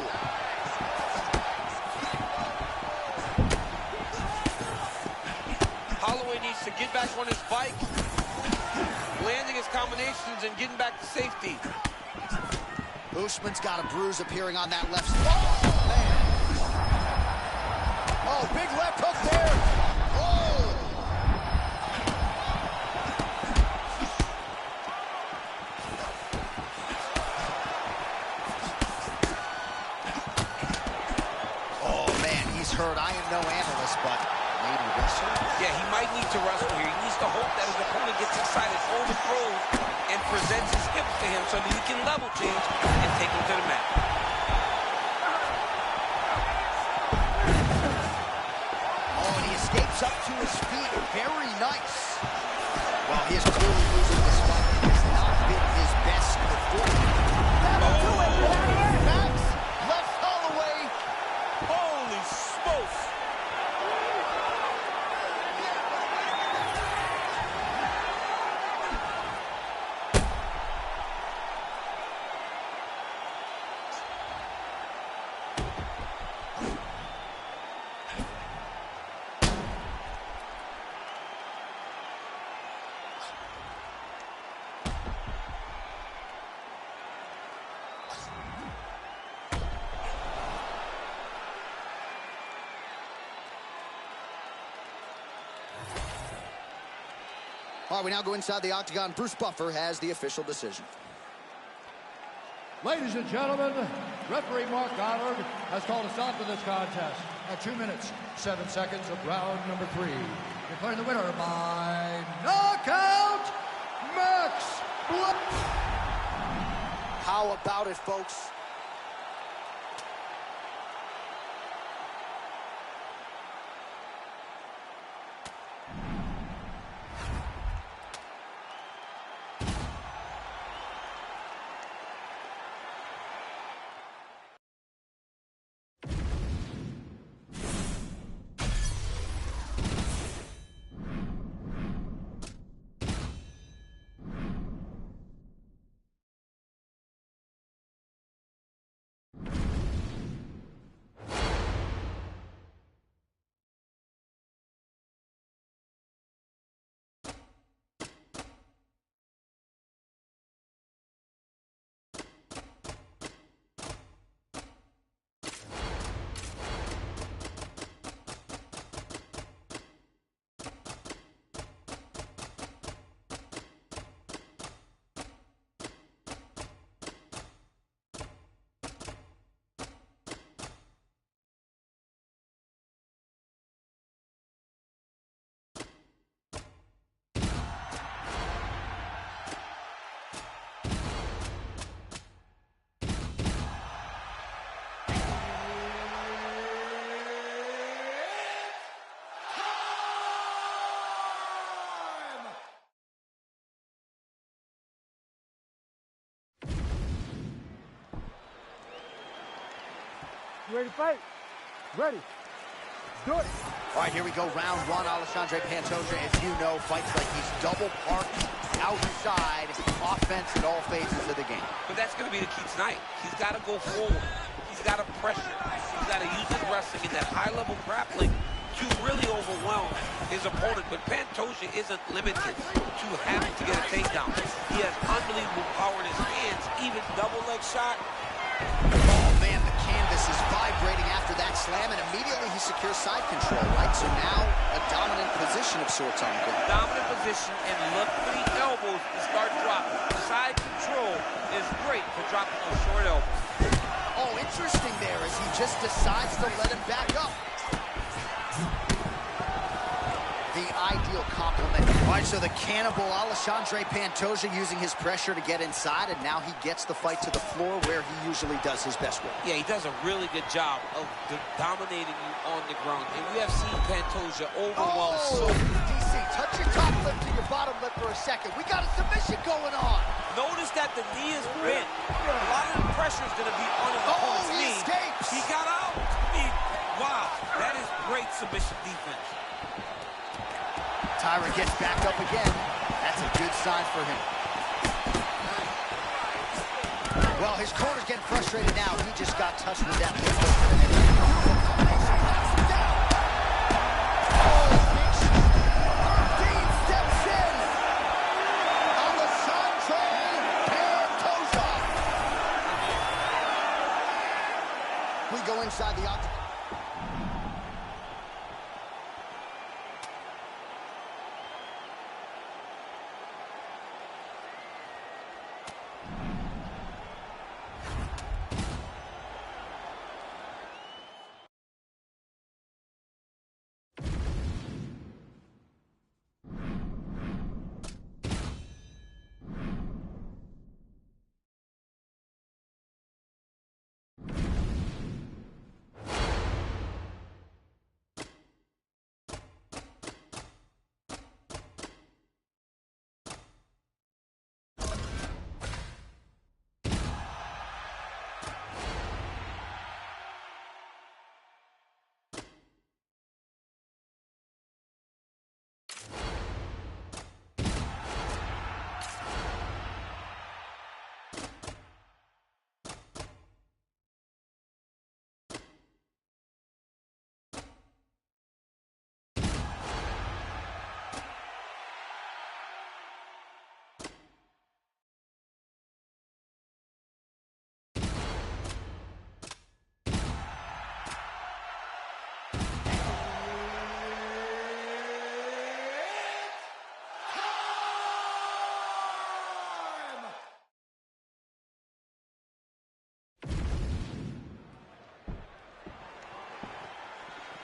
Holloway needs to get back on his bike, landing his combinations and getting back to safety. Usman's got a bruise appearing on that left side. Oh, man. Oh, big left hook there. Oh! Oh, man, he's hurt. I am no analyst, but maybe wrestle? Yeah, he might need to wrestle here. He needs to hope that his opponent gets excited, overthrows, and presents his hips to him so that he can level change and take him to the mat. Oh, and he escapes up to his feet. Very nice. Well, he is clearly losing this fight. It has not been his best performance. That'll do it. Max left Holloway. Holy smokes! All right, we now go inside the octagon. Bruce Buffer has the official decision. Ladies and gentlemen, referee Mark Goddard has called a stop to this contest at 2 minutes, 7 seconds of round number 3. Declaring the winner by knockout, Max Black. How about it, folks? You ready to fight? Ready. Do it. All right, here we go. Round one. Alexandre Pantoja, as you know, fights like he's double parked outside, offense in all phases of the game. But that's going to be the key tonight. He's got to go forward. He's got to pressure. He's got to use his wrestling and that high-level grappling to really overwhelm his opponent. But Pantoja isn't limited to having to get a takedown. He has unbelievable power in his hands, even double leg shot. Oh, man, the canvas is vibrating after that slam, and immediately he secures side control, right? So now a dominant position of sorts on the ground. Dominant position, and look for the elbows to start dropping. Side control is great for dropping those short elbows. Oh, interesting there as he just decides to let him back up. The ideal complement. All right, so the cannibal Alexandre Pantoja using his pressure to get inside, and now he gets the fight to the floor where he usually does his best work. Yeah, he does a really good job of dominating you on the ground. And we have seen Pantoja overwhelm so... DC, touch your top lip to your bottom lip for a second. We got a submission going on. Notice that the knee is bent. A lot of the pressure is going to be on his opponent's he knee. escapes. He got out. Wow, that is great submission defense. Tyra gets back up again. That's a good sign for him. Well, his corner's getting frustrated now. He just got touched with that lip hook. Steps in. Alexandre Pantoja. We go inside the octagon.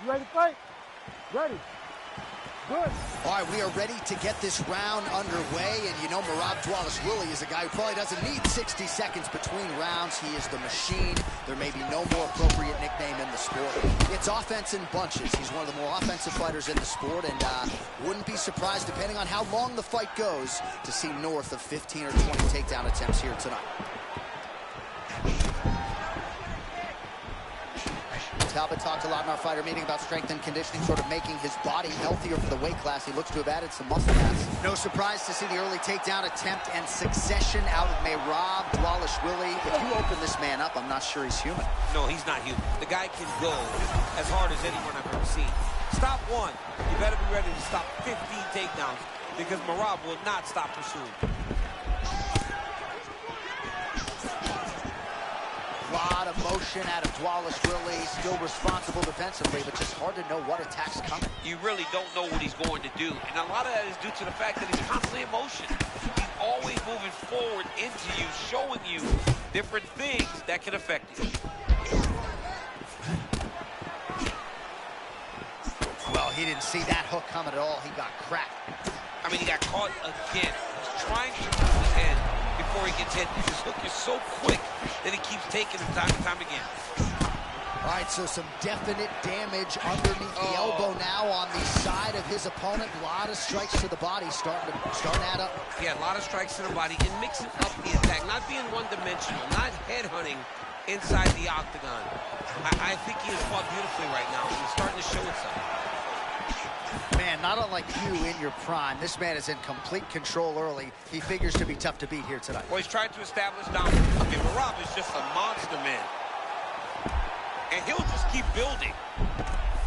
You ready to fight? Ready. Good. All right, we are ready to get this round underway, and you know Merab Dvalishvili is a guy who probably doesn't need 60 seconds between rounds. He is the machine. There may be no more appropriate nickname in the sport. It's offense in bunches. He's one of the more offensive fighters in the sport, and wouldn't be surprised, depending on how long the fight goes, to see north of 15 or 20 takedown attempts here tonight. Talbot talked a lot in our fighter meeting about strength and conditioning, sort of making his body healthier for the weight class. He looks to have added some muscle mass. No surprise to see the early takedown attempt and succession out of Merab Dvalishvili. If you open this man up, I'm not sure he's human. No, he's not human. The guy can go as hard as anyone I've ever seen. Stop one. You better be ready to stop 15 takedowns because Merab will not stop pursuing. A lot of motion out of Dvalishvili, still responsible defensively, but just hard to know what attack's coming. You really don't know what he's going to do, and a lot of that is due to the fact that he's constantly in motion. He's always moving forward into you, showing you different things that can affect you. Well, he didn't see that hook coming at all. He got cracked. I mean, he got caught again. He's trying to move his head before he gets hit. His hook is so quick that he keeps taking him time and time again. All right, so some definite damage underneath the elbow now on the side of his opponent. A lot of strikes to the body starting to add up. Yeah, a lot of strikes to the body and mixing up the attack, not being one-dimensional, not headhunting inside the octagon. I think he has fought beautifully right now. He's starting to show itself. Man, not unlike you in your prime, this man is in complete control early. He figures to be tough to beat here tonight. Well, he's trying to establish dominance. I mean, Rob is just a monster, man. And he'll just keep building.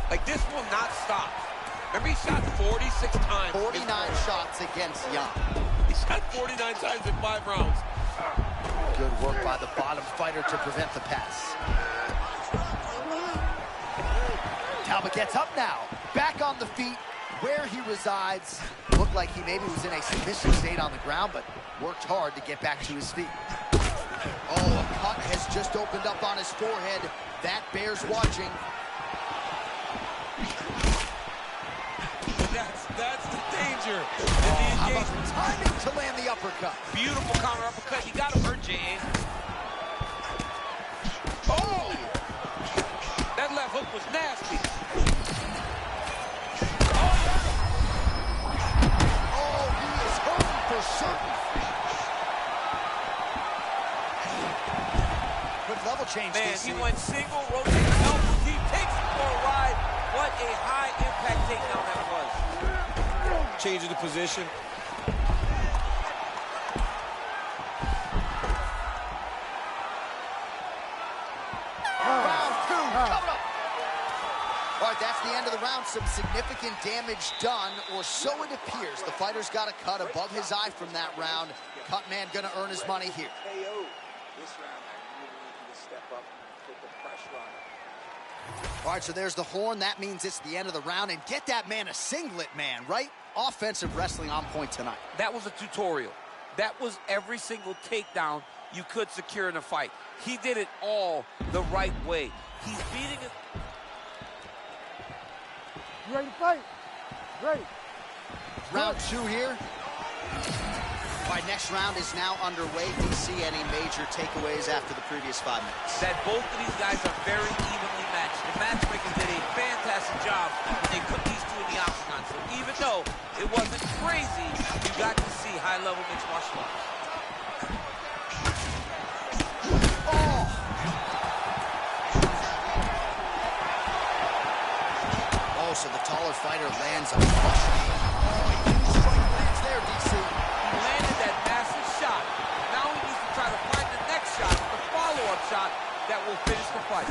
Like, this will not stop. Remember, he shot 46 times. 49 shots against Jan. He shot 49 times in 5 rounds. Good work by the bottom fighter to prevent the pass. Talbot gets up now. Back on the feet where he resides. Looked like he maybe was in a submissive state on the ground, but worked hard to get back to his feet. Oh, a cut has just opened up on his forehead. That bears watching. That's the danger. How about the timing to land the uppercut? Beautiful counter uppercut. You got him hurt, J.A. Oh! That left hook was nasty. Oh, he is hurting for certain. Good level change, Man, DC. he went single, rotating elbows. He takes it for a ride. What a high-impact takedown that was. Changing the position. Round 2 coming up. All right, that's the end of the round. Some significant damage done, or so it appears. The fighter's got a cut above his eye from that round. Cut man gonna earn his money here. This round, I really need you to step up and put the pressure on him. All right, so there's the horn. That means it's the end of the round. And get that man a singlet, man, right? Offensive wrestling on point tonight. That was a tutorial. That was every single takedown you could secure in a fight. He did it all the right way. He's beating it. You ready to fight? Ready. Round 2 here. All right, next round is now underway. Do you see any major takeaways after the previous 5 minutes? That both of these guys are very evenly matched. The matchmakers did a fantastic job when they put these two in the octagon. So even though it wasn't crazy, you got to see high-level mixed martial arts. Oh, so the taller fighter lands a flush. Oh, he didn't strike lands there, DC. He landed that massive shot. Now he needs to try to find the next shot, the follow-up shot that will finish the fight.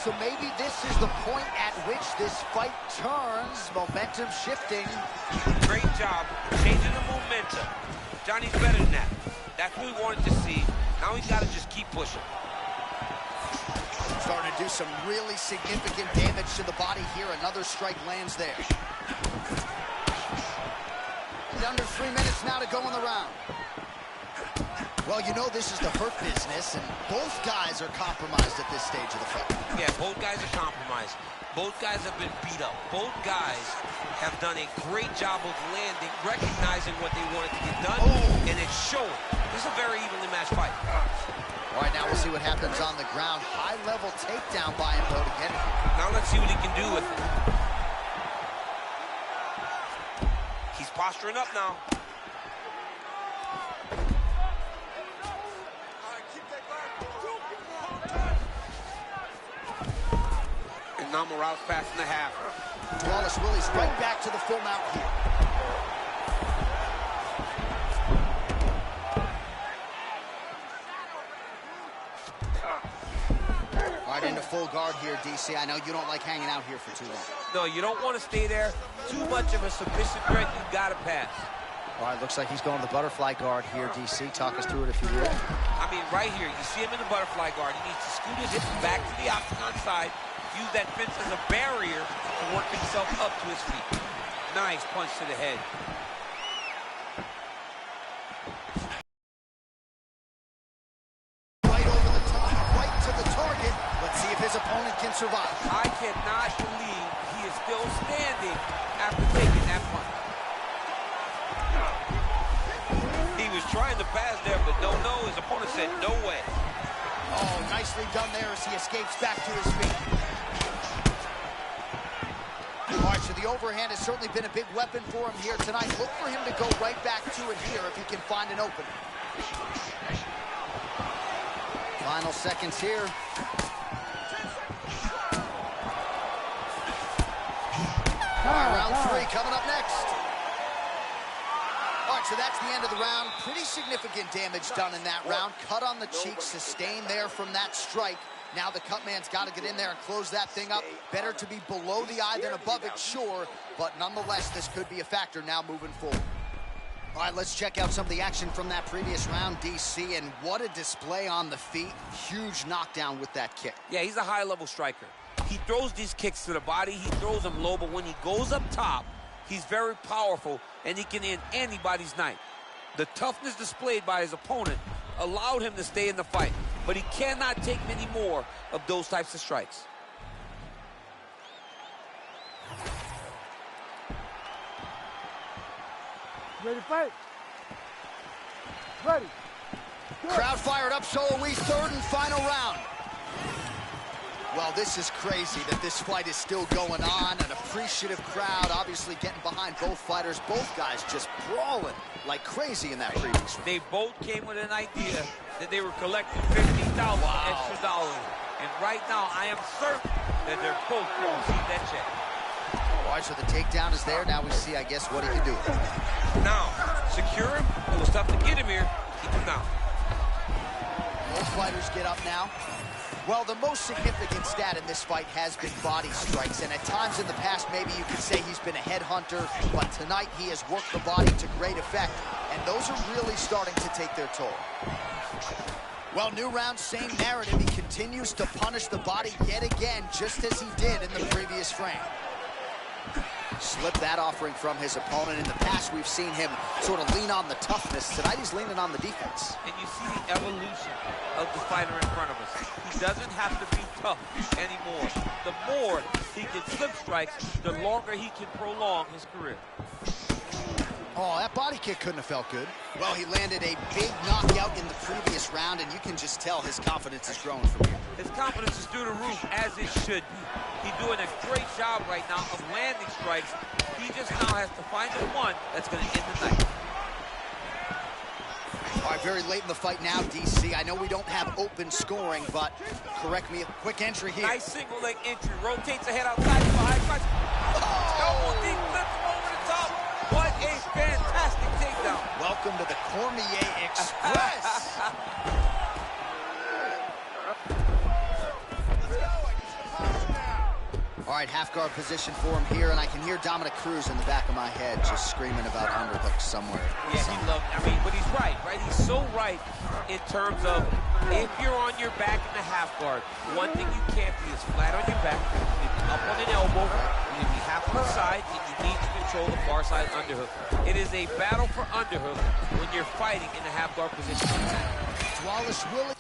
So maybe this is the point at which this fight turns. Momentum shifting. Great job changing the momentum. Johnny's better than that. That's what we wanted to see. Now he's got to just keep pushing. Starting to do some really significant damage to the body here. Another strike lands there. And under 3 minutes now to go in the round. Well, you know this is the hurt business, and both guys are compromised at this stage of the fight. Yeah, both guys are compromised. Both guys have been beat up. Both guys have done a great job of landing, recognizing what they wanted to get done, and it's showing. This is a very evenly matched fight. All right, now we'll see what happens on the ground. High-level takedown by him, though, to get it. Now let's see what he can do with it. He's posturing up now. Now Morales passing the half. Wallace Willie's right back to the full mount here. All right, into full guard here, DC. I know you don't like hanging out here for too long. No, you don't want to stay there. Too much of a submission threat. You've got to pass. All right, looks like he's going to the butterfly guard here, DC. Talk us through it if you will. I mean, right here, you see him in the butterfly guard. He needs to scoot his hips back to the octagon side. Use that fence as a barrier to work himself up to his feet. Nice punch to the head. Right over the top, right to the target. Let's see if his opponent can survive. I cannot believe he is still standing after taking that punch. He was trying to pass there, but no. His opponent said no way. Oh, nicely done there as he escapes back to his feet. All right, so the overhand has certainly been a big weapon for him here tonight. Look for him to go right back to it here if he can find an opening. Final seconds here. All right, round 3 coming up next. All right, so that's the end of the round. Pretty significant damage done in that round. Cut on the cheek, sustained there from that strike. Now the cut man's got to get in there and close that thing up. Better to be below the eye than above it, sure. But nonetheless, this could be a factor now moving forward. All right, let's check out some of the action from that previous round, DC. And what a display on the feet. Huge knockdown with that kick. Yeah, he's a high-level striker. He throws these kicks to the body. He throws them low, but when he goes up top, he's very powerful, and he can end anybody's night. The toughness displayed by his opponent allowed him to stay in the fight, but he cannot take many more of those types of strikes. Ready to fight? Ready. Good. Crowd fired up, so are we. Third and final round. Well, this is crazy that this fight is still going on. An appreciative crowd, obviously getting behind both fighters. Both guys just brawling like crazy in that previous round. They both came with an idea that they were collecting $50,000 extra dollars. And right now, I am certain that they're both going to receive that check. All right, so the takedown is there. Now we see, I guess, what he can do. Now, secure him. It was tough to get him here. Keep him down. Both fighters get up now. Well, the most significant stat in this fight has been body strikes, and at times in the past, maybe you could say he's been a headhunter, but tonight he has worked the body to great effect, and those are really starting to take their toll. Well, new round, same narrative. He continues to punish the body yet again, just as he did in the previous frame. Slip that offering from his opponent. In the past, we've seen him sort of lean on the toughness. Tonight, he's leaning on the defense. And you see the evolution of the fighter in front of us. He doesn't have to be tough anymore. The more he can slip strikes, the longer he can prolong his career. Oh, that body kick couldn't have felt good. Well, he landed a big knockout in the previous round, and you can just tell his confidence is growing from here. His confidence is through the roof, as it should be. He's doing a great job right now of landing strikes. He just now has to find the one that's going to end the night. All right, very late in the fight now, DC. I know we don't have open scoring, but correct me, quick entry here. Nice single leg entry. Rotates ahead outside for high punch. Elbow deep, flips him over the top. What a fantastic takedown. Welcome to the Cormier Express. All right, half guard position for him here, and I can hear Dominic Cruz in the back of my head just screaming about underhooks somewhere. Yeah, he loved, but he's right? He's so right in terms of if you're on your back in the half guard, one thing you can't be is flat on your back, up on an elbow, you need to be half on the side, and you need to control the far side underhook. It is a battle for underhook when you're fighting in the half guard position. Wallace Willie.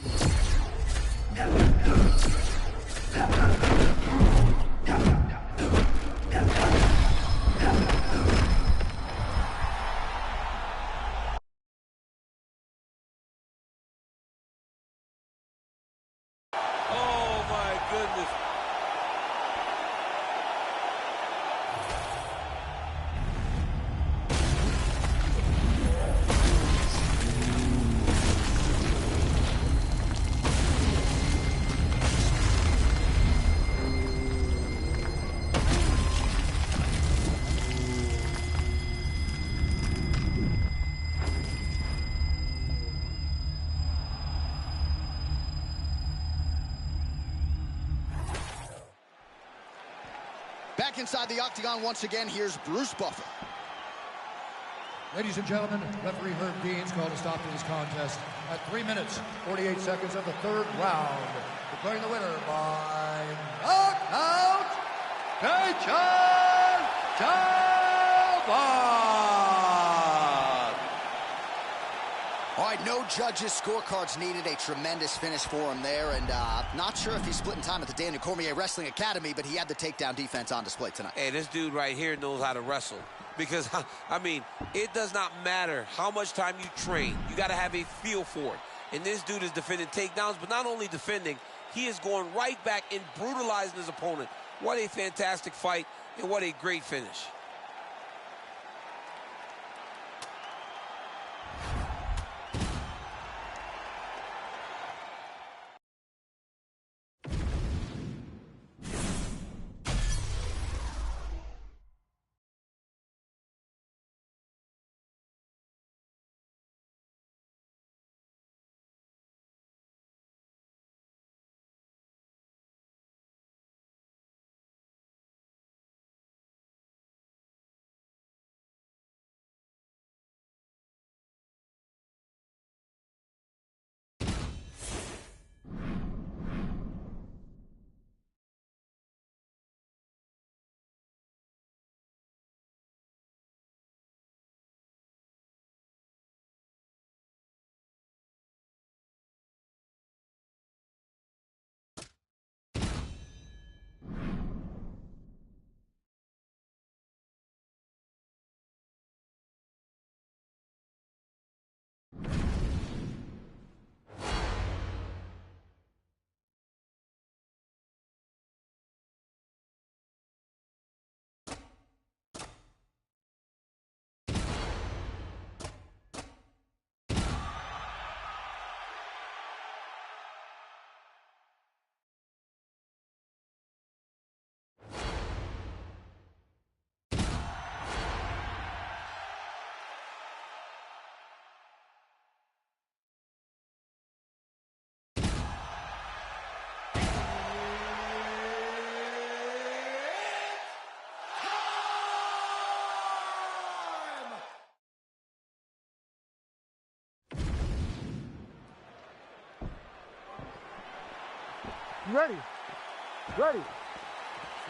Oh my goodness. Back inside the octagon once again, here's Bruce Buffer. Ladies and gentlemen, referee Herb Dean's called a stop to this contest at 3 minutes, 48 seconds of the third round. Declaring the winner by knockout, H2H. All right, no judges' scorecards needed. A tremendous finish for him there. And not sure if he's splitting time at the Daniel Cormier Wrestling Academy, but he had the takedown defense on display tonight. Hey, this dude right here knows how to wrestle. Because, I mean, it does not matter how much time you train. You got to have a feel for it. And this dude is defending takedowns, but not only defending, he is going right back and brutalizing his opponent. What a fantastic fight, and what a great finish. Ready. Ready.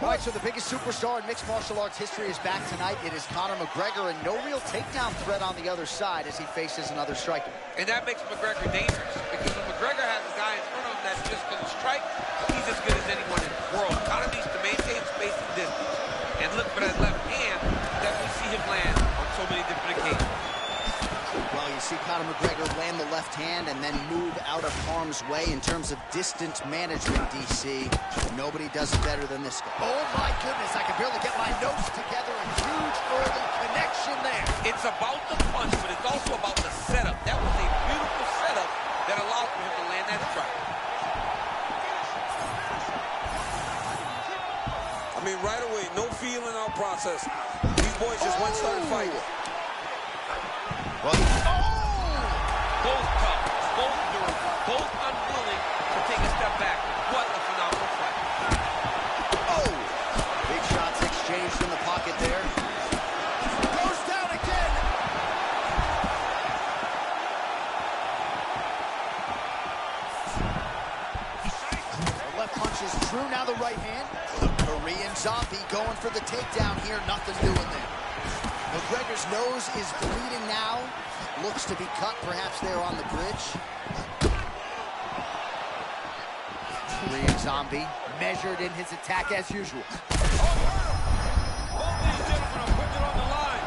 All right, so the biggest superstar in mixed martial arts history is back tonight. It is Conor McGregor, and no real takedown threat on the other side as he faces another striker. And that makes McGregor dangerous, because when McGregor has a guy in front of him that's just going to strike, he's as good as anyone in the world. Conor needs to maintain space and distance and look for that left hand that we see him land on so many different occasions. Well, you see Conor McGregor land the left hand and then move out of harm's way in terms of distance management, DC. Nobody does it better than this guy. Oh, my goodness, I can barely get my notes together. A huge early connection there. It's about the punch, but it's also about the setup. That was a beautiful setup that allowed for him to land that strike. I mean, right away, no feeling out process. These boys just went started fighting. Well, Both tough, both durable, both unwilling to take a step back. What a phenomenal fight. oh! Big shots exchanged in the pocket there. Goes down again! The left punch is true, now the right hand. The Korean Zombie going for the takedown here, nothing doing there. McGregor's nose is bleeding now. Looks to be cut, perhaps there on the bridge. Korean Zombie measured in his attack as usual. Both these gentlemen are putting it on the line.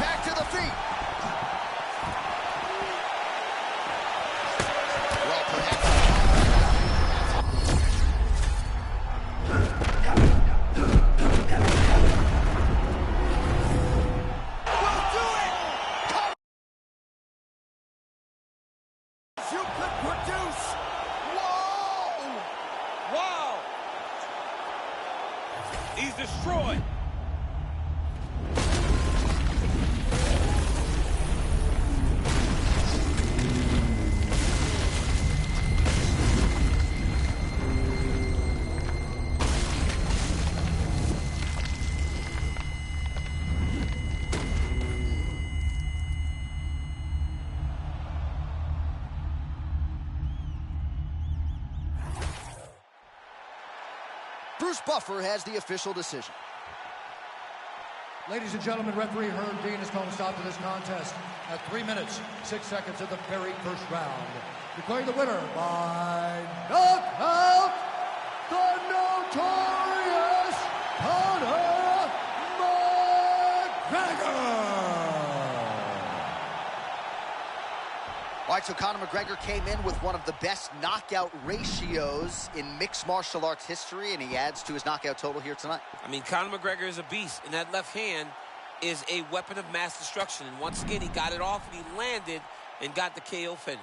Back to the feet. Well, perhaps. Will do it! You could produce. Whoa! Wow! He's destroyed. Bruce Buffer has the official decision. Ladies and gentlemen, referee Herb Dean has called a stop to this contest at 3 minutes, 6 seconds of the very first round. Declaring the winner by knockout, the notorious Conor McGregor! All right, so Conor McGregor came in with one of the best knockout ratios in mixed martial arts history, and he adds to his knockout total here tonight. I mean, Conor McGregor is a beast, and that left hand is a weapon of mass destruction. And once again, he got it off, and he landed and got the KO finish.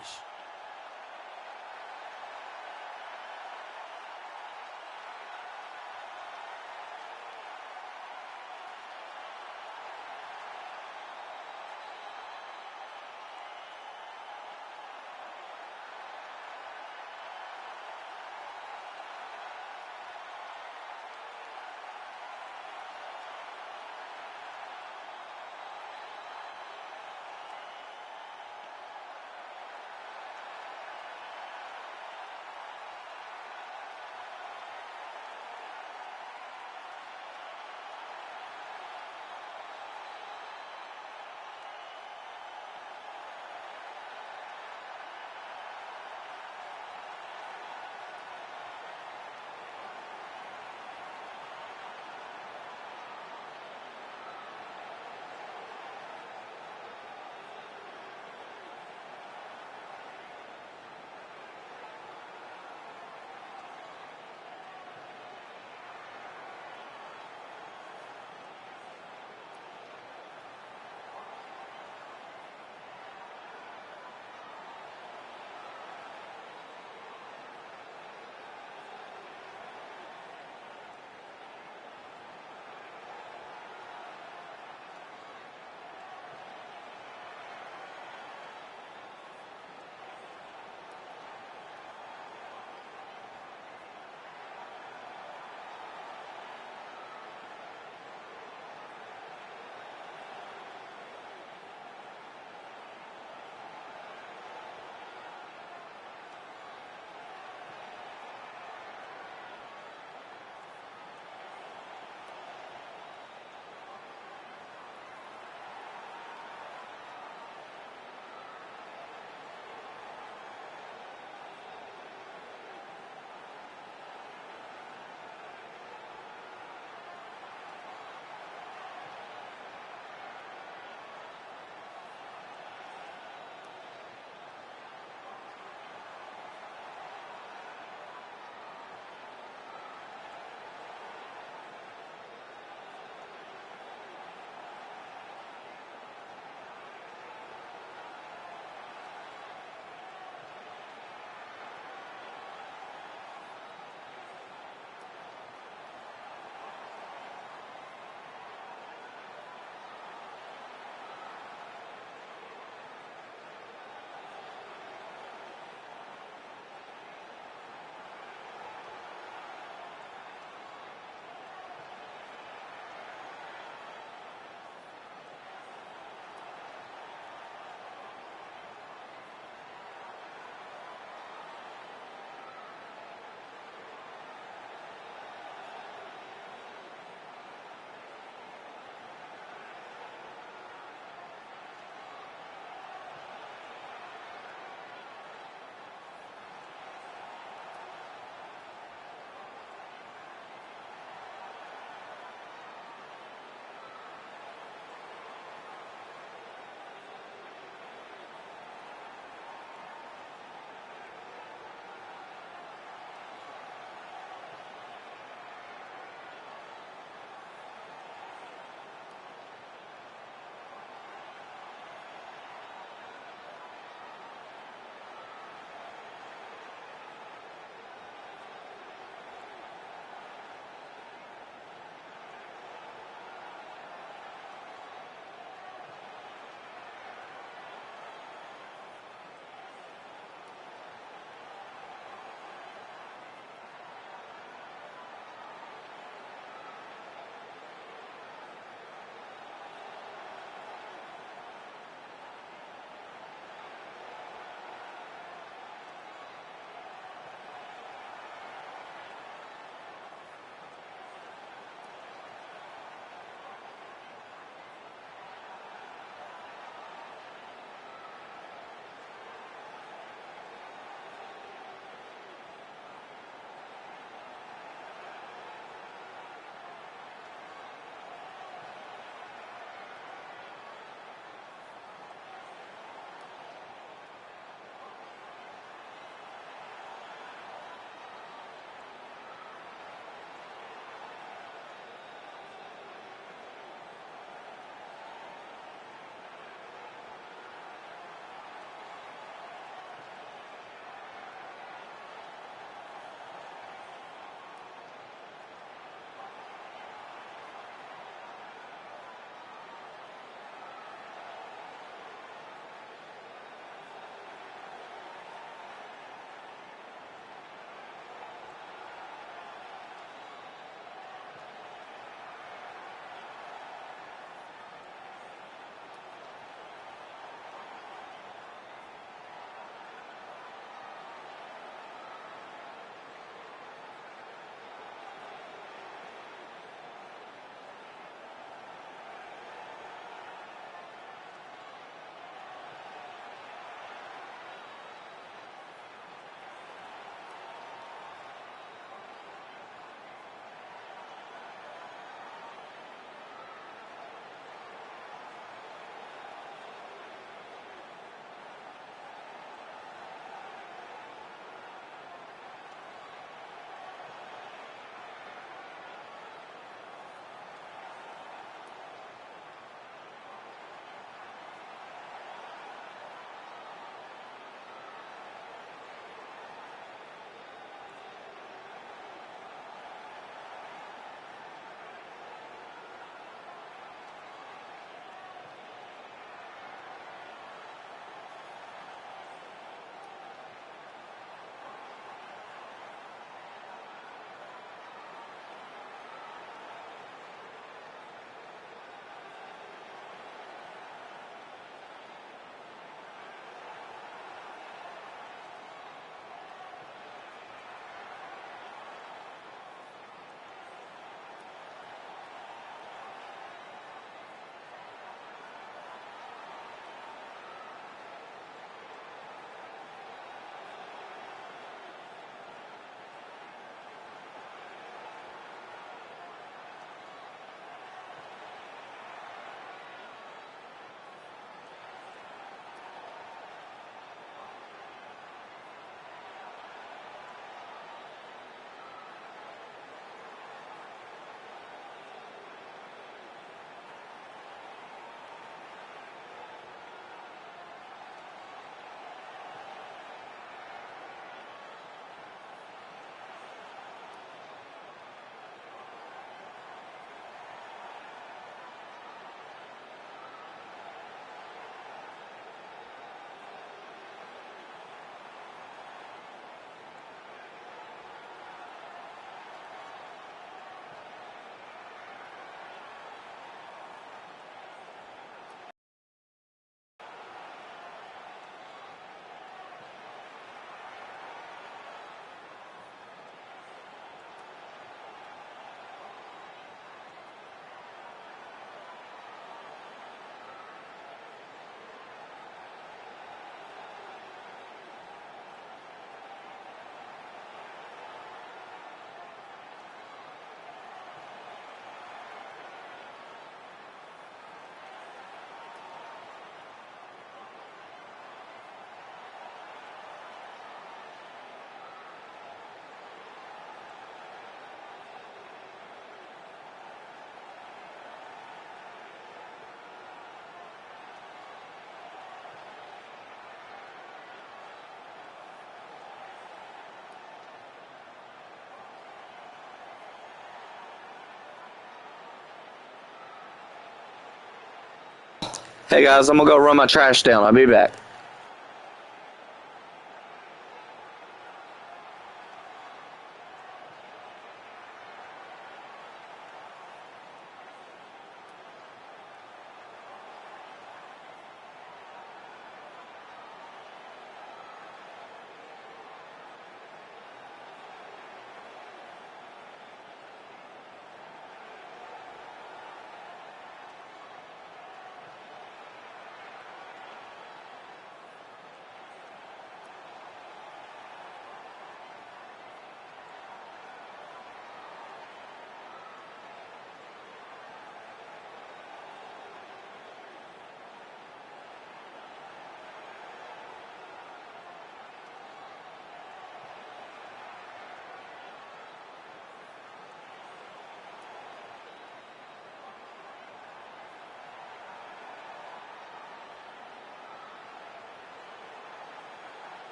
Hey guys, I'm gonna go run my trash down. I'll be back.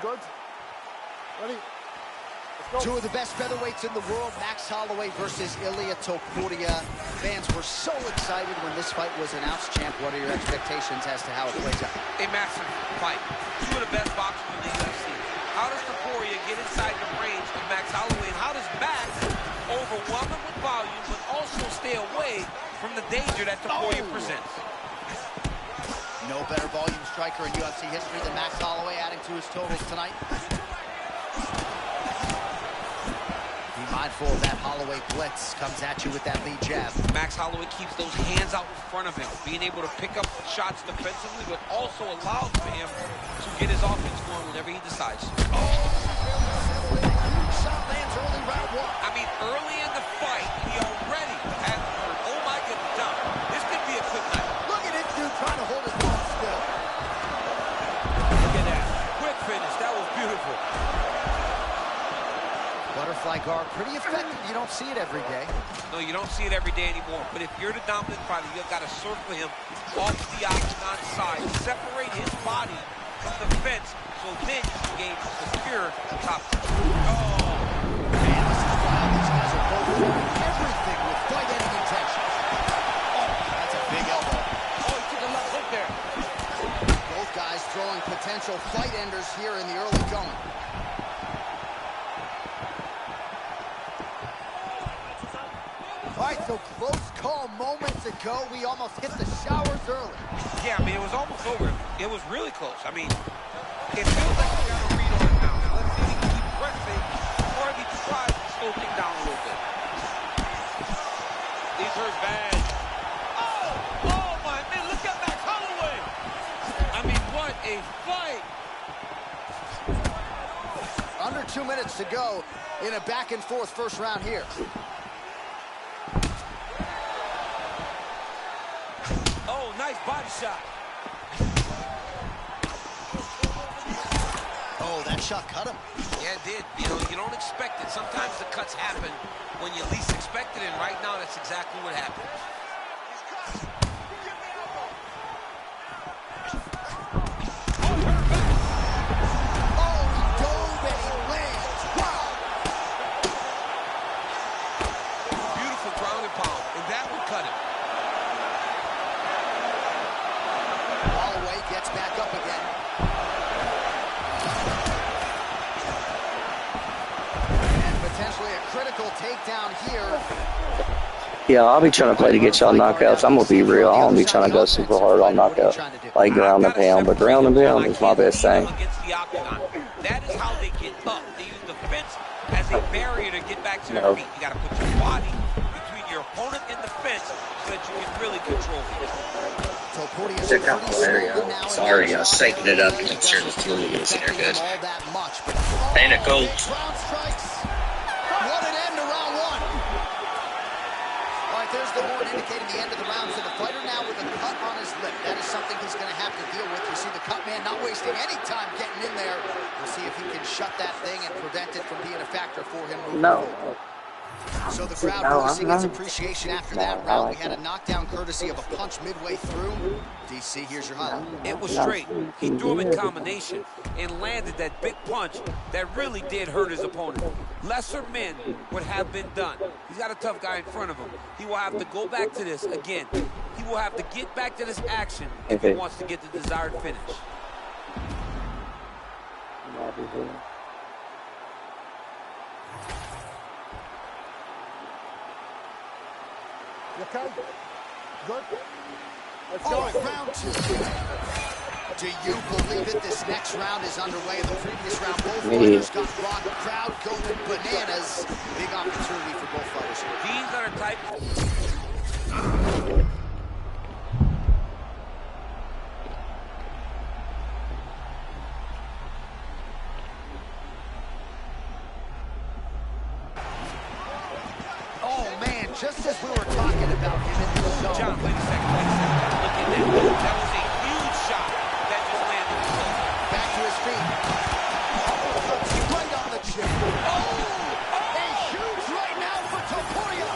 good? Ready? Two of the best featherweights in the world, Max Holloway versus Ilia Topuria. Fans were so excited when this fight was announced. Champ, what are your expectations as to how it plays out? A massive fight. Two of the best boxers in the UFC. How does Topuria get inside the range of Max Holloway, and how does Max overwhelm him with volume, but also stay away from the danger that Topuria presents? No better volume striker in UFC history than Max Holloway, adding to his totals tonight. Be mindful of that Holloway blitz. Comes at you with that lead jab. Max Holloway keeps those hands out in front of him, being able to pick up shots defensively, but also allows for him to get his offense going whenever he decides. Shot lands early, round one. I mean, early in the fight, he already had heard, oh my God, this could be a quick night. Look at this dude trying to hold his ball still. Look at that. Quick finish. That was beautiful. Butterfly guard, pretty effective. You don't see it every day. No, you don't see it every day anymore. But if you're the dominant fighter, you've got to circle him off the octagon side, separate his body from the fence, so then you can gain a secure top. Man, this is wild. These guys are both doing everything with fight-ending intentions. Oh, that's a big elbow. Oh, he took a left hook there. Both guys throwing potential fight enders here in the early going. All right, so close call moments ago. We almost hit the showers early. Yeah, I mean, it was almost over. It was really close. I mean, it feels like we got a read on it now. Let's see if he can keep pressing, or if he tries to slow things down a little bit. He's hurt bad. Oh my man, look at Max Holloway. I mean, what a fight. Under 2 minutes to go in a back-and-forth first round here. Oh, nice body shot. Oh, that shot cut him. Yeah, it did. You know, you don't expect it. Sometimes the cuts happen when you least expect it, and right now that's exactly what happened. Oh, he dove and he lands. Wow. Beautiful ground and pound, and that would cut him. Holloway gets back up again. And potentially a critical takedown here. Yeah, I'll be trying to play to get y'all knockouts. I'm gonna be real. I don't be trying to go super hard on knockout, like ground and pound. But ground and pound is my best thing. That is how they get up. They use the fence as a barrier to get back to their feet. You got to put your body between your opponent and the fence so that you can really control it. Check out the area. Sorry, I was shaking it up to make sure the fluid is in there good. Ain't it cool? What an end to round one. All right, there's the horn indicating the end of the round. So the fighter now with a cut on his lip. That is something he's going to have to deal with. You see the cut man not wasting any time getting in there. We'll see if he can shut that thing and prevent it from being a factor for him moving forward. So the crowd voicing its appreciation after that round. We had a knockdown courtesy of a punch midway through. DC, here's your highlight. It was straight. He threw him in combination and landed that big punch that really did hurt his opponent. Lesser men would have been done. He's got a tough guy in front of him. He will have to go back to this again. He will have to get back to this action if he wants to get the desired finish. You okay? Good? Let's All go. right, round two. Do you believe it? This next round is underway. The previous round, both fighters got rocked. The crowd going bananas. Big opportunity for both fighters here. These are the type. Oh, man, just as we were talking about him in the zone. John, wait a second. Look at that. That was a huge shot that just landed in the zone. Back to his feet. Right on the chin. Oh! A huge right now for Topuria.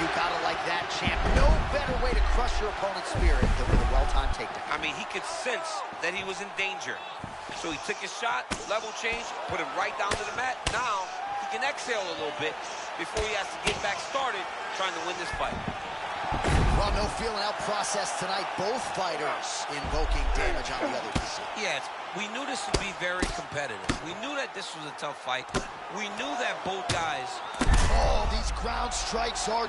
You gotta like that, champ. No better way to crush your opponent's spirit than with a well-timed takedown. I mean, he could sense that he was in danger. So he took his shot, level change, put him right down to the mat. Now he can exhale a little bit before he has to get back started trying to win this fight. Well, no feeling out process tonight. Both fighters invoking damage on the other DC. Yes, we knew this would be very competitive. We knew that this was a tough fight. We knew that both guys... Oh, these ground strikes are...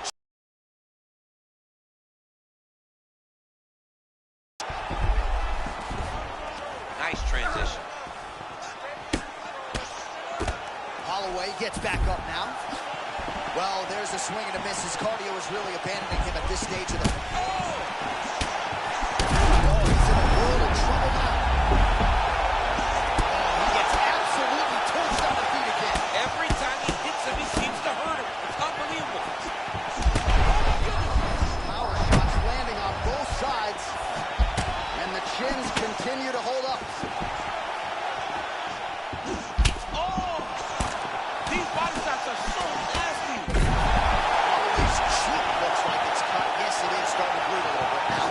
Nice transition. Holloway gets back up now. Well, there's a swing and a miss. His cardio is really abandoning him at this stage of the... Oh, he's in a world of trouble now. Oh, he gets absolutely torched on the feet again. Every time he hits him, he seems to hurt him. It's unbelievable. Power shots landing on both sides. And the chins continue to hold up. Oh! These body shots are so nasty. Holloway's cheek looks like it's cut. Yes, it is starting to bleed a little bit now.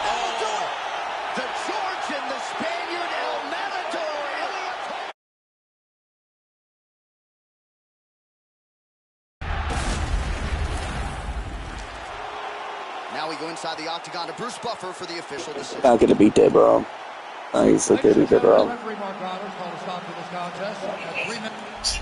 Oh! The Georgian, the Spaniard, El Matador, Ilya. Now we go inside the octagon to Bruce Buffer for the official decision. Not gonna beat that, bro. He's a good, bro. Referee Mark Rogers called a stop to this contest at 3 minutes.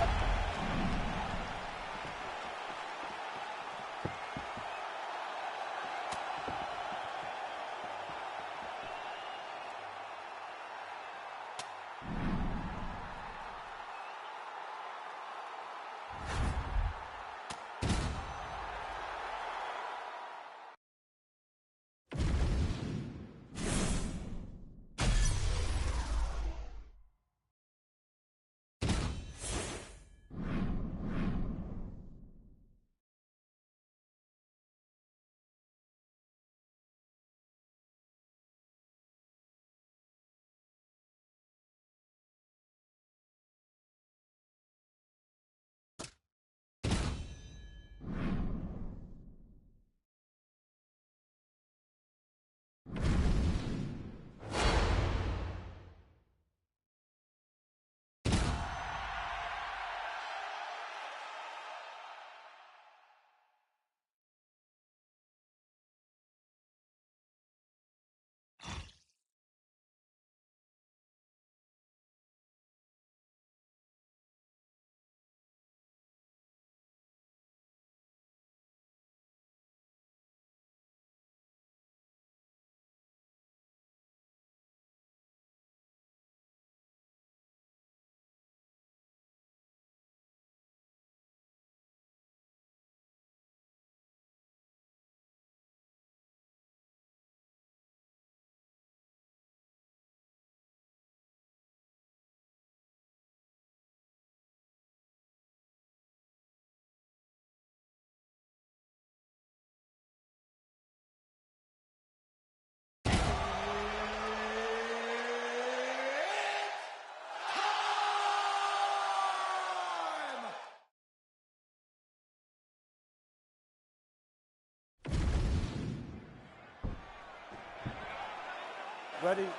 Ready?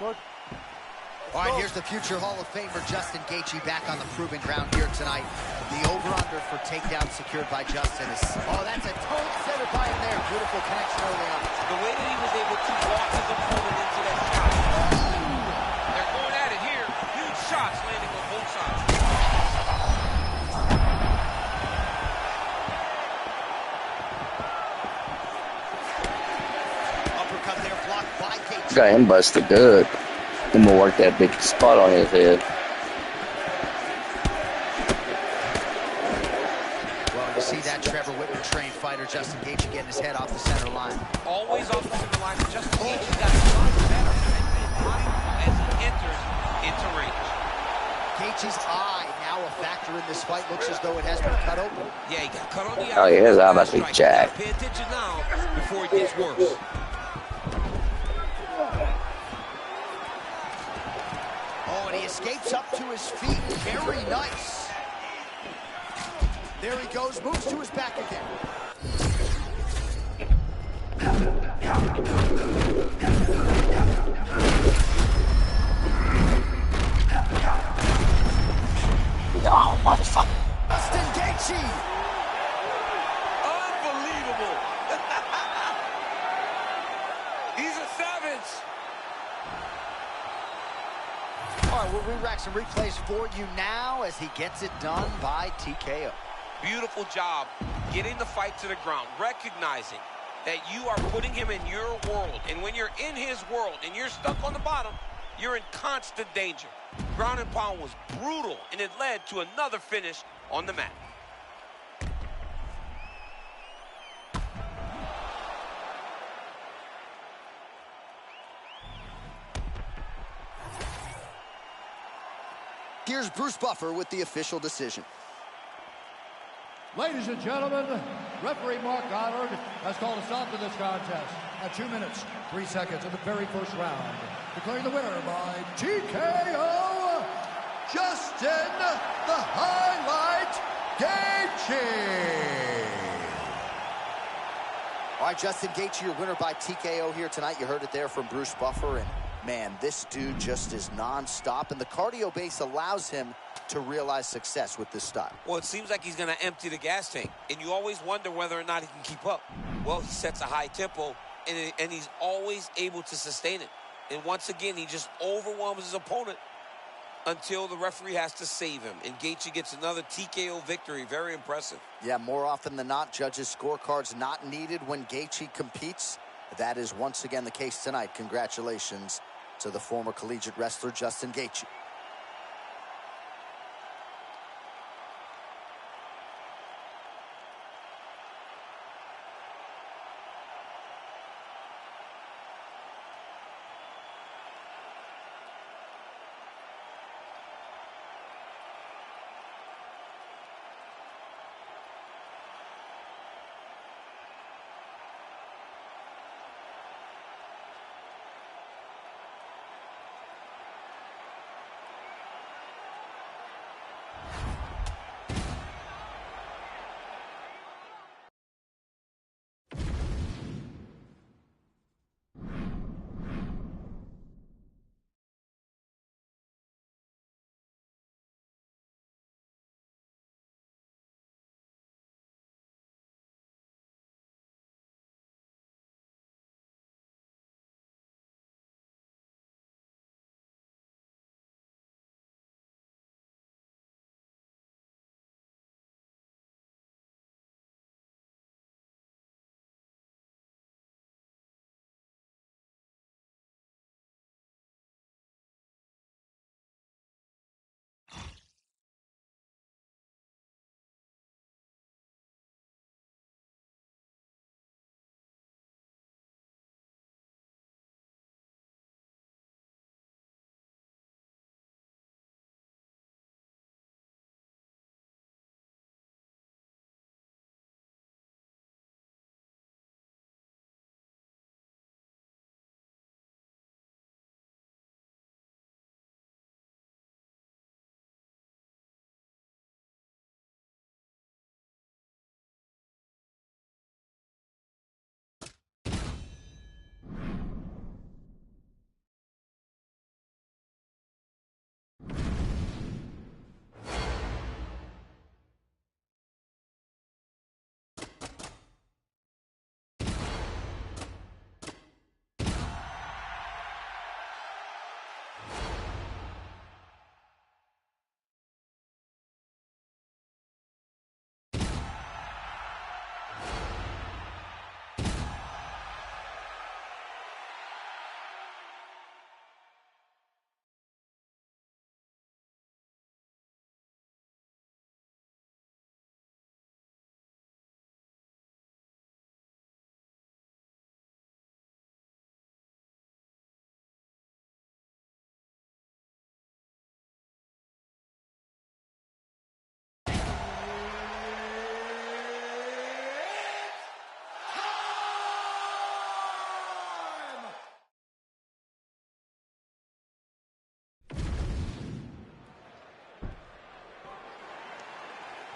Good. All right, here's the future Hall of Famer Justin Gaethje back on the proving ground here tonight. The over-under for takedown secured by Justin is... Oh, that's a tone setter by him there. Beautiful connection early on. The way that he was able to walk his opponent into that shot. They're going at it here. Huge shots landing on both sides. Uppercut there blocked by Gaethje. Got him busted good. I'm gonna work that big spot on his head. Well, you see that Trevor Whitman trained fighter Justin Gaethje getting his head off the center line. Always off the center line. Justin Gaethje got a lot better as he enters into range. Gaethje's eye now a factor in this fight. Looks as though it has been cut open. Yeah, he got cut on the eye. Oh, yeah, his eye must be jacked. Pay attention now before it gets worse. Oh, and he escapes up to his feet. Very nice. There he goes, moves to his back again. Oh, motherfucker. Justin Gaethje. Unbelievable. He's a savage. All right, we'll re-rack some replays for you now as he gets it done by TKO. Beautiful job getting the fight to the ground, recognizing that you are putting him in your world. And when you're in his world and you're stuck on the bottom, you're in constant danger. Ground and pound was brutal, and it led to another finish on the mat. Here's Bruce Buffer with the official decision. Ladies and gentlemen, referee Mark Goddard has called a stop to this contest at 2 minutes, 3 seconds of the very first round. Declaring the winner by TKO, Justin the Highlight Gaethje. All right, Justin Gaethje, your winner by TKO here tonight. You heard it there from Bruce Buffer, and man, this dude just is non-stop, and the cardio base allows him to realize success with this style. Well, it seems like he's going to empty the gas tank, and you always wonder whether or not he can keep up. Well, he sets a high tempo, and he's always able to sustain it. And once again, he just overwhelms his opponent until the referee has to save him. And Gaethje gets another TKO victory. Very impressive. Yeah, more often than not, judges' scorecards not needed when Gaethje competes. That is once again the case tonight. Congratulations to the former collegiate wrestler Justin Gaethje.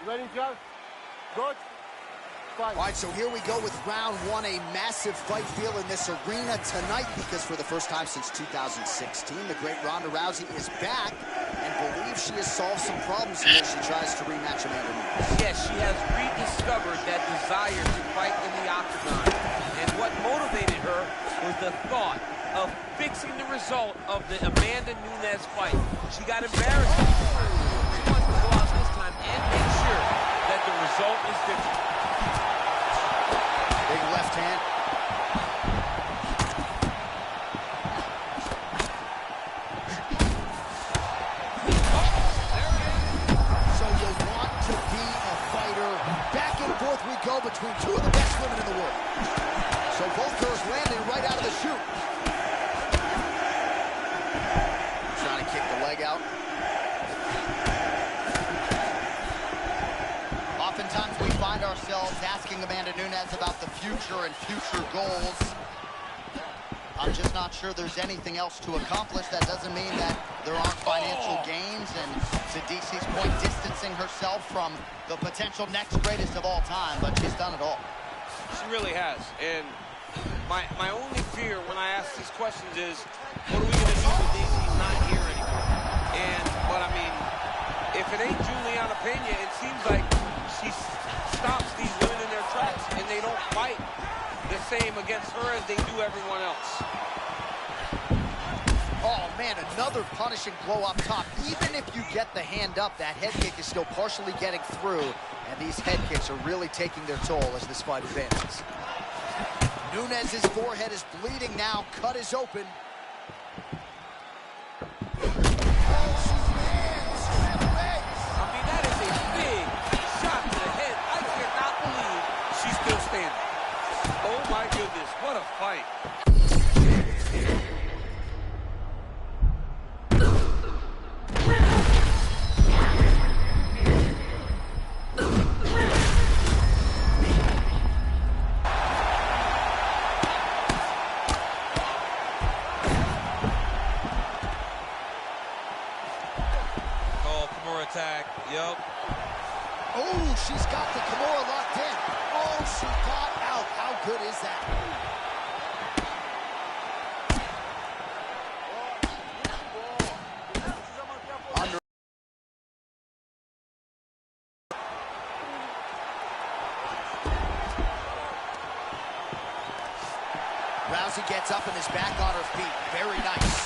You ready, Joe? Good. Fight. All right, so here we go with round one, a massive fight feel in this arena tonight because for the first time since 2016, the great Ronda Rousey is back and believes she has solved some problems here as she tries to rematch Amanda Nunes. Yes, she has rediscovered that desire to fight in the octagon. And what motivated her was the thought of fixing the result of the Amanda Nunes fight. She got embarrassed. She wants to go out this time and make sure that the result is different. Big left hand. So you want to be a fighter. Back and forth we go between two of the best women in the world. So both girls landing right out of the chute. Trying to kick the leg out. Oftentimes we find ourselves asking Amanda Nunes about the future and future goals. I'm just not sure there's anything else to accomplish. That doesn't mean that there aren't financial gains, and to DC's point, distancing herself from the potential next greatest of all time, but she's done it all. She really has. And my only fear when I ask these questions is, what are we going to do with DC's not here anymore? But I mean, if it ain't Juliana Pena, it seems like she stops these women in their tracks, and they don't fight the same against her as they do everyone else. Oh, man, another punishing blow up top. Even if you get the hand up, that head kick is still partially getting through, and these head kicks are really taking their toll as this fight advances. Nunes' forehead is bleeding now. Cut is open. Oh my goodness, what a fight. Oh, Kimura attack, yep. Oh, she's got the Kimura locked in. Oh, she got out. How good is that? Under. Rousey gets up and is back on her feet. Very nice.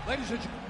Ladies and gentlemen.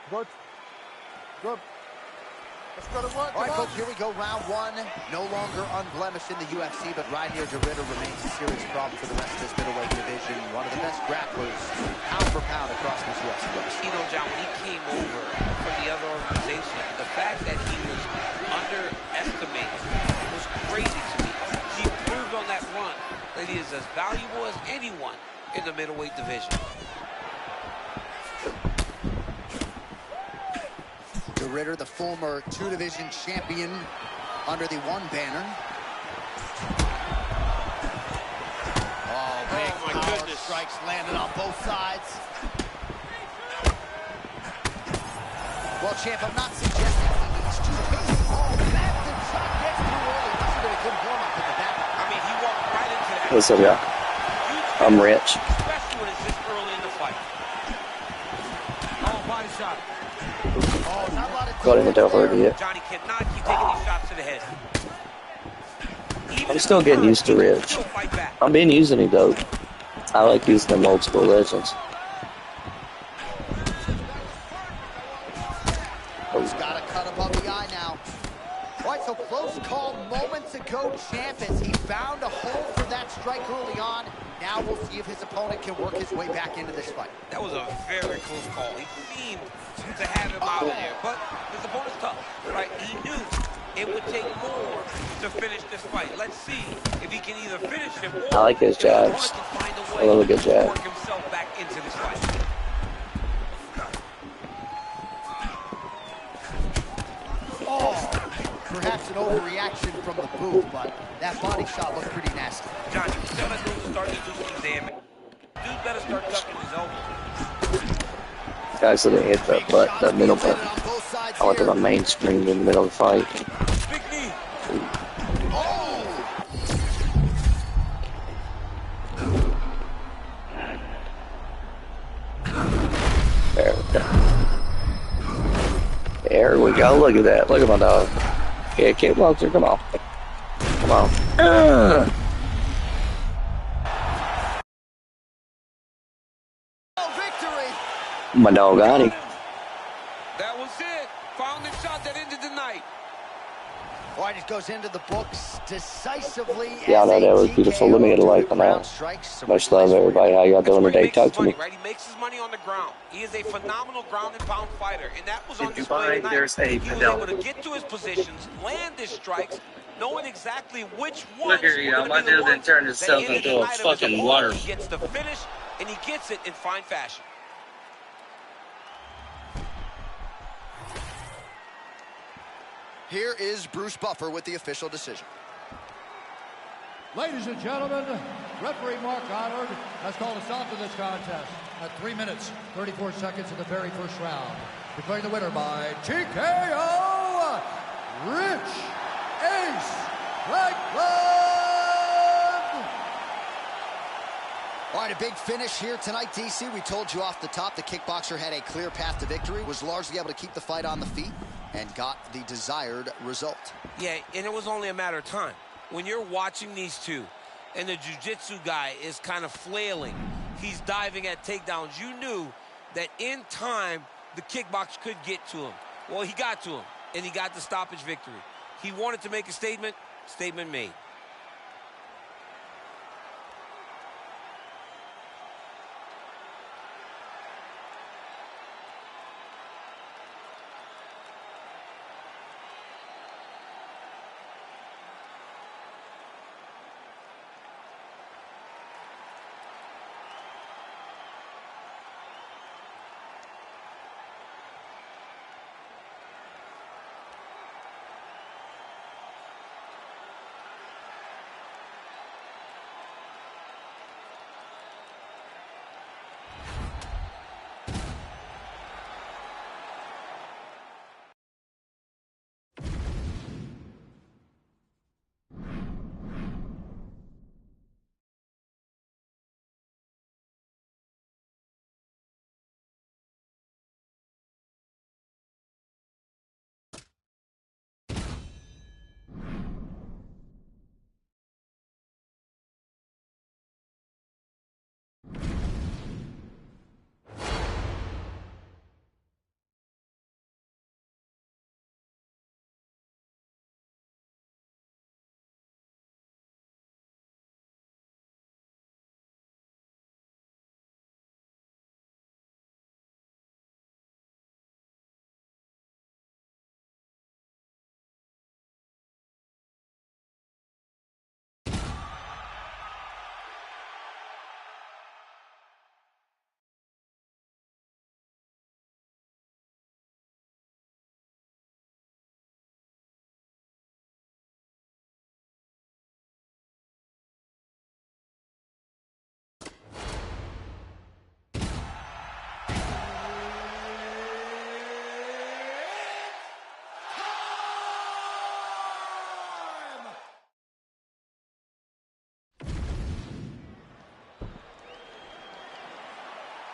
Good. Good. Let's go to work. All right, folks, here we go. Round one. No longer unblemished in the UFC, but Reinier de Ridder remains a serious problem for the rest of this middleweight division. One of the best grapplers, pound for pound, across this UFC list. You know, John, when he came over from the other organization, the fact that he was underestimated was crazy to me. He proved on that run that he is as valuable as anyone in the middleweight division. De Ridder, the former two-division champion under the one banner. Oh, big power strikes landed on both sides. Well, champ, I'm not suggesting he needs to pace. Oh, that's the shot gets too early. Must have been a good warm-up in the back. I mean, he walked right into that. What's up, y'all? I'm rich. Especially when it's this early in the fight. Oh, body shot. Oh, not a lot of Got him without hurting yet. Johnny cannot keep taking these shots to the head. I'm still getting used to Rich. I'm being using him though. I like using them old school legends. He's got a cut above the eye now. All right, so close call moments ago, champ, as he found a hole for that strike early on. Now we'll see if his opponent can work his way back into this fight. That was a very close call. He seemed to have him out there, but his opponent's tough, right? He knew it would take more to finish this fight. Let's see if he can either finish him or I like his jabs. I love a good jab. Work himself back into this fight. Oh, perhaps an overreaction from the booth, but that body shot looked pretty nasty. John, you can tell that dude's starting to do some damage. Dude better start ducking his elbow. Guys didn't hit the butt, the middle butt. I went to the main screen in the middle of the fight. Big knee. There we go. There we go. Look at that. Look at my dog. Yeah, kickboxer, come on. Come on. Victory! My dog got him. That was it. Found the shot that ended the night. All right, it goes into the books decisively. Yeah, I know that was beautiful. Let me get a like on that. Much love, everybody. How y'all doing today? Talk to me. Right? He makes his money on the ground. He is a phenomenal ground and pound fighter, and that was on In display Dubai, tonight. there's a He was Fidel. able to get to his positions, land his strikes, knowing exactly which ones Look here, y'all. My dude done turned himself into a fucking water. He gets the finish, and he gets it in fine fashion. Here is Bruce Buffer with the official decision. Ladies and gentlemen, referee Mark Goddard has called a stop to this contest at 3 minutes, 34 seconds of the very first round. Declaring the winner by TKO, Rich Ace Franklin! All right, a big finish here tonight, DC. We told you off the top the kickboxer had a clear path to victory, was largely able to keep the fight on the feet, and got the desired result. Yeah, and it was only a matter of time. When you're watching these two, and the jiu-jitsu guy is kind of flailing, he's diving at takedowns, you knew that in time, the kickboxer could get to him. Well, he got to him, and he got the stoppage victory. He wanted to make a statement, statement made.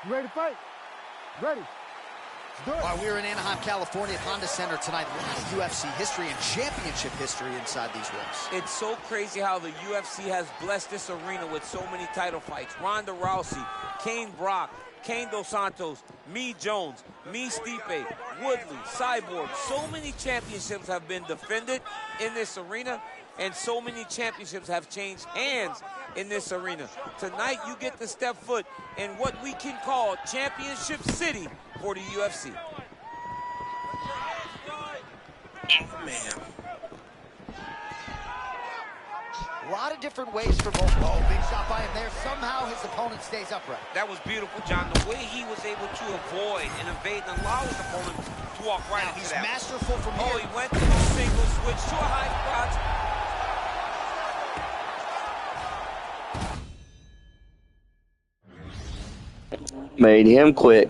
You ready to fight? Ready. Well, we're in Anaheim, California at Honda Center tonight. A lot of UFC history and championship history inside these rooms. It's so crazy how the UFC has blessed this arena with so many title fights. Ronda Rousey, Kane Brock, Kane Dos Santos, Me Jones, Me Stipe, Woodley, Cyborg. So many championships have been defended in this arena, and so many championships have changed hands in this arena. Tonight, you get to step foot in what we can call Championship City for the UFC. Oh, man. A lot of different ways for both. Oh, big shot by him there. Somehow his opponent stays upright. That was beautiful, John. The way he was able to avoid and evade and allow his opponent to walk right into that. He's masterful from here. Oh, he went to the single switch to a high crotch. Made him quit.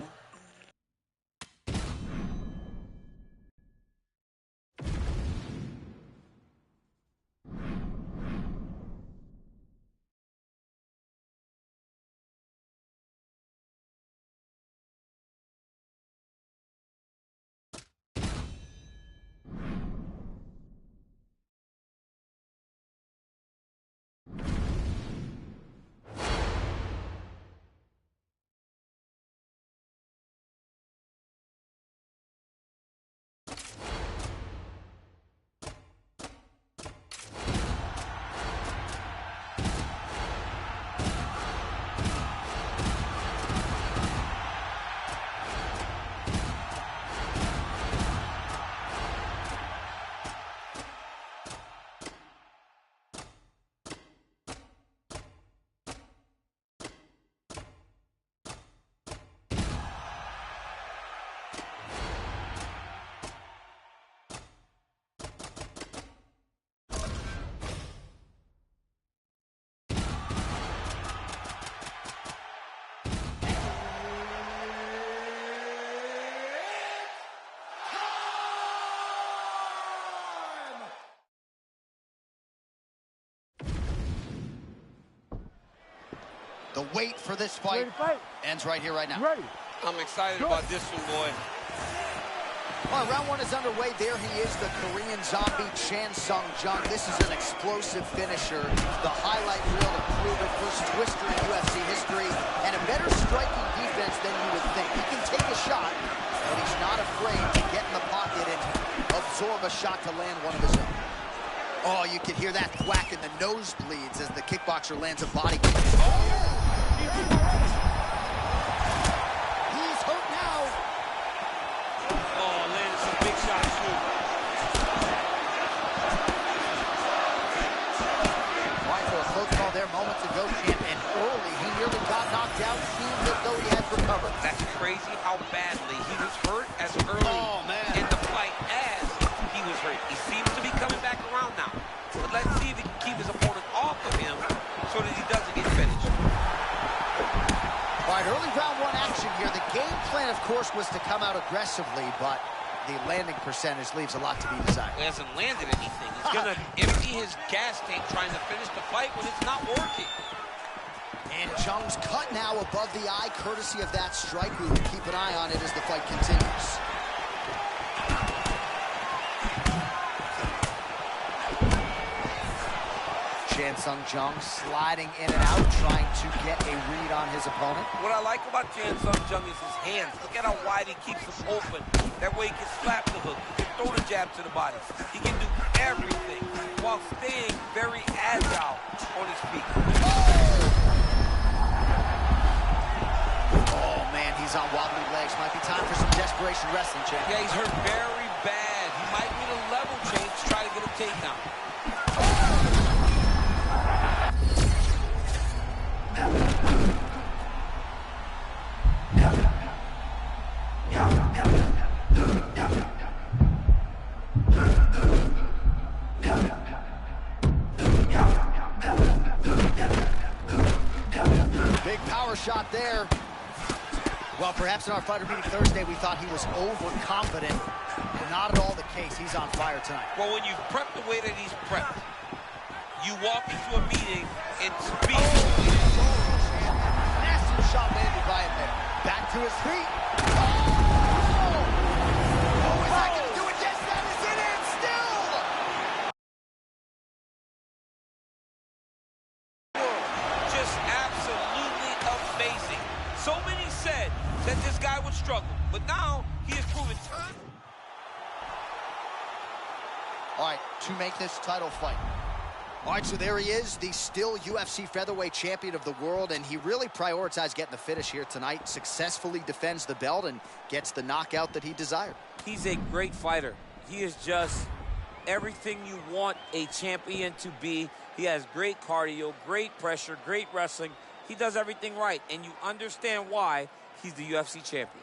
The wait for this fight ends right here, right now. Ready. I'm excited about this one, boy. Well, round one is underway. There he is, the Korean zombie, Chan Sung Jung. This is an explosive finisher. The highlight reel to prove it. First twister in UFC history, and a better striking defense than you would think. He can take a shot, but he's not afraid to get in the pocket and absorb a shot to land one of his own. Oh, you can hear that thwack in the nosebleeds as the kickboxer lands a body kick. He's hurt now. Oh, landed some big shots, too. Right for a close call there moments ago, champ, and early he nearly got knocked out. Seems as though he has recovered. That's crazy how badly he was hurt as early in the fight as he was hurt. He seems to be coming back around now. But let's see if he can keep his opponent off of him so that he doesn't get finished. All right, early round one action here. The game plan, of course, was to come out aggressively, but the landing percentage leaves a lot to be desired. He hasn't landed anything. He's going to empty his gas tank trying to finish the fight when it's not working. And Jung's cut now above the eye, courtesy of that strike. We will keep an eye on it as the fight continues. Chan Sung Jung sliding in and out, trying to get a read on his opponent. What I like about Chan Sung Jung is his hands. Look at how wide he keeps them open. That way he can slap the hook. He can throw the jab to the body. He can do everything while staying very agile on his feet. Oh, man, he's on wobbly legs. Might be time for some desperation wrestling, champ. Yeah, he's hurt very bad. He might need a level change to try to get a takedown. Big power shot there. Well, perhaps in our fighter meeting Thursday, we thought he was overconfident. Not at all the case. He's on fire tonight. Well, when you prep the way that he's prepped, you walk into a meeting and speak. Nasty Aggressive shot landed by him there. Back to his feet. Oh! Oh, is that going to do it? Yes, that is it, and still! Just absolutely amazing. So many said that this guy would struggle, but now he has proven time. All right, to make this title fight. All right, so there he is, the still UFC featherweight champion of the world, and he really prioritized getting the finish here tonight, successfully defends the belt, and gets the knockout that he desired. He's a great fighter. He is just everything you want a champion to be. He has great cardio, great pressure, great wrestling. He does everything right, and you understand why he's the UFC champion.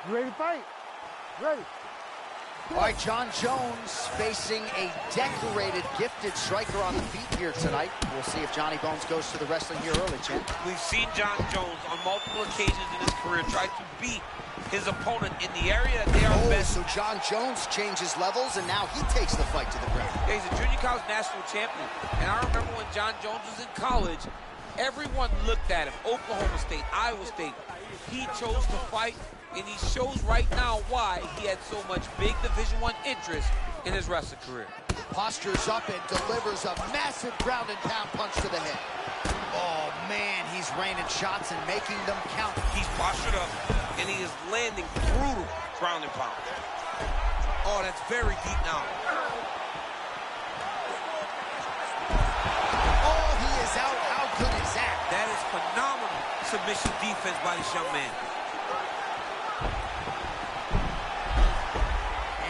You ready to fight? Ready. All right, John Jones facing a decorated, gifted striker on the feet here tonight. We'll see if Johnny Bones goes to the wrestling here early, champ. We've seen John Jones on multiple occasions in his career try to beat his opponent in the area that they are best. So John Jones changes levels, and now he takes the fight to the ground. Yeah, he's a junior college national champion. And I remember when John Jones was in college, everyone looked at him. Oklahoma State, Iowa State. He chose to fight and he shows right now why he had so much big Division I interest in his wrestling career. Postures up and delivers a massive ground and pound punch to the head. Oh, man, he's raining shots and making them count. He's postured up, and he is landing brutal ground and pound. Oh, that's very deep now. Oh, he is out. How good is that? That is phenomenal submission defense by this young man.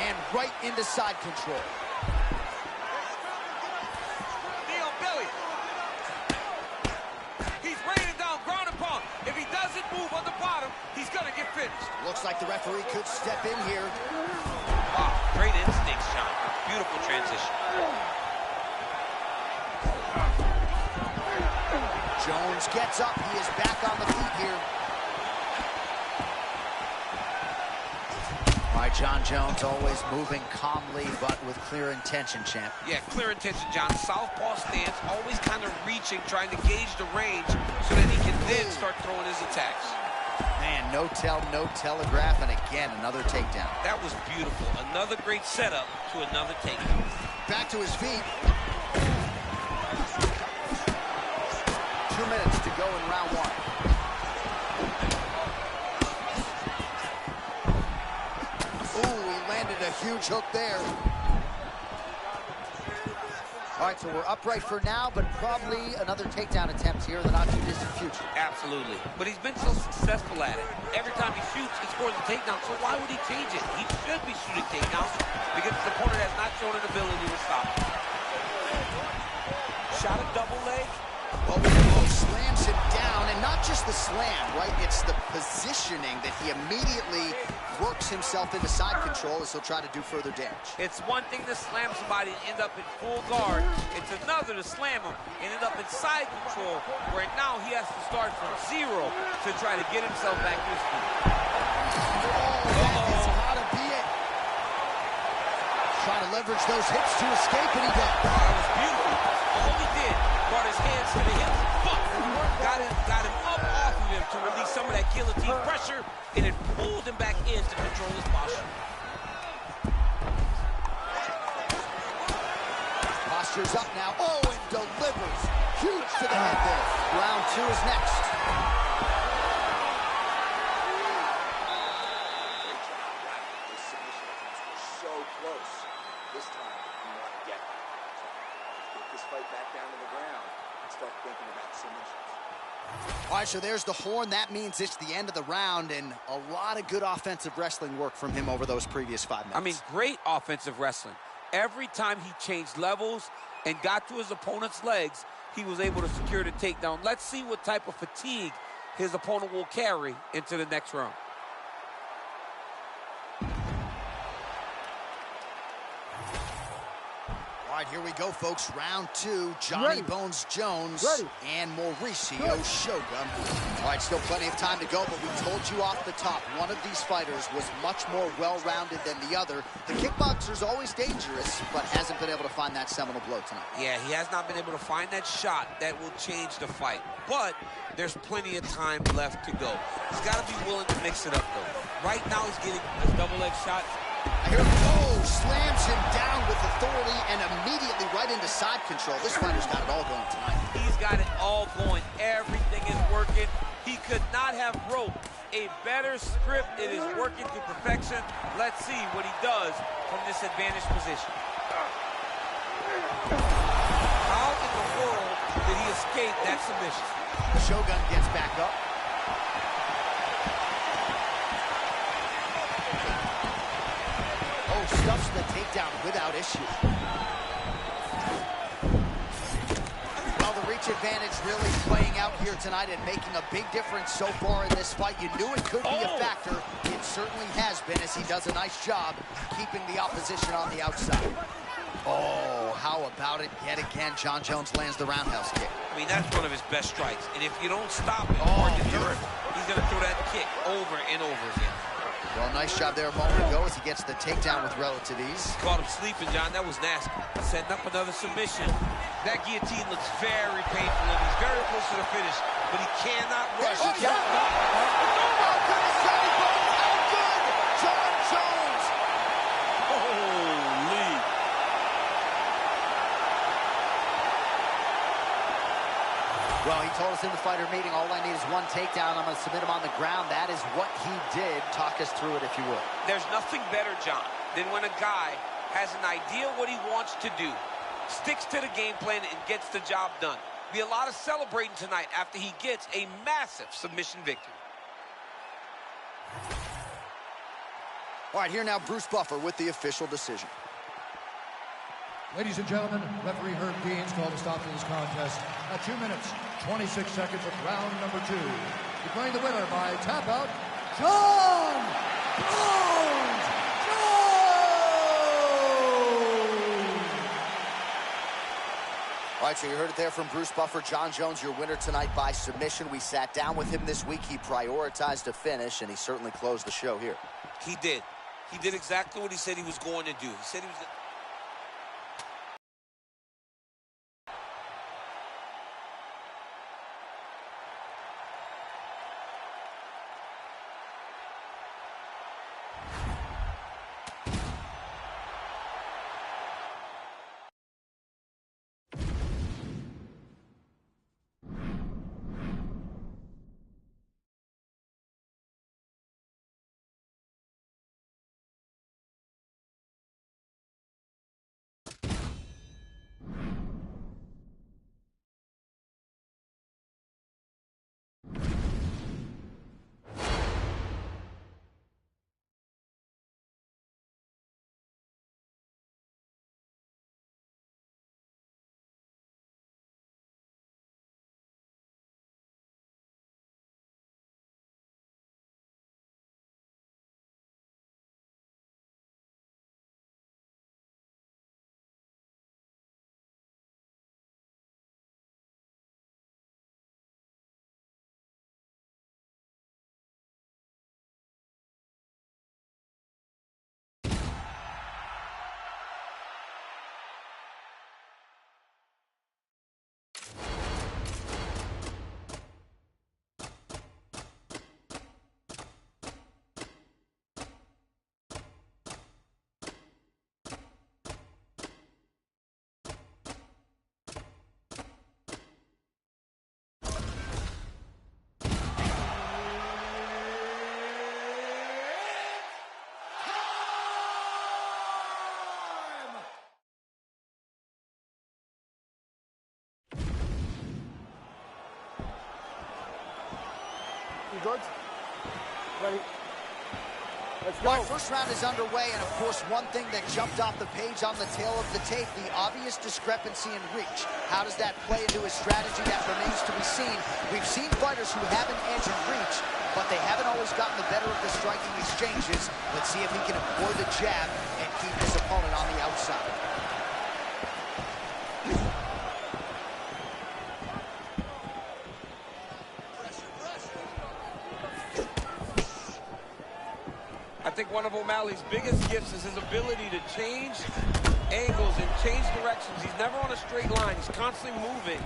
And right into side control. If he doesn't move on the bottom, he's going to get finished. Looks like the referee could step in here. Wow, great instincts, John. Beautiful transition. Jones gets up. He is back on the feet here. All right, John Jones always moving calmly, but with clear intention, champ. Yeah, clear intention, John. Southpaw stance, always kind of reaching, trying to gauge the range so that he can then start throwing his attacks. Man, no tell, no telegraph, and again, another takedown. That was beautiful. Another great setup to another takedown. Back to his feet. 2 minutes to go in round one. A huge hook there. All right, so we're upright for now, but probably another takedown attempt here in the not-too-distant future. Absolutely. But he's been so successful at it. Every time he shoots, he scores a takedown. So why would he change it? He should be shooting takedowns because his opponent has not shown an ability to stop him. Shot a double leg. Oh, slams him down, and not just the slam, right? It's the positioning that he immediately works himself into side control as he'll try to do further damage. It's one thing to slam somebody and end up in full guard. It's another to slam him and end up in side control, where now he has to start from zero to try to get himself back to his feet. Oh, that is how to be it. Trying to leverage those hips to escape, and he does. Oh, that was beautiful. All he did, brought his hands to the hips, got him up off of him to release some of that guillotine pressure, and it pulled him back in to control his posture. Posture's up now. Oh, and delivers. Huge to the head there. Round two is next. This submission attempts were so close. This time, you want to get this fight back down to the ground and start thinking about submissions. All right, so there's the horn. That means it's the end of the round, and a lot of good offensive wrestling work from him over those previous 5 minutes. I mean, great offensive wrestling. Every time he changed levels and got to his opponent's legs, he was able to secure the takedown. Let's see what type of fatigue his opponent will carry into the next round. All right, here we go, folks. Round two, Johnny Bones Jones and Mauricio Shogun. All right, still plenty of time to go, but we told you off the top, one of these fighters was much more well-rounded than the other. The kickboxer's always dangerous, but hasn't been able to find that seminal blow tonight. Yeah, he has not been able to find that shot that will change the fight. But there's plenty of time left to go. He's got to be willing to mix it up, though. Right now, he's getting his double leg shot. Here, slams him down with authority and immediately right into side control. This fighter's got it all going tonight. He's got it all going. Everything is working. He could not have wrote a better script. It is working to perfection. Let's see what he does from this advantage position. How in the world did he escape that submission? Shogun gets back up. Stuffs the takedown without issue. Well, the reach advantage really playing out here tonight and making a big difference so far in this fight. You knew it could be a factor. It certainly has been, as he does a nice job keeping the opposition on the outside. Oh, how about it yet again? John Jones lands the roundhouse kick. I mean, that's one of his best strikes. And if you don't stop it or deter it, he's going to throw that kick over and over again. Well, nice job there a moment ago as he gets the takedown with relative ease. Caught him sleeping, John. That was nasty. Setting up another submission. That guillotine looks very painful, and he's very close to the finish, but he cannot rush. Oh, yeah. Oh, goodness, Johnny Bones Well, he told us in the fighter meeting, all I need is one takedown. I'm going to submit him on the ground. That is what he did. Talk us through it, if you would. There's nothing better, John, than when a guy has an idea what he wants to do, sticks to the game plan, and gets the job done. Be a lot of celebrating tonight after he gets a massive submission victory. All right, here now, Bruce Buffer with the official decision. Ladies and gentlemen, referee Herb Deans called a stop to this contest at 2 minutes, 26 seconds of round number 2. Declaring the winner by tap out, John Jones! All right, so you heard it there from Bruce Buffer. John Jones, your winner tonight by submission. We sat down with him this week. He prioritized a finish, and he certainly closed the show here. He did. He did exactly what he said he was going to do. He said he was... You good? Ready? Let's go. Our first round is underway, and of course, one thing that jumped off the page on the tail of the tape, the obvious discrepancy in reach. How does that play into his strategy? That remains to be seen. We've seen fighters who have an edge in reach, but they haven't always gotten the better of the striking exchanges. Let's see if he can employ the jab and keep his opponent on the outside. I think one of O'Malley's biggest gifts is his ability to change angles and change directions. He's never on a straight line. He's constantly moving.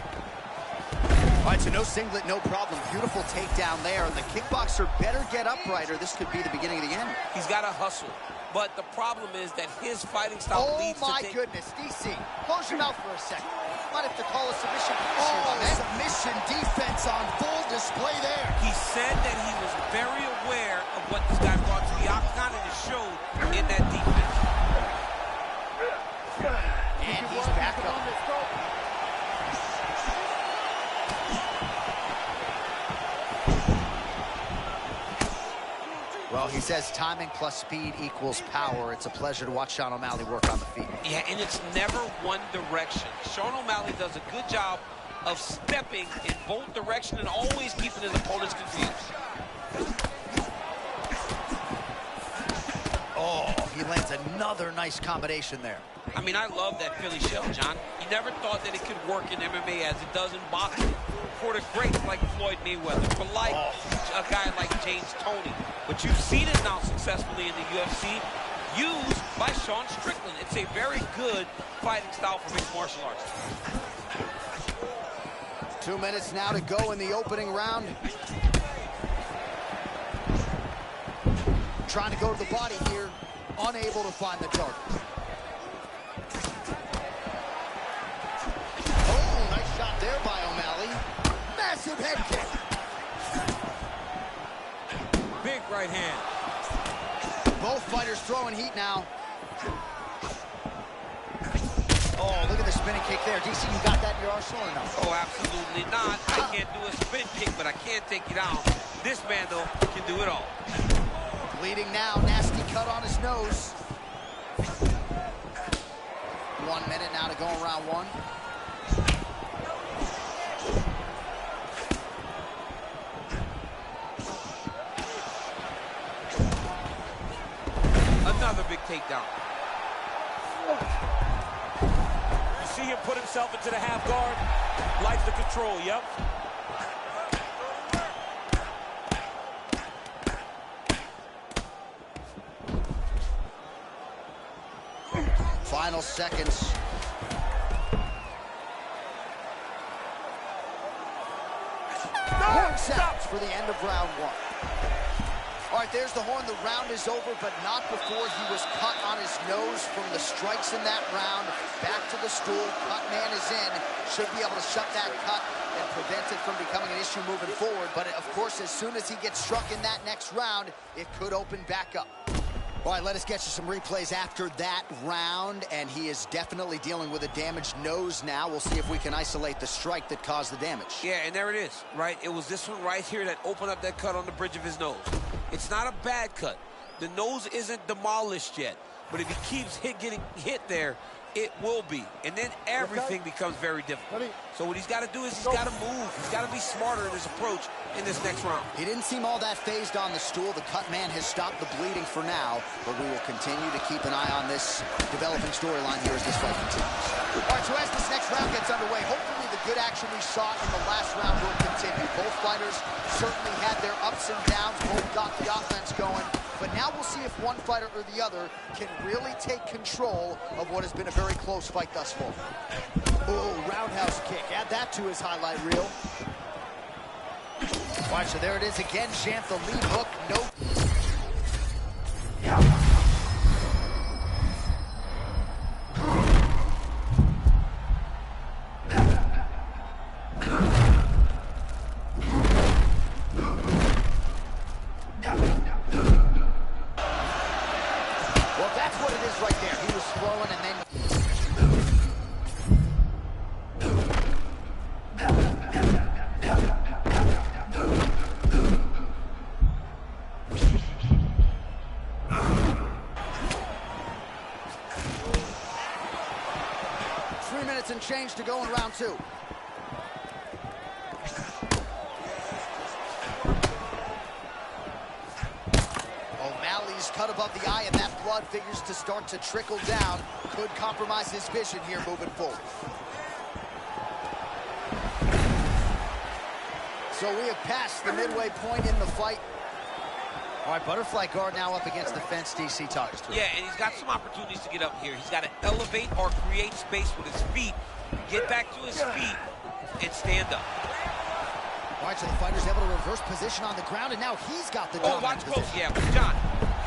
All right, so no singlet, no problem. Beautiful takedown there. And the kickboxer better get upright, or this could be the beginning of the end. He's got to hustle. But the problem is that his fighting style leads to... Oh, my goodness. DC, close your mouth for a second. Might have to call a submission. Submission defense on full display there. He said that he was very aware of what this guy brought to the octagon, and it showed in that defense. And he's back up. Well, he says timing plus speed equals power. It's a pleasure to watch Sean O'Malley work on the feet. Yeah, and it's never one direction. Sean O'Malley does a good job of stepping in both directions and always keeping his opponents confused. Oh, he lands another nice combination there. I mean, I love that Philly shell, John. He never thought that it could work in MMA as it does in boxing. For the greats like Floyd Mayweather, for like a guy like James Toney. But you've seen it now successfully in the UFC, used by Sean Strickland. It's a very good fighting style for mixed martial arts. 2 minutes now to go in the opening round. Trying to go to the body here, unable to find the target. Oh, nice shot there by O'Malley. Massive head kick. Big right hand. Both fighters throwing heat now. Oh, look at the spinning kick there. DC, you got that in your arsenal or no? Oh, absolutely not. I can't do a spin kick, but I can take you down. This man, though, can do it all. Bleeding now. Nasty cut on his nose. 1 minute now to go in round one. Another big takedown. You see him put himself into the half guard. Likes the control, yep. Final seconds. Horn sounds for the end of round one. All right, there's the horn. The round is over, but not before he was cut on his nose from the strikes in that round. Back to the stool. Cut man is in. Should be able to shut that cut and prevent it from becoming an issue moving forward. But, of course, as soon as he gets struck in that next round, it could open back up. All right, let us get you some replays after that round, and he is definitely dealing with a damaged nose now. We'll see if we can isolate the strike that caused the damage. Yeah, and there it is, right? It was this one right here that opened up that cut on the bridge of his nose. It's not a bad cut. The nose isn't demolished yet, but if he keeps getting hit there, it will be. And then everything becomes very difficult. So what he's got to do is he's got to move. He's got to be smarter in his approach in this next round. He didn't seem all that phased on the stool. The cut man has stopped the bleeding for now, but we will continue to keep an eye on this developing storyline here as this fight continues. All right, so as this next round gets underway, hopefully the good action we saw in the last round will continue. Both fighters certainly had their ups and downs. Both got the offense going. But now we'll see if one fighter or the other can really take control of what has been a very close fight thus far. Oh, roundhouse kick. Add that to his highlight reel. All right, so there it is again, champ. The lead hook. No. And change to go in round two. O'Malley's cut above the eye, and that blood figures to start to trickle down. Could compromise his vision here moving forward. So we have passed the midway point in the fight. All right, butterfly guard now up against the fence. DC talks to him. Yeah, and he's got some opportunities to get up here. He's got to elevate or create space with his feet, get back to his feet, and stand up. All right, so the fighter's able to reverse position on the ground, and now he's got the dominant watch close. Yeah, John,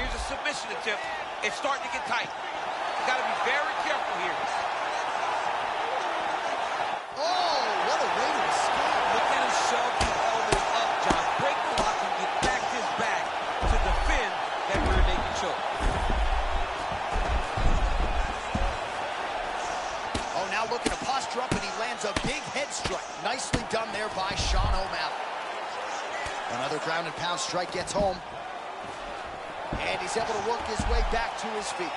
here's a submission attempt. It's starting to get tight. You got to be very careful here. Oh, what a way to escape. Look at him shove the elbow up, John. Break the lock and get back to his back to defend that rear naked choke. Oh, now looking to posture up, and he lands a big head strike. Nicely done there by Sean O'Malley. Another ground and pound strike gets home. And he's able to work his way back to his feet.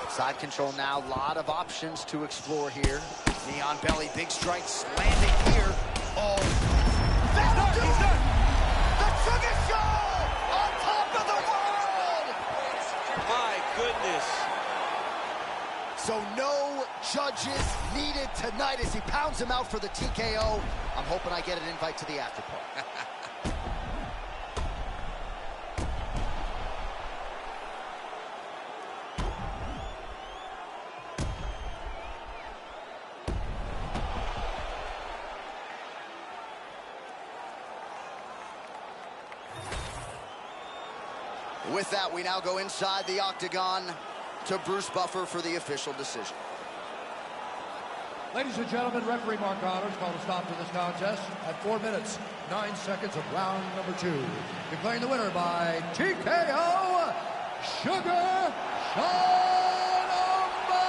Side control now, a lot of options to explore here. Knee on belly, big strikes landing here. Oh, that'll do it! The Sugar Show on top of the world! My goodness. So no judges needed tonight as he pounds him out for the TKO. I'm hoping I get an invite to the after party. With that, we now go inside the octagon. to Bruce Buffer for the official decision. Ladies and gentlemen, referee Mark Connors called a stop to this contest at 4 minutes, 9 seconds of round number 2. Declaring the winner by TKO, Sugar Sean O'Malley.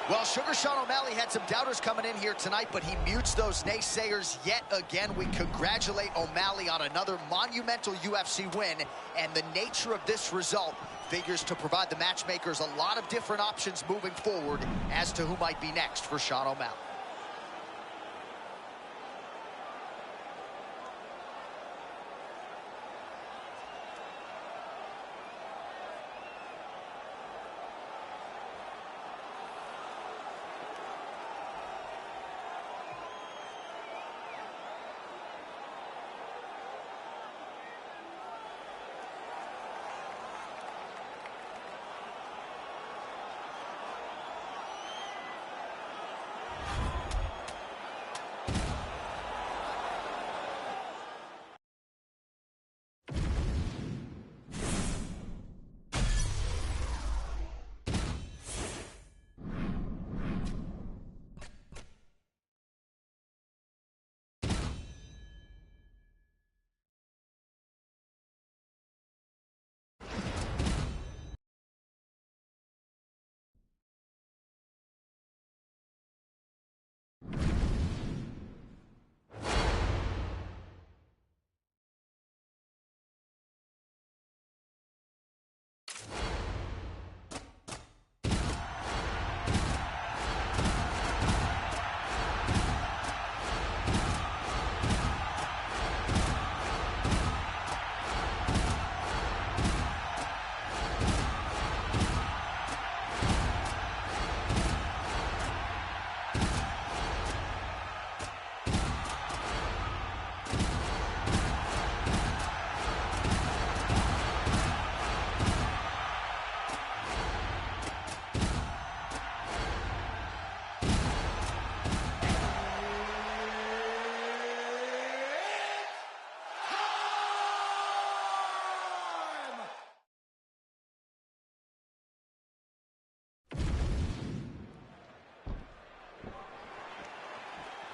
Well, Sugar Sean O'Malley had some doubters coming in here tonight, but he mutes those naysayers yet again. We congratulate O'Malley on another monumental UFC win, and the nature of this result figures to provide the matchmakers a lot of different options moving forward as to who might be next for Sean O'Malley.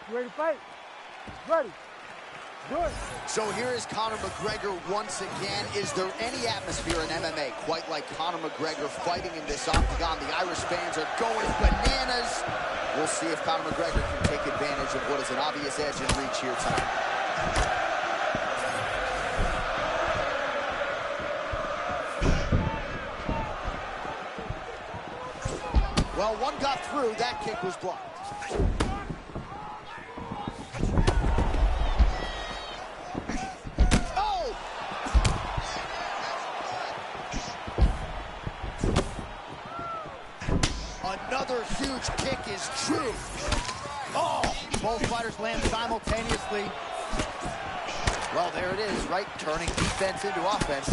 You ready to fight? Ready. Do it. So here is Conor McGregor once again. Is there any atmosphere in MMA quite like Conor McGregor fighting in this octagon? The Irish fans are going bananas. We'll see if Conor McGregor can take advantage of what is an obvious edge and reach here tonight. Well, one got through. That kick was blocked. Another huge kick is true. Oh, both fighters land simultaneously. Well, there it is, right? Turning defense into offense.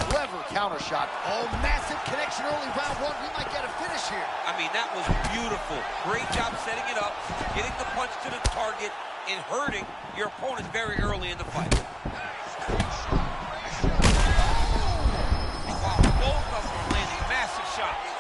Clever counter shot. Oh, massive connection early round 1. We might get a finish here. I mean, that was beautiful. Great job setting it up, getting the punch to the target, and hurting your opponent very early in the fight. Wow, both of them are landing massive shots.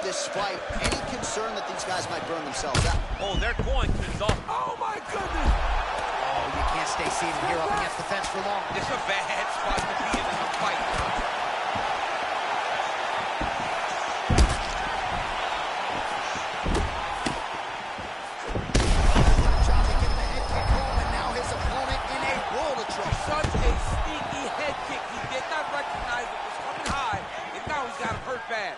Fight. Any concern that these guys might burn themselves out? Oh, they're going to the... Oh, my goodness! Oh, you can't stay seated here up against the fence for long. It's a bad spot to be in a fight. Job to get the head kick home, and now his opponent in a world of trouble. Such a sneaky head kick. He did not recognize bad.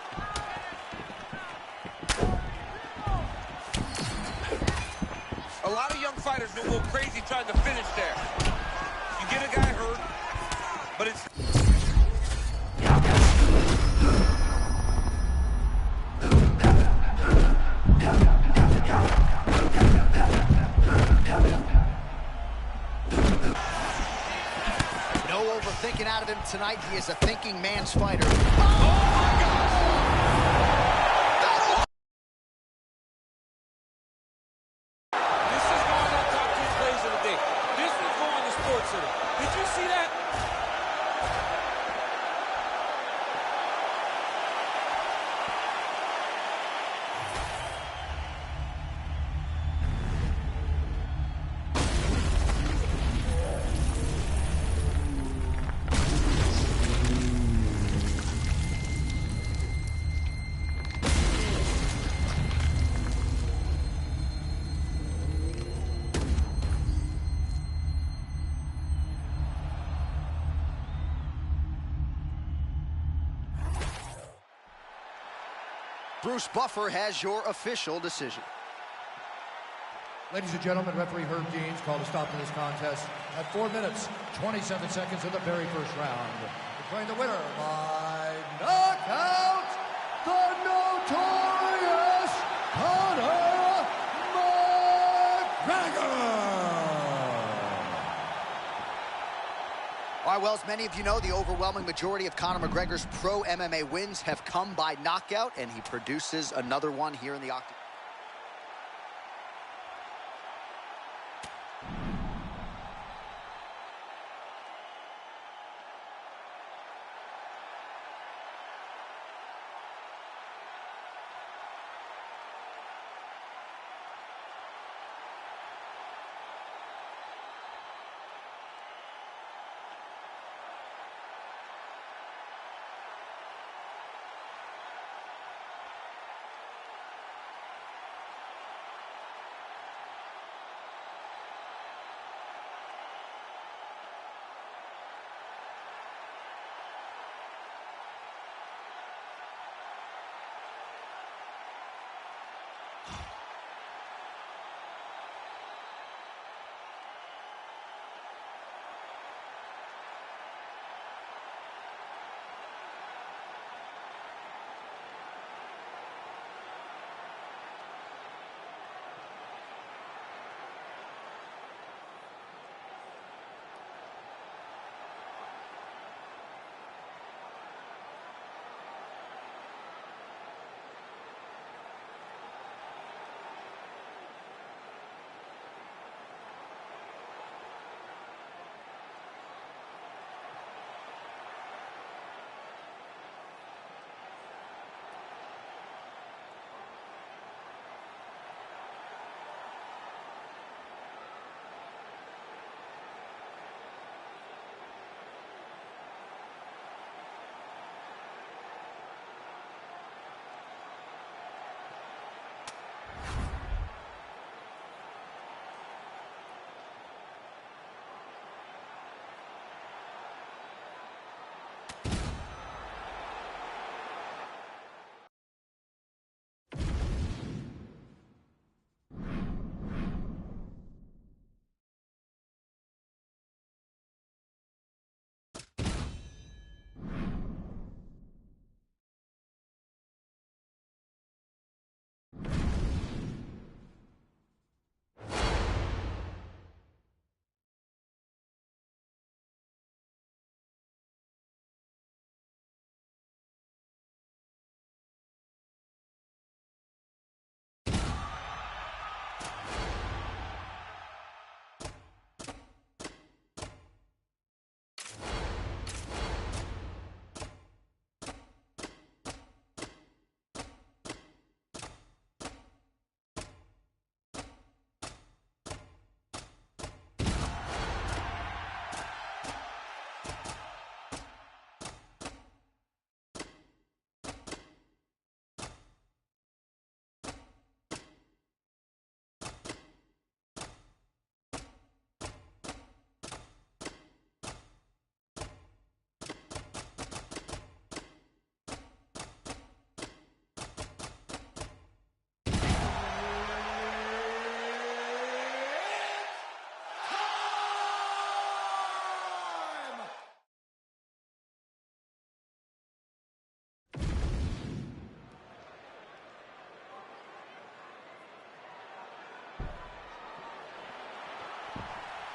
A lot of young fighters will go crazy trying to finish there. You get a guy hurt, but it's... No overthinking out of him tonight. He is a thinking man's fighter. Oh, my God! This is one of the top 10 plays of the day. This was going to Sports Center. Did you see that? Bruce Buffer has your official decision. Ladies and gentlemen, referee Herb Deans called a stop to this contest at 4 minutes, 27 seconds of the very first round. Declaring the winner by knockout, the notorious Conor McGregor! All right, well, as many of you know, the overwhelming majority of Conor McGregor's pro MMA wins have come by knockout, and he produces another one here in the octagon.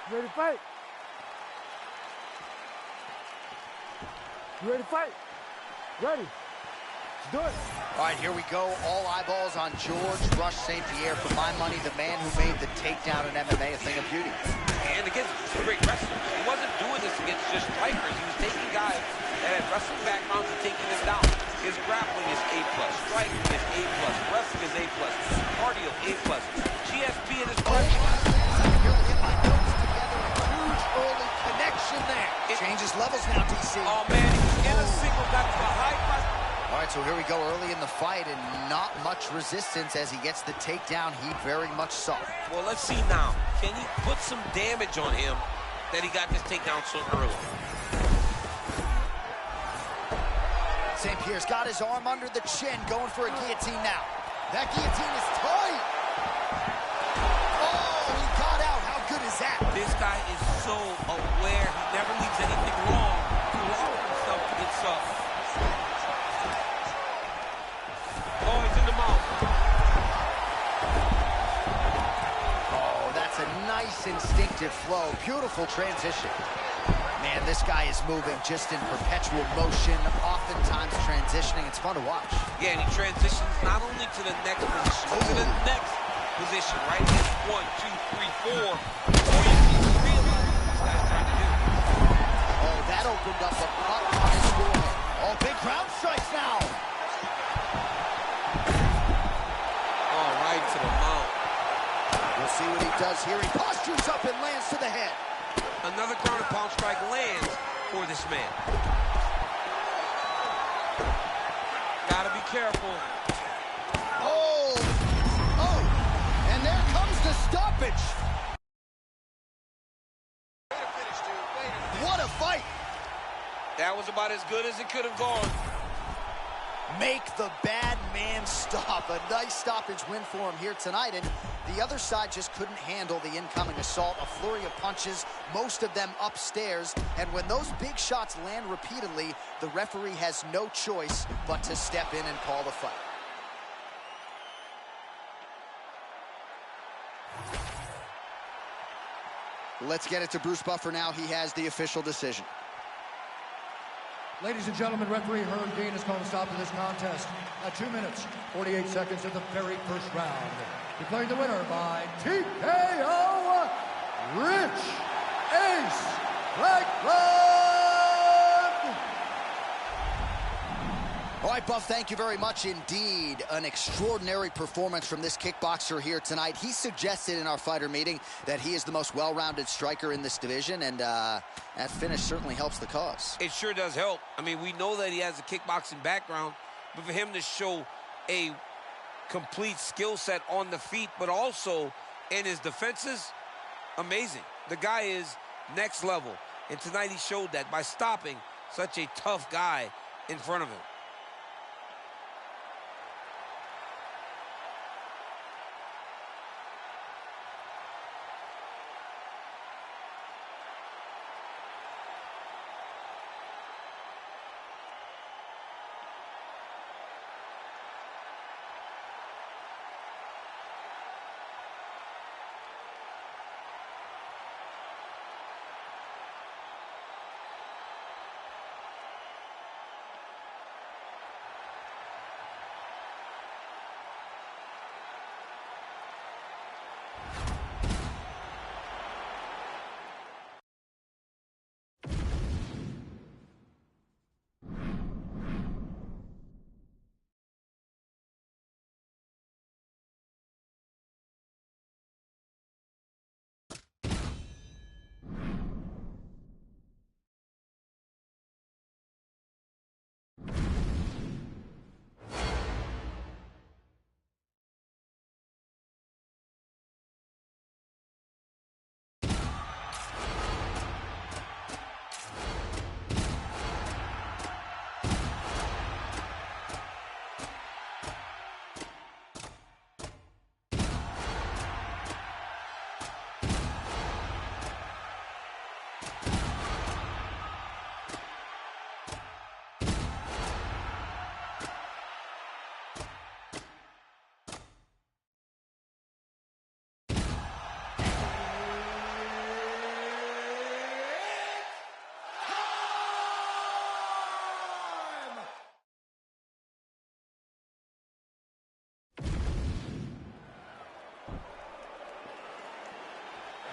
You ready to fight? You ready to fight? Ready. Let's do it. All right, here we go. All eyeballs on George Rush St. Pierre. For my money, the man who made the takedown in MMA a thing of beauty. And against great wrestlers. He wasn't doing this against just strikers. He was taking guys that had wrestling backgrounds and taking them down. His grappling is A+, striking is A+, wrestling is A+, cardio A+, GSP in his punch. Early connection there. It changes levels now, DC. Oh, man, he's in a single. That's a high class. All right, so here we go early in the fight, and not much resistance as he gets the takedown he very much sought. Well, let's see now. Can he put some damage on him that he got this takedown so early? St. Pierre's got his arm under the chin, going for a guillotine now. That guillotine is tight. Oh, he got out. How good is that? This guy is so aware. He never leaves anything wrong to allow himself to get soft. Oh, he's in the mouth. Oh, that's a nice instinctive flow. Beautiful transition. Man, this guy is moving just in perpetual motion, oftentimes transitioning. It's fun to watch. Yeah, and he transitions not only to the next position, but to the next position, right? It's 1, 2, 3, 4. Before you realize what this guy's trying to do. Oh, that opened up a cut on his forehead. Oh, big ground strikes now. Oh, right to the mouth. We'll see what he does here. He postures up and lands to the head. Another ground and pound strike lands for this man. Gotta be careful. Oh! Oh! And there comes the stoppage. What a fight! That was about as good as it could have gone. Make the bad man stop. A nice stoppage win for him here tonight. And the other side just couldn't handle the incoming assault. A flurry of punches, most of them upstairs. And when those big shots land repeatedly, the referee has no choice but to step in and call the fight. Let's get it to Bruce Buffer now. He has the official decision. Ladies and gentlemen, referee Herb Dean has called a stop to this contest at 2 minutes, 48 seconds of the very first round. Declaring the winner by TKO, Rich Ace Franklin! All right, Buff, thank you very much indeed. An extraordinary performance from this kickboxer here tonight. He suggested in our fighter meeting that he is the most well-rounded striker in this division, and that finish certainly helps the cause. It sure does help. I mean, we know that he has a kickboxing background, but for him to show a complete skill set on the feet, but also in his defenses, amazing. The guy is next level, and tonight he showed that by stopping such a tough guy in front of him.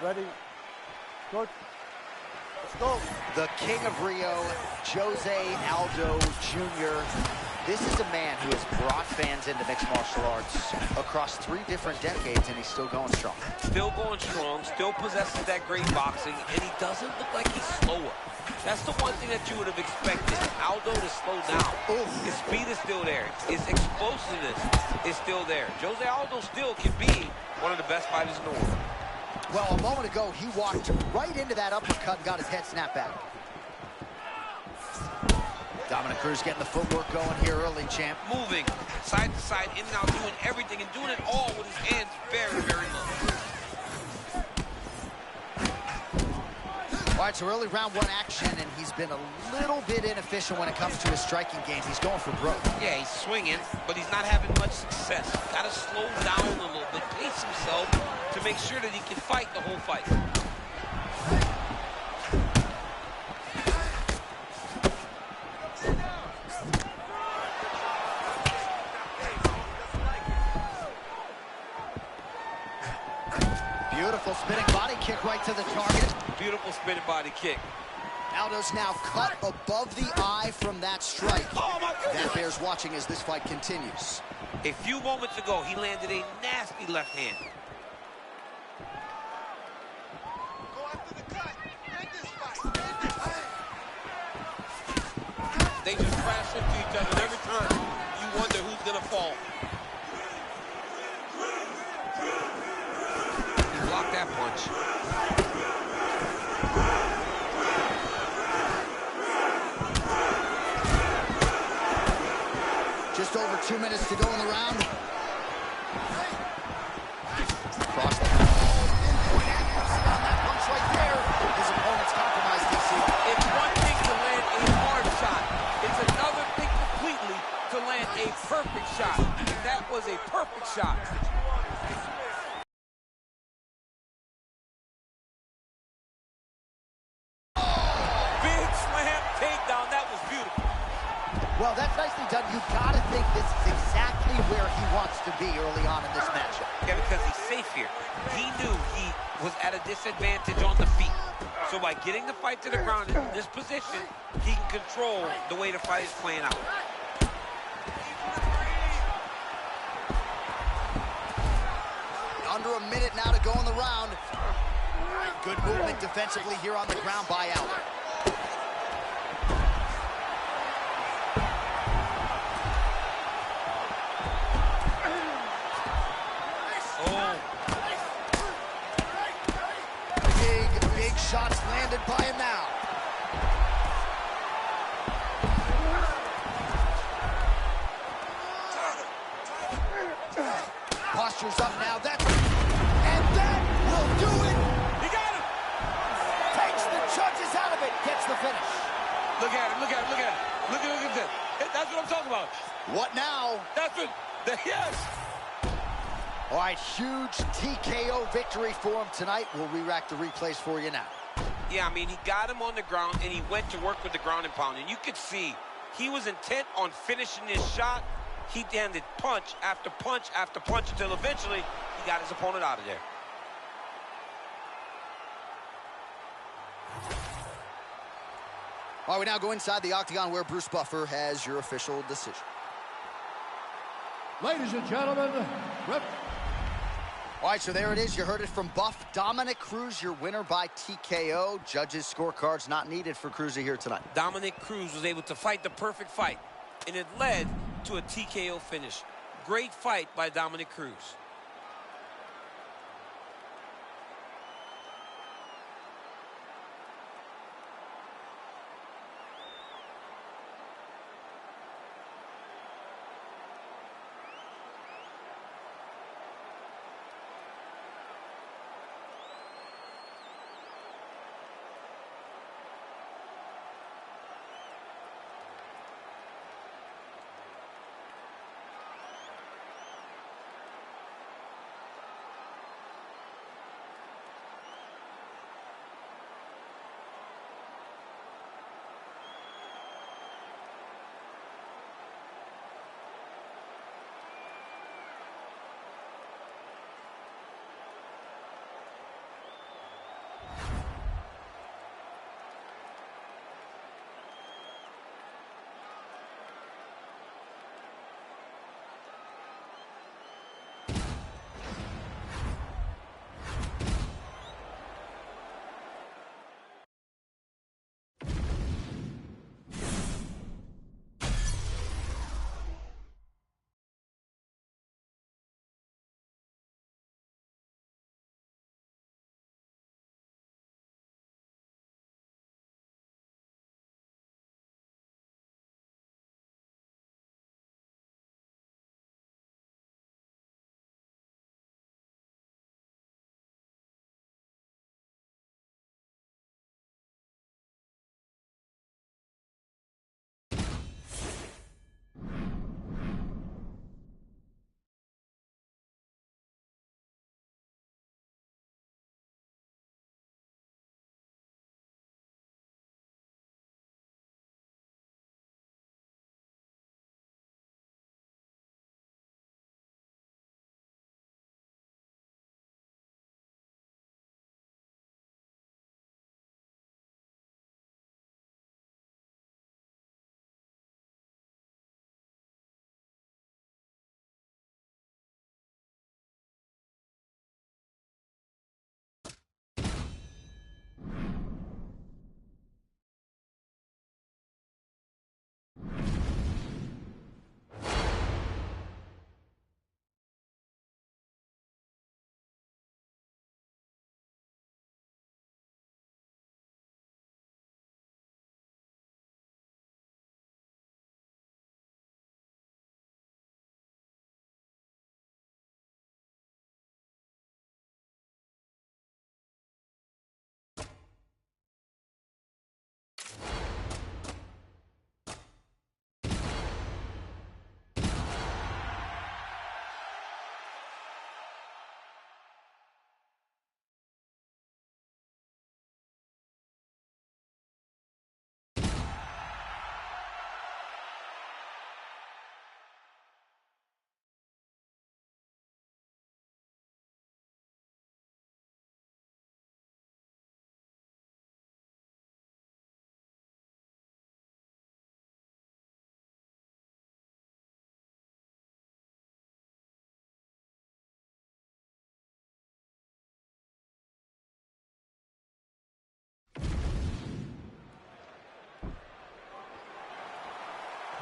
Ready? Good. Let's go. The king of Rio, Jose Aldo Jr. This is a man who has brought fans into mixed martial arts across 3 different decades, and he's still going strong. Still going strong, still possesses that great boxing, and he doesn't look like he's slower. That's the one thing that you would have expected Aldo to slow down. Oof. His speed is still there. His explosiveness is still there. Jose Aldo still can be one of the best fighters in the world. Well, a moment ago, he walked right into that uppercut and got his head snapped back. Dominic Cruz getting the footwork going here early, champ. Moving side to side, in and out, doing everything, and doing it all with his hands very, very low. All right, so early round 1 action, and he's been a little bit inefficient when it comes to his striking game. He's going for broke. Yeah, he's swinging, but he's not having much success. Got to slow down a little bit, pace himself to make sure that he can fight the whole fight. Beautiful spinning body kick right to the target. Beautiful spinning body kick. Aldo's now cut above the eye from that strike. Oh, my goodness. That bears watching as this fight continues. A few moments ago, he landed a nasty left hand. Go after the cut. End this fight. End this fight. They just crash into each other, and every time you wonder who's going to fall. He blocked that punch. Just over 2 minutes to go in the round. Cross the pinpoint accuracy on that punch right there. His opponent's compromised, DC. It's one thing to land a hard shot. It's another thing completely to land a perfect shot. That was a perfect shot. Big slam takedown. That was beautiful. Well, that's nicely done. You gotta think this is exactly where he wants to be early on in this matchup. Yeah, because he's safe here. He knew he was at a disadvantage on the feet. So by getting the fight to the ground in this position, he can control the way the fight is playing out. Under a minute now to go in the round. Good movement defensively here on the ground by Aldo. Big shots landed by him now. Posture's up now. And that will do it. He got him. Takes the judges out of it. Gets the finish. Look at him. Look at him. Look at him. Look at this. That's what I'm talking about. What now? That's what. Yes. All right, huge TKO victory for him tonight. We'll re-rack the replays for you now. Yeah, I mean, he got him on the ground, and he went to work with the ground and pound. And you could see he was intent on finishing this shot. He landed punch after punch after punch until eventually he got his opponent out of there. All right, we now go inside the octagon where Bruce Buffer has your official decision. Ladies and gentlemen, all right, so there it is. You heard it from Buff. Dominic Cruz, your winner by TKO. Judges' scorecards not needed for Cruz here tonight. Dominic Cruz was able to fight the perfect fight, and it led to a TKO finish. Great fight by Dominic Cruz.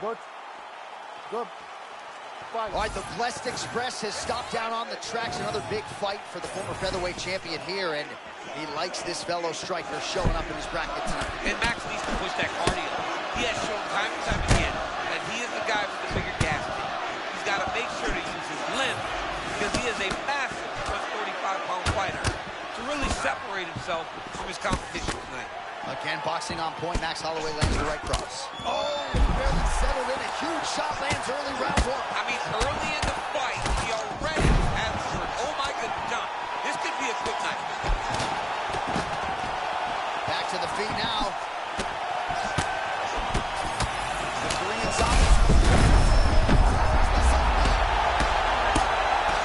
Good. Good. Fight. All right, the Blessed Express has stopped down on the tracks. Another big fight for the former featherweight champion here, and he likes this fellow striker showing up in his bracket tonight. And Max needs to push that cardio. He has shown time and time again that he is the guy with the bigger gas tank. He's got to make sure to use his length because he is a massive 145-pound fighter to really separate himself from his competition tonight. Again, boxing on point. Max Holloway lands the right cross. Oh, barely settled in. A huge shot lands early round one. I mean, early in the fight, he already has turned. Oh, my goodness, John. This could be a quick night. Back to the feet now. The Korean Zombie.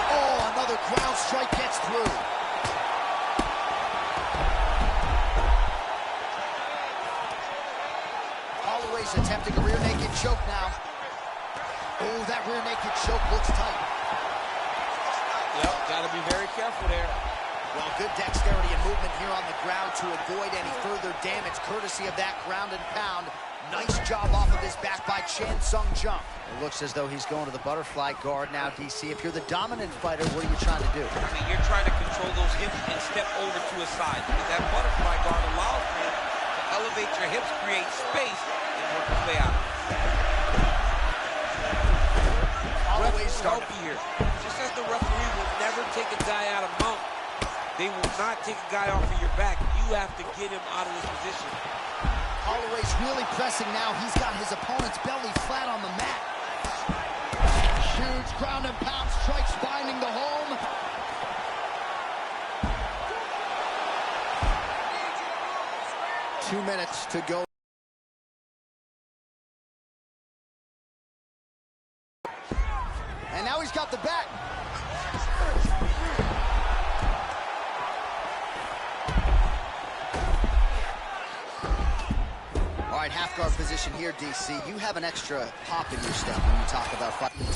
Oh, another ground strike gets through. Holloway's attempting a rear naked choke now. Oh, that rear naked choke looks tight. Yep, got to be very careful there. Well, good dexterity and movement here on the ground to avoid any further damage, courtesy of that ground and pound. Nice job off of his back by Chan Sung Jung. It looks as though he's going to the butterfly guard now, DC. If you're the dominant fighter, what are you trying to do? I mean, you're trying to control those hips and step over to a side. Because that butterfly guard allows you to elevate your hips, create space, and work your way out. Holloway's starting here. Just as the referee will never take a guy out of mount, they will not take a guy off of your back. You have to get him out of this position. Holloway's really pressing now. He's got his opponent's belly flat on the mat. Huge ground and pound strikes finding the home. Two minutes to go. And now he's got the back. All right, half guard position here, DC. You have an extra hop in your step when you talk about fighting.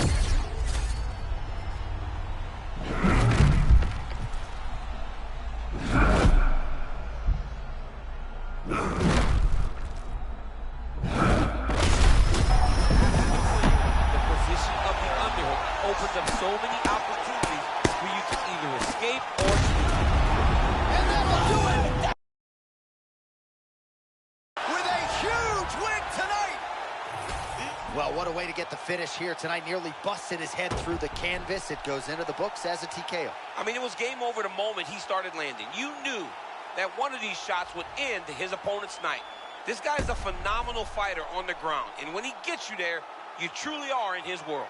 The position of the underhook opens up so many opportunities for you to either escape or shoot. And that'll do it! With a huge win tonight! Well, what a way to get the finish here tonight. Nearly busted his head through the canvas. It goes into the books as a TKO. I mean, it was game over the moment he started landing. You knew that one of these shots would end his opponent's night. This guy's a phenomenal fighter on the ground, and when he gets you there, you truly are in his world.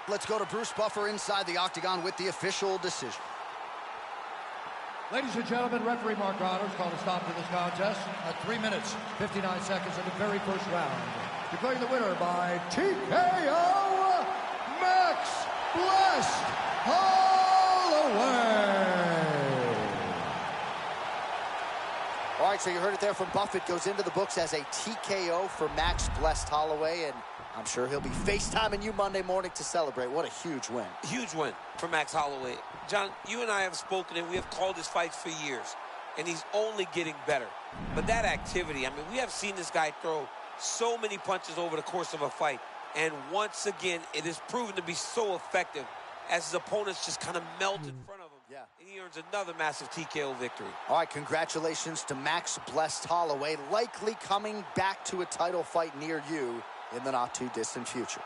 Let's go to Bruce Buffer inside the octagon with the official decision. Ladies and gentlemen, referee Mark Honors called a stop to this contest at 3 minutes, 59 seconds of the very first round. Declaring the winner by TKO, Max Blessed Holloway. All right, so you heard it there from Buffett. Goes into the books as a TKO for Max Blessed Holloway, and I'm sure he'll be FaceTiming you Monday morning to celebrate. What a huge win. Huge win for Max Holloway. John, you and I have spoken, and we have called his fights for years, and he's only getting better. But that activity, I mean, we have seen this guy throw so many punches over the course of a fight, and once again, it is proven to be so effective as his opponents just kind of melt in front of him. Yeah. And he earns another massive TKO victory. All right, congratulations to Max Blessed Holloway, likely coming back to a title fight near you in the not-too-distant future.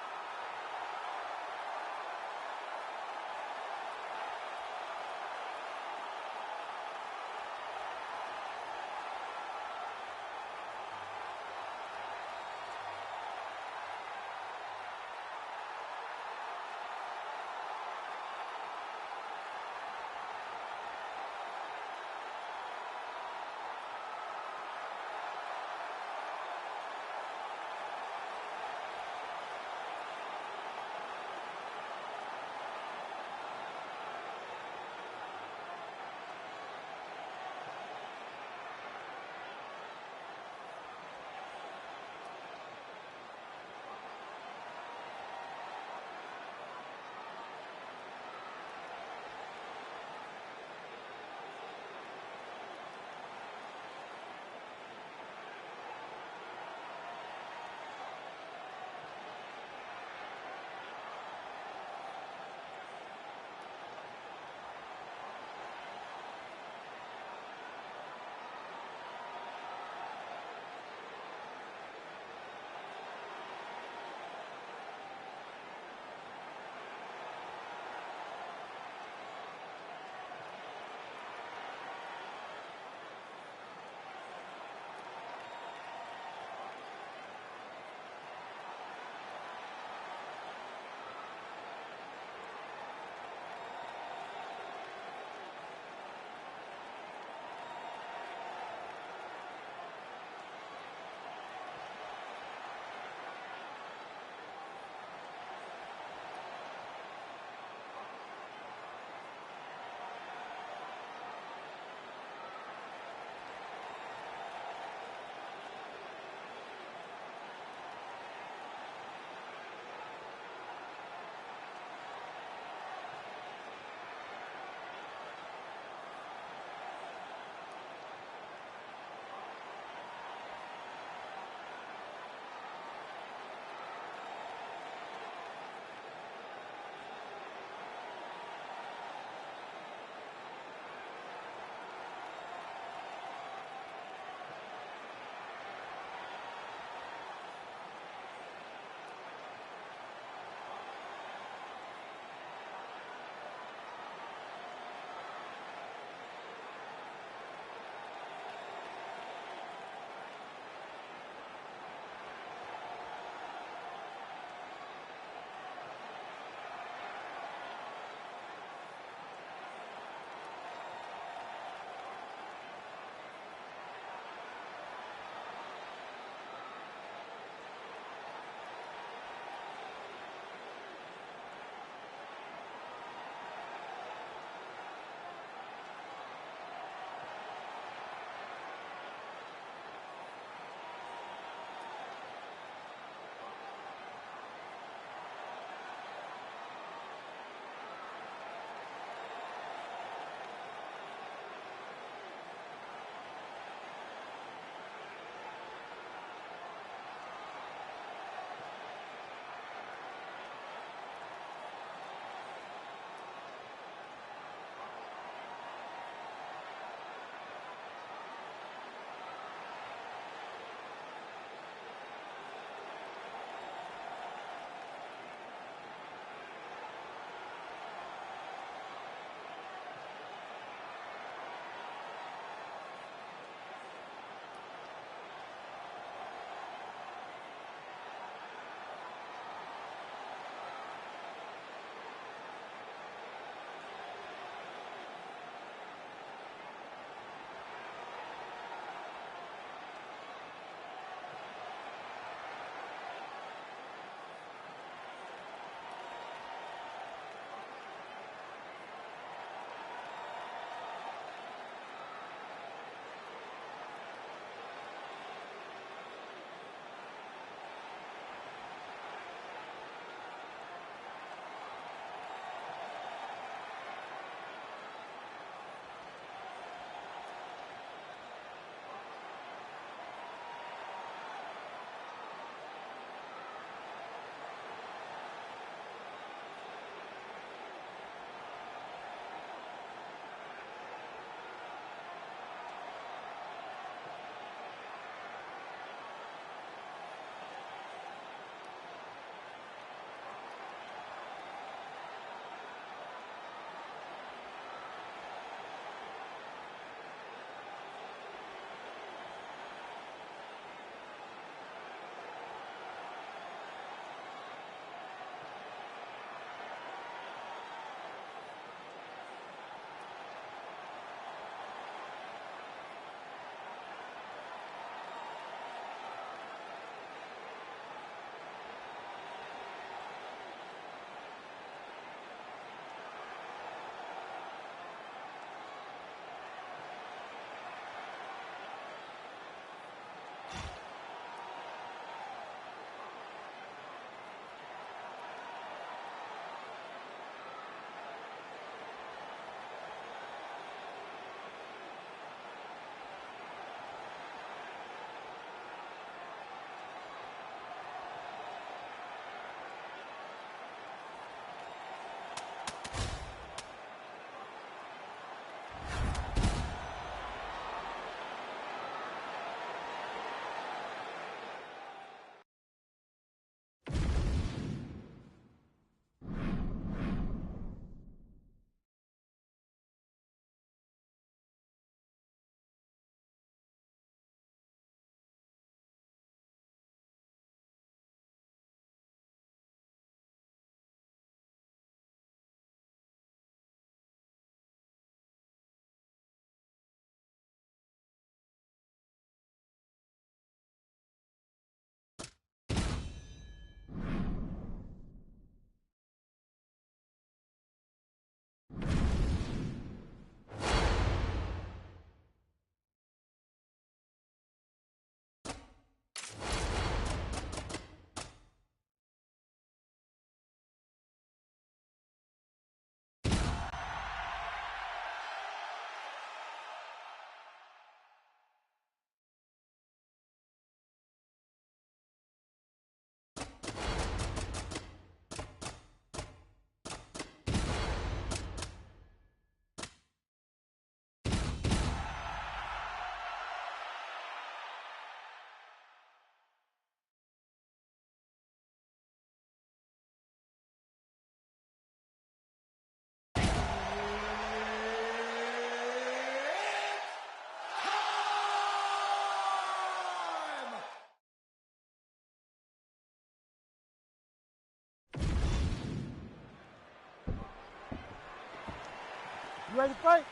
You ready to fight?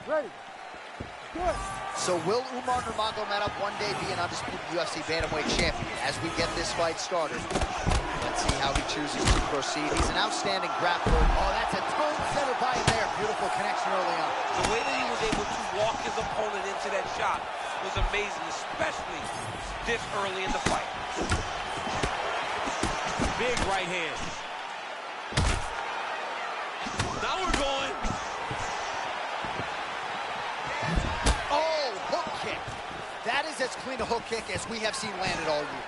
Ready. Do it. So will Umar Nurmagomedov one day be an undisputed UFC bantamweight champion? As we get this fight started, let's see how he chooses to proceed. He's an outstanding grappler. Oh, that's a tone setter by him there. Beautiful connection early on. The way that he was able to walk his opponent into that shot was amazing, especially this early in the fight. Big right hand. Now we're going. Oh, hook kick. That is as clean a hook kick as we have seen landed all year.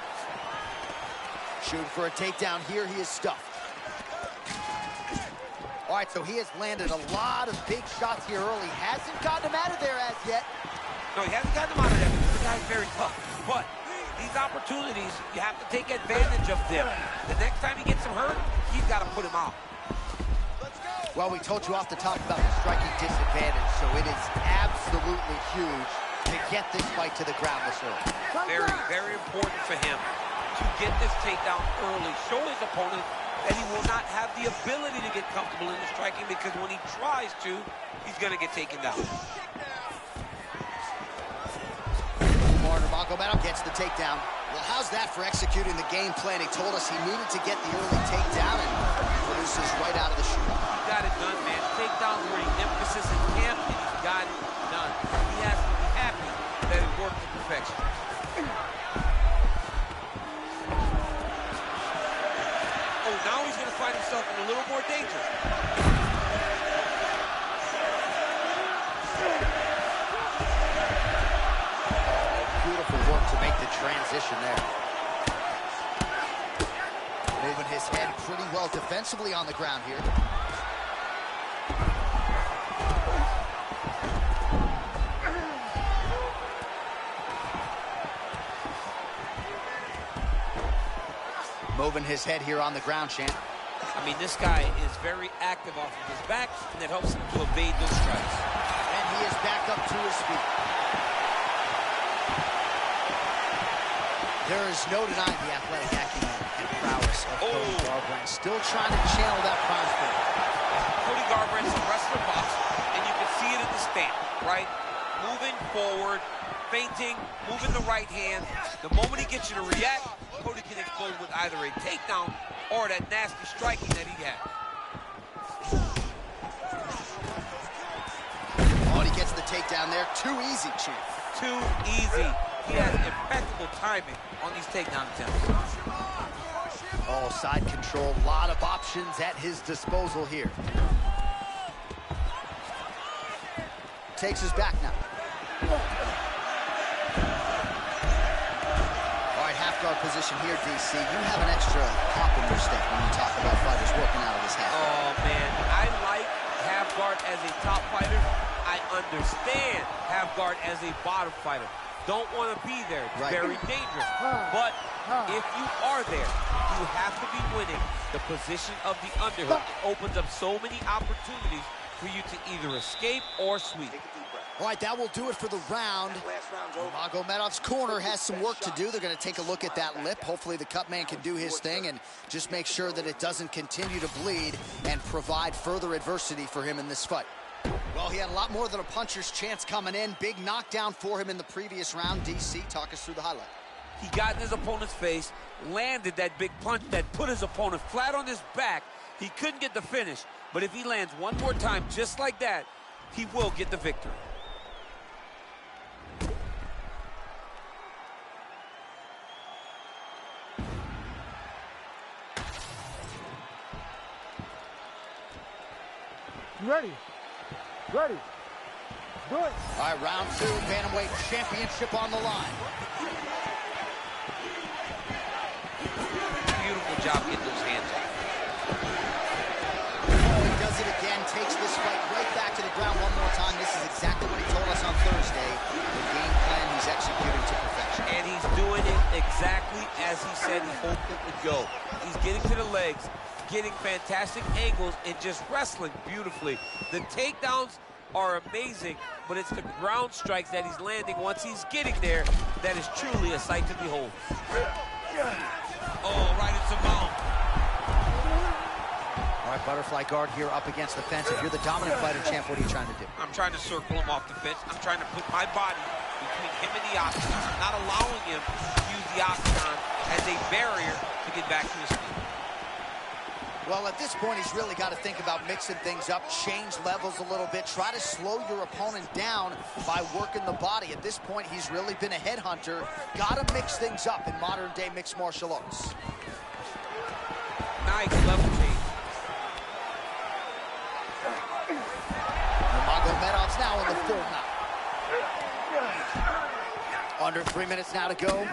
Shooting for a takedown here. He is stuffed. All right, so he has landed a lot of big shots here early. Hasn't gotten him out of there as yet. No, he hasn't gotten him out of there because the guy's very tough. But these opportunities, you have to take advantage of them. The next time he gets him hurt, he's got to put him out. Well, we told you off the top about the striking disadvantage, so it is absolutely huge to get this fight to the ground this early. Very, very important for him to get this takedown early. Show his opponent that he will not have the ability to get comfortable in the striking, because when he tries to, he's going to get taken down. Umar Nurmagomedov gets the takedown. Well, how's that for executing the game plan? He told us he needed to get the early takedown and produces right out of the chute. He got it done, man. Takedowns were the emphasis in camp, and he got it done. He has to be happy that it worked to perfection. Oh, now he's going to find himself in a little more danger. Beautiful work to make the transition there. Moving his head pretty well defensively on the ground here. Moving his head here on the ground, Shan. I mean, this guy is very active off of his back, and that helps him to evade those strikes. And he is back up to his feet. There is no denying the athletic acumen and prowess of Cody Garbrandt. Still trying to channel that prowess forward. Cody Garbrandt's a wrestler box, and you can see it in the stand, right? Moving forward, feinting, moving the right hand. The moment he gets you to react, Cody can explode with either a takedown or that nasty striking that he had. Oh, and he gets the takedown there. Too easy, Chief. Too easy. He has impeccable timing on these takedown attempts. Oh, side control. A lot of options at his disposal here. Takes his back now. All right, half guard position here, DC. You have an extra hop in your step when you talk about fighters working out of this half guard. Oh, man. I like half guard as a top fighter. I understand half guard as a bottom fighter. Don't want to be there. It's very dangerous. But if you are there, you have to be winning the position of the underhook. It opens up so many opportunities for you to either escape or sweep. All right, that will do it for the round. Nurmagomedov's corner has some work to do. They're going to take a look at that lip. Hopefully the cut man can do his thing and just make sure that it doesn't continue to bleed and provide further adversity for him in this fight. Well, he had a lot more than a puncher's chance coming in. Big knockdown for him in the previous round. DC, talk us through the highlight. He got in his opponent's face, landed that big punch that put his opponent flat on his back. He couldn't get the finish, but if he lands one more time just like that, he will get the victory. You ready? Ready. Do it. All right, round two, bantamweight championship on the line. Beautiful job getting those hands off. Oh, he does it again, takes this fight right back to the ground one more time. This is exactly what he told us on Thursday. The game plan he's executing to perfection. And he's doing it exactly as he said he hoped it would go. He's getting to the legs, getting fantastic angles, and just wrestling beautifully. The takedowns are amazing, but it's the ground strikes that he's landing once he's getting there that is truly a sight to behold. All Oh, right into mount. right, All right, butterfly guard here up against the fence. If you're the dominant fighter, champ, what are you trying to do? I'm trying to circle him off the fence. I'm trying to put my body between him and the octagon. I'm not allowing him to use the octagon as a barrier to get back to his feet. Well, at this point, he's really got to think about mixing things up, change levels a little bit, try to slow your opponent down by working the body. At this point, he's really been a headhunter. Got to mix things up in modern-day mixed martial arts. Nice level change. Magomedov's now in the full mount. Under 3 minutes now to go.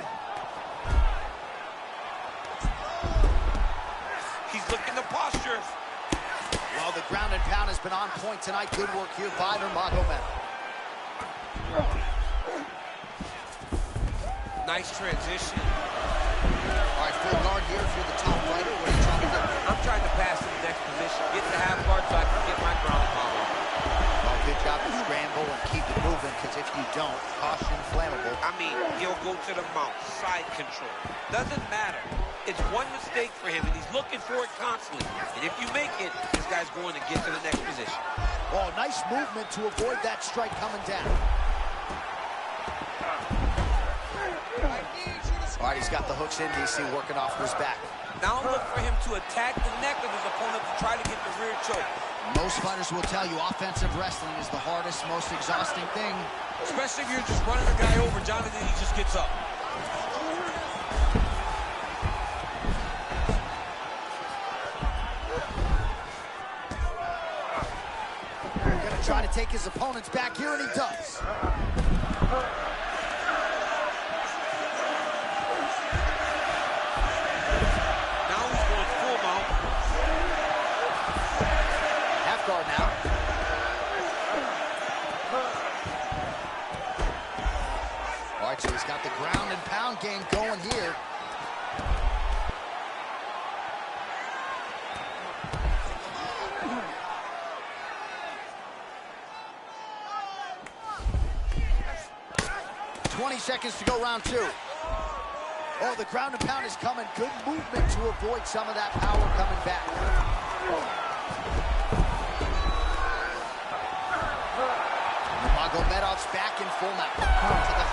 He's looking the posture. Well, the ground and pound has been on point tonight. Good work here by Nurmagomedov. Nice transition. All right, full guard here if you're the top fighter. What are you trying to do? I'm trying to pass to the next position. Get the half guard so I can get my ground power. Well, good job to scramble and keep it moving, because if you don't, caution flammable. I mean, he'll go to the mount, side control. Doesn't matter. It's one mistake for him, and he's looking for it constantly. And if you make it, this guy's going to get to the next position. Oh, nice movement to avoid that strike coming down. All right, he's got the hooks in, DC, working off his back. Now look for him to attack the neck of his opponent to try to get the rear choke. Most fighters will tell you offensive wrestling is the hardest, most exhausting thing. Especially if you're just running a guy over, Jonathan, he just gets up. Gonna try to take his opponents back here, and he does. Guard now. All right, so he's got the ground and pound game going here. $20 seconds to go, round two. Oh, the ground and pound is coming. Good movement to avoid some of that power coming back. Magomedov's back in full mount. To the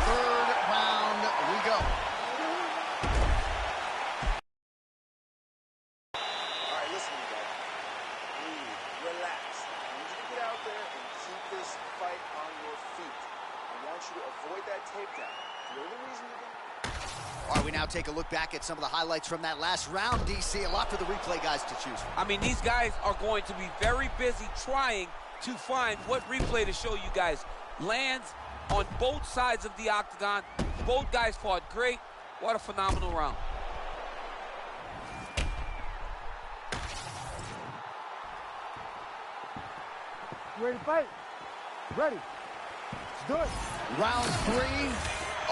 third round we go. All right, listen, you guys. Breathe, relax. I need you to get out there and keep this fight on your feet. I want you to avoid that takedown. The only reason you're going. All right, we now take a look back at some of the highlights from that last round, DC. A lot for the replay guys to choose from. I mean, these guys are going to be very busy trying to find what replay to show you guys. Lands on both sides of the octagon. Both guys fought great. What a phenomenal round. You ready to fight? Ready. Let's do it. Round 3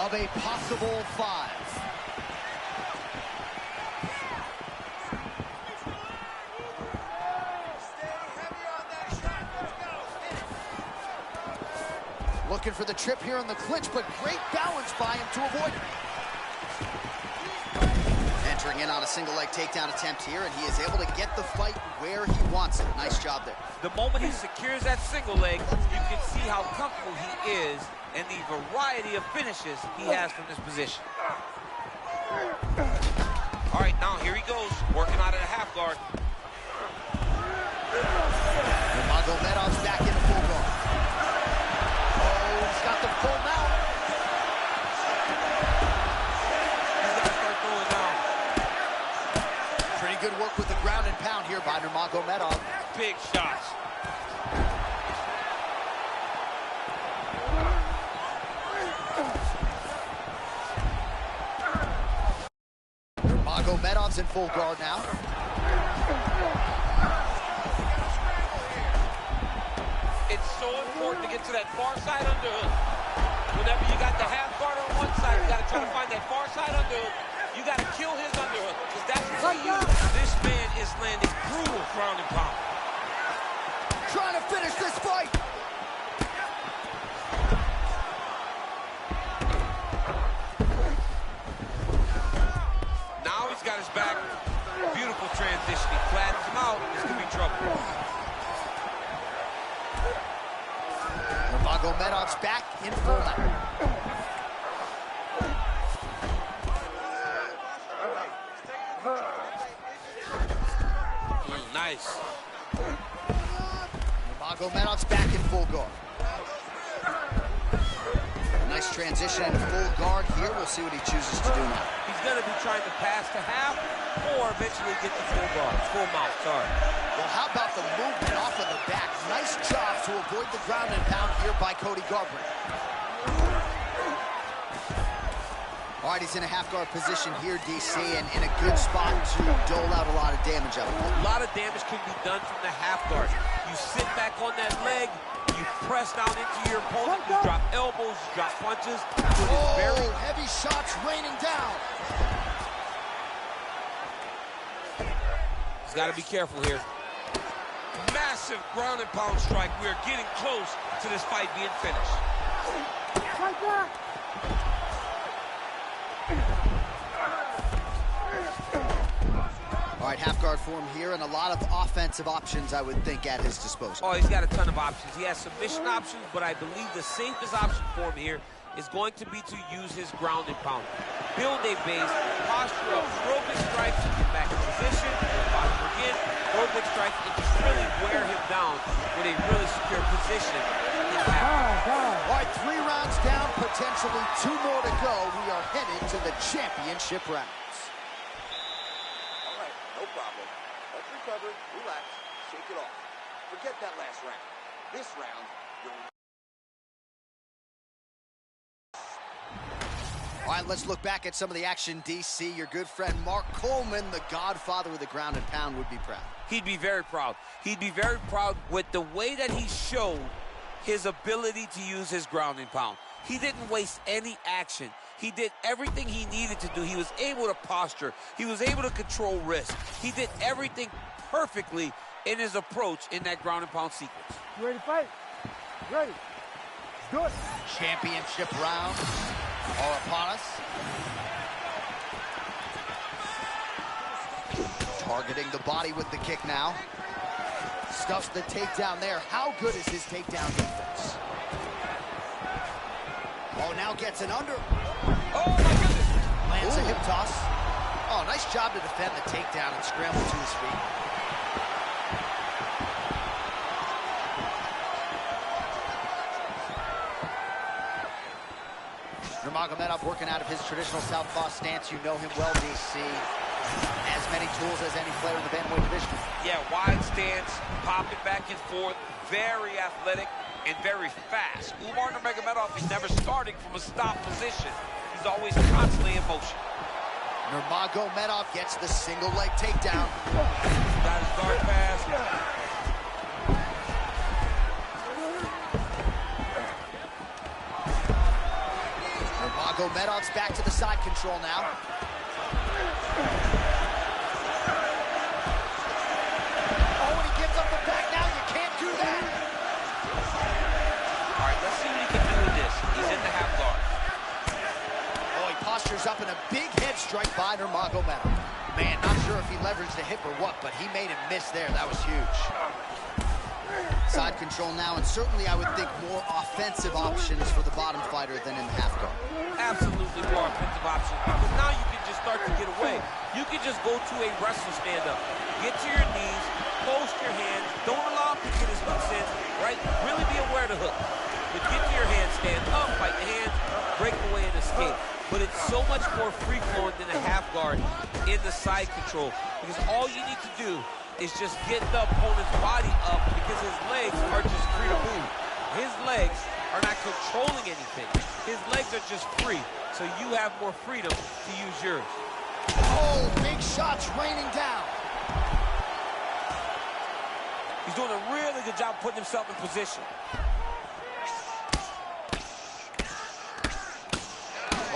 of a possible 5. Looking for the trip here in the clinch, but great balance by him to avoid it. Entering in on a single leg takedown attempt here, and he is able to get the fight where he wants it. Nice job there. The moment he secures that single leg, you can see how comfortable he is and the variety of finishes he has from this position. All right, now here he goes, working out of the half guard. Magomedov's back in the full guard. He's got the full mount. He's got to start throwing down. Pretty good work with the ground and pound here by Nurmagomedov. Big shots. Nurmagomedov's in full guard now. It's so important to get to that far side underhook. Whenever you got the half guard on one side, you got to try to find that far side underhook. You got to kill his underhook, because that's what he uses. This man is landing brutal ground and pound. Trying to finish this fight. Now he's got his back. Beautiful transition. He flattens him out. This could be trouble. Nurmagomedov's back in full now. Nice. Nurmagomedov's back in full guard. Nice transition in full guard here. We'll see what he chooses to do now. He's going to be trying to pass to half or eventually get to full guard. Full mount, sorry. Well, how about the movement off of the back? Nice job to avoid the ground and pound here by Cody Garbrandt. All right, he's in a half-guard position here, DC, and in a good spot to dole out a lot of damage out of it. A lot of damage can be done from the half-guard. You sit back on that leg, you press down into your opponent, you drop elbows, you drop punches. Oh, heavy shots raining down. He's got to be careful here. Massive ground and pound strike. We are getting close to this fight being finished. Right back. All right, half-guard form here, and a lot of offensive options, I would think, at his disposal. Oh, he's got a ton of options. He has submission options, but I believe the safest option for him here is going to be to use his ground and pound. Build a base, posture up, throw big strikes, get back in position, posture again, throw big strikes, and just really wear him down with a really secure position. All right, 3 rounds down, potentially 2 more to go. We are headed to the championship rounds. All right, no problem. Let's recover, relax, shake it off. Forget that last round. This round, you're... All right, let's look back at some of the action, DC. Your good friend Mark Coleman, the godfather of the ground and pound, would be proud. He'd be very proud. He'd be very proud with the way that he showed his ability to use his ground and pound. He didn't waste any action. He did everything he needed to do. He was able to posture. He was able to control risk. He did everything perfectly in his approach in that ground and pound sequence. You ready to fight? Ready. Do it. Championship rounds are upon us. Targeting the body with the kick now. Stuffs the takedown there. How good is his takedown defense? Oh, now gets an under. Oh, my goodness. Lands a hip toss. Oh, nice job to defend the takedown and scramble to his feet. Nurmagomedov working out of his traditional southpaw stance. You know him well, DC. As many tools as any player in the bantamweight division. Yeah, wide stance, popping back and forth, very athletic and very fast. Umar Nurmagomedov is never starting from a stop position. He's always constantly in motion. Nurmagomedov gets the single leg takedown. Got his guard pass. Nurmagomedov's back to the side control now. Oh, and he gives up the back now. You can't do that. All right, let's see what he can do with this. He's in the half guard. Oh, he postures up in a big head strike by Nurmagomedov. Man, not sure if he leveraged the hip or what, but he made him miss there. That was huge. Side control now, and certainly I would think more offensive options for the bottom fighter than in the half guard. Absolutely more offensive options, because now you can just start to get away. You can just go to a wrestler stand-up. Get to your knees, post your hands, don't allow him to get his hooks in, right? Really be aware of the hook. But get to your hands, stand up, fight the hands, break away and escape. But it's so much more free-flowing than a half guard in the side control, because all you need to do is just get the opponent's body up, because his legs are just free to move. His legs are not controlling anything. His legs are just free, so you have more freedom to use yours. Oh, big shots raining down. He's doing a really good job putting himself in position.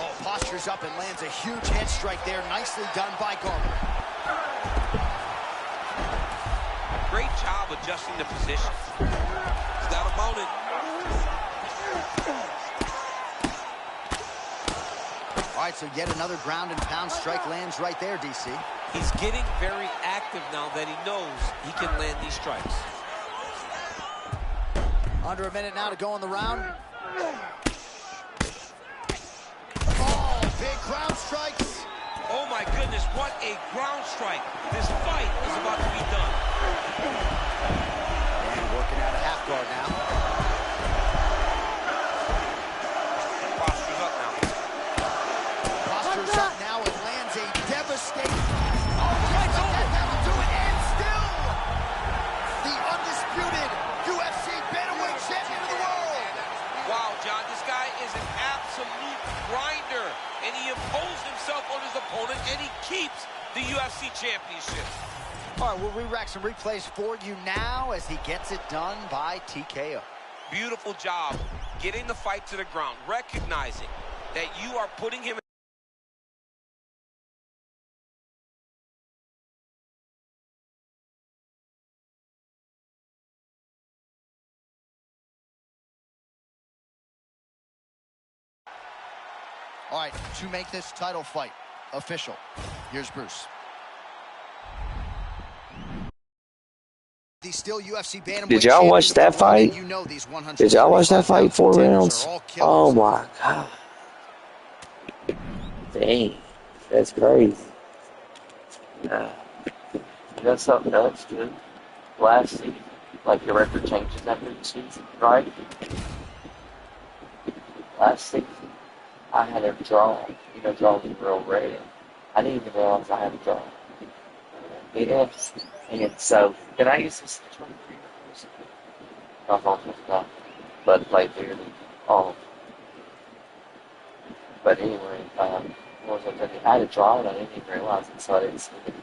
Oh, postures up and lands a huge head strike there. Nicely done by Garbrandt. Great job adjusting the position. He's got him mounted. All right, so yet another ground and pound strike lands right there, DC. He's getting very active now that he knows he can land these strikes. Under a minute now to go in the round. Oh, big ground strikes. Oh my goodness, what a ground strike. This fight is about to be done. And working out a half guard now. Posture's up now. Posture's up now and lands a devastating. Oh, fight's over. That'll do it, and still the undisputed UFC bantamweight champion of the world. Wow, John, this guy is an absolute grinder, and he imposed himself on his opponent, and he keeps the UFC championship. All right, we'll re-rack some replays for you now as he gets it done by TKO. Beautiful job getting the fight to the ground, recognizing that you are putting him. All right, to make this title fight official, here's Bruce. The still UFC bantamweight. Did y'all watch that fight? You know these 100. Did y'all watch that fight? 4 rounds? Oh my God. Dang. That's crazy. You know something else, dude? Last season, like the record changes after the season, right? Last season, I had a draw. You know, draws are real rare. I didn't even realize I had a draw. Yes. And so, can I use this 23 hours? Not all this stuff, but like barely all. But anyway, what was I thinking? I had a draw and I didn't even realize it, so I didn't see it.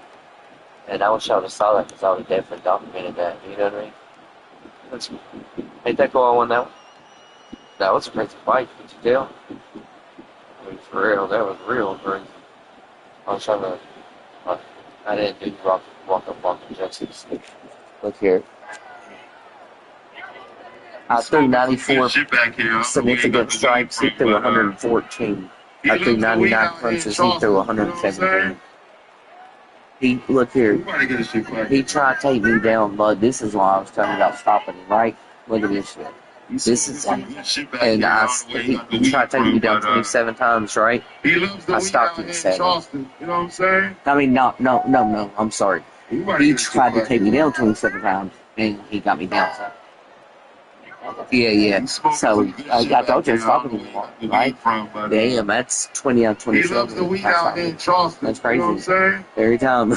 And I wish I would have saw that because I would have definitely documented that. You know what I mean? Ain't that cool? I won that one. That was a crazy fight. Could you tell? I mean, for real, that was real crazy. I was trying to. I didn't do walk up justice. Look here. I threw 94 significant strikes. He threw 114. I threw 99 punches. He threw 117. Look here. He tried to take me down, bud. This is why I was telling you about stopping him, right? Look at this shit. This is, and he tried to take me down 27 times, right? I stopped him at 7. You know what I'm saying? I mean, no, I'm sorry. He tried to take me down 27 times, and he got me down 7. Yeah. So, I told you I was stopping him, right? Damn, that's 20 out of 27. That's crazy. Every time.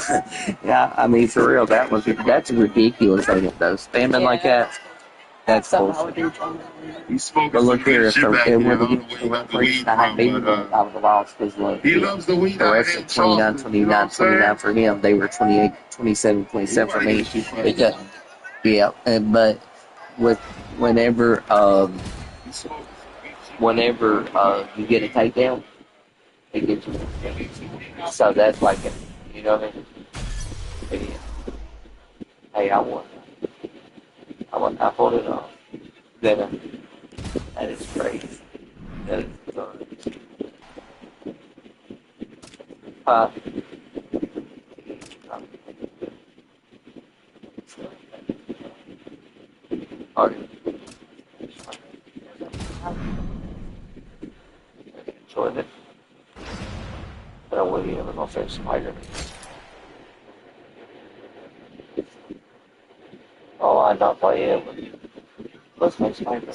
Yeah, I mean, for real, that's ridiculous, ain't it, though? Spamming like that. That's bullshit. But look here, if it would have been the reason I had beaten him, I would have lost because look, the rest of 29 for him, they were 28, 27 for me. Because, yeah, but whenever you get a takedown, it gets you. So that's like it, you know what I mean? Hey, I won. I pulled it off. That is crazy. That is bizarre. Enjoyed it. But I wouldn't even know if it's Spider-Man. Oh, I not play it, but let's make Spider-Man.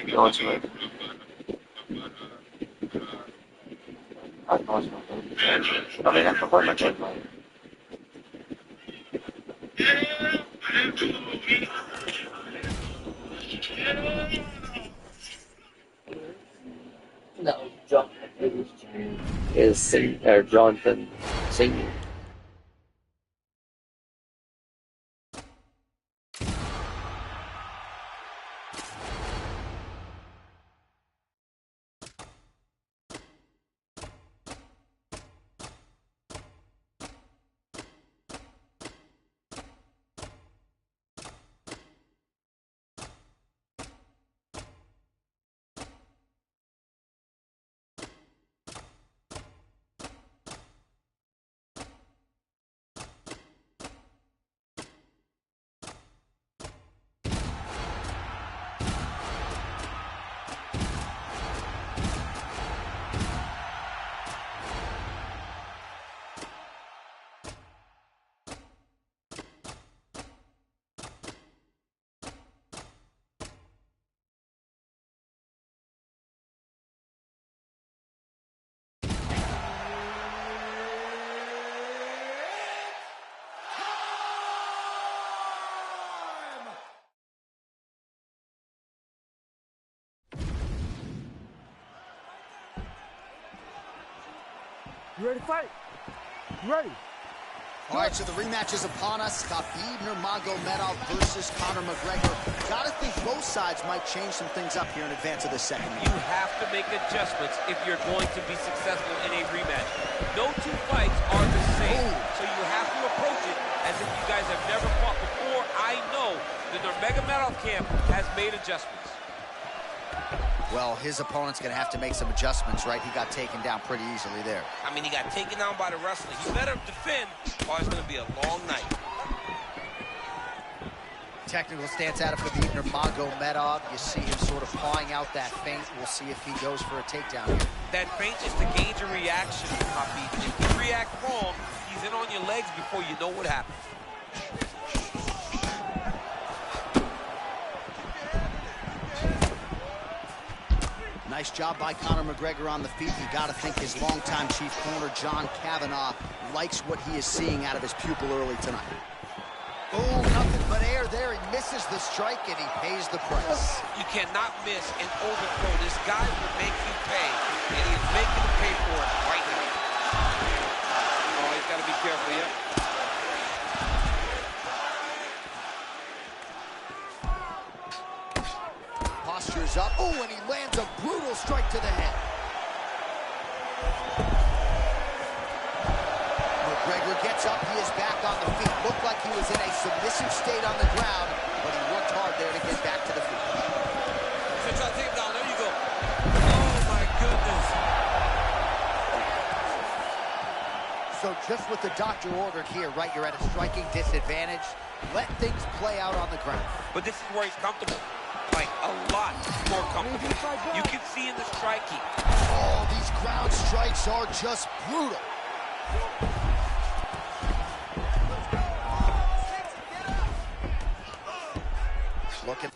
Go to it. I can always I mean, I can play my game later. No, Jonathan Jonathan Senior. You ready to fight? You ready? All right, so the rematch is upon us. Khabib Nurmagomedov versus Conor McGregor. Gotta think both sides might change some things up here in advance of the second round. You have to make adjustments if you're going to be successful in a rematch. No two fights are the same, so you have to approach it as if you guys have never fought before. I know the Nurmagomedov camp has made adjustments. Well, his opponent's going to have to make some adjustments, right? He got taken down pretty easily there. I mean, he got taken down by the wrestler. He better defend, or it's going to be a long night. Technical stance out of Khabib Nurmagomedov. You see him sort of pawing out that feint. We'll see if he goes for a takedown here. That feint is to gauge a reaction, Khabib. If you react wrong, he's in on your legs before you know what happened. Nice job by Conor McGregor on the feet. You got to think his longtime chief corner, John Kavanagh, likes what he is seeing out of his pupil early tonight. Oh, nothing but air there. He misses the strike, and he pays the price. You cannot miss an overthrow. This guy will make you pay, and he's making you pay for it right now. Oh, he's got to be careful, yeah. Posture's up. Oh, and he lands a brutal strike to the head. McGregor gets up. He is back on the feet. Looked like he was in a submissive state on the ground, but he worked hard there to get back to the feet. So try to take him down. There you go. Oh, my goodness. So just what the doctor ordered here, right? You're at a striking disadvantage. Let things play out on the ground. But this is where he's comfortable. Like, a lot more comfortable. You can see in the striking. Oh, these ground strikes are just brutal. Look at...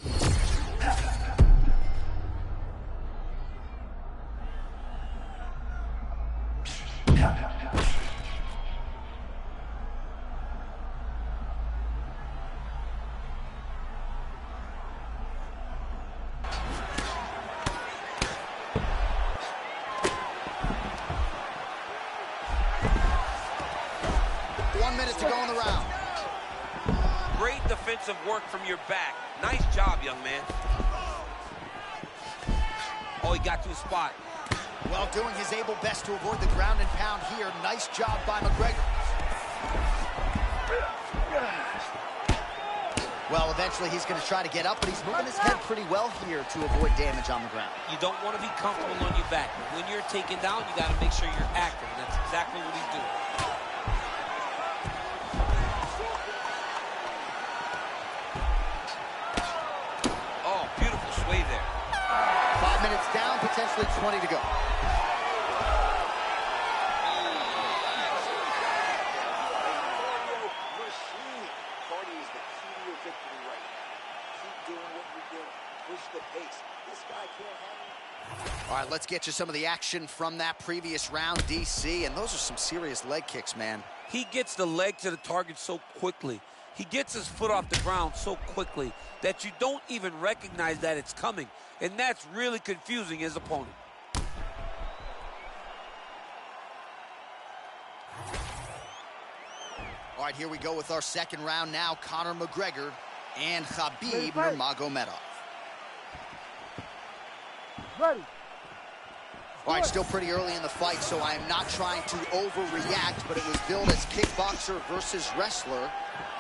to go in the round. Great defensive work from your back. Nice job, young man. Oh, he got to his spot. Well, doing his able best to avoid the ground and pound here. Nice job by McGregor. Well, eventually he's going to try to get up, but he's moving his head pretty well here to avoid damage on the ground. You don't want to be comfortable on your back. When you're taken down, you got to make sure you're active, and that's exactly what he's doing. There. 5 minutes down, potentially 20 to go. Machine. Cardio is the key to your victory right now. Keep doing what you're doing. Push the pace. This guy can't handle it. All right, let's get you some of the action from that previous round, DC. And those are some serious leg kicks, man. He gets the leg to the target so quickly. He gets his foot off the ground so quickly that you don't even recognize that it's coming. And that's really confusing his opponent. All right, here we go with our second round now. Conor McGregor and Khabib Nurmagomedov. Ready. All right, still pretty early in the fight, so I am not trying to overreact, but it was billed as kickboxer versus wrestler,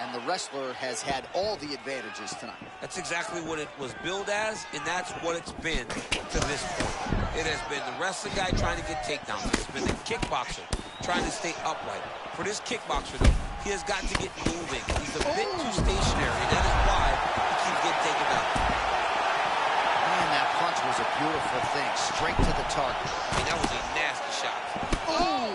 and the wrestler has had all the advantages tonight. That's exactly what it was billed as, and that's what it's been to this point. It has been the wrestling guy trying to get takedowns. It's been the kickboxer trying to stay upright. For this kickboxer, though, he has got to get moving. He's a bit too stationary, and that is why he keeps getting taken down. Man, that punch was a beautiful thing, straight to the target. I mean, that was a nasty shot. Oh!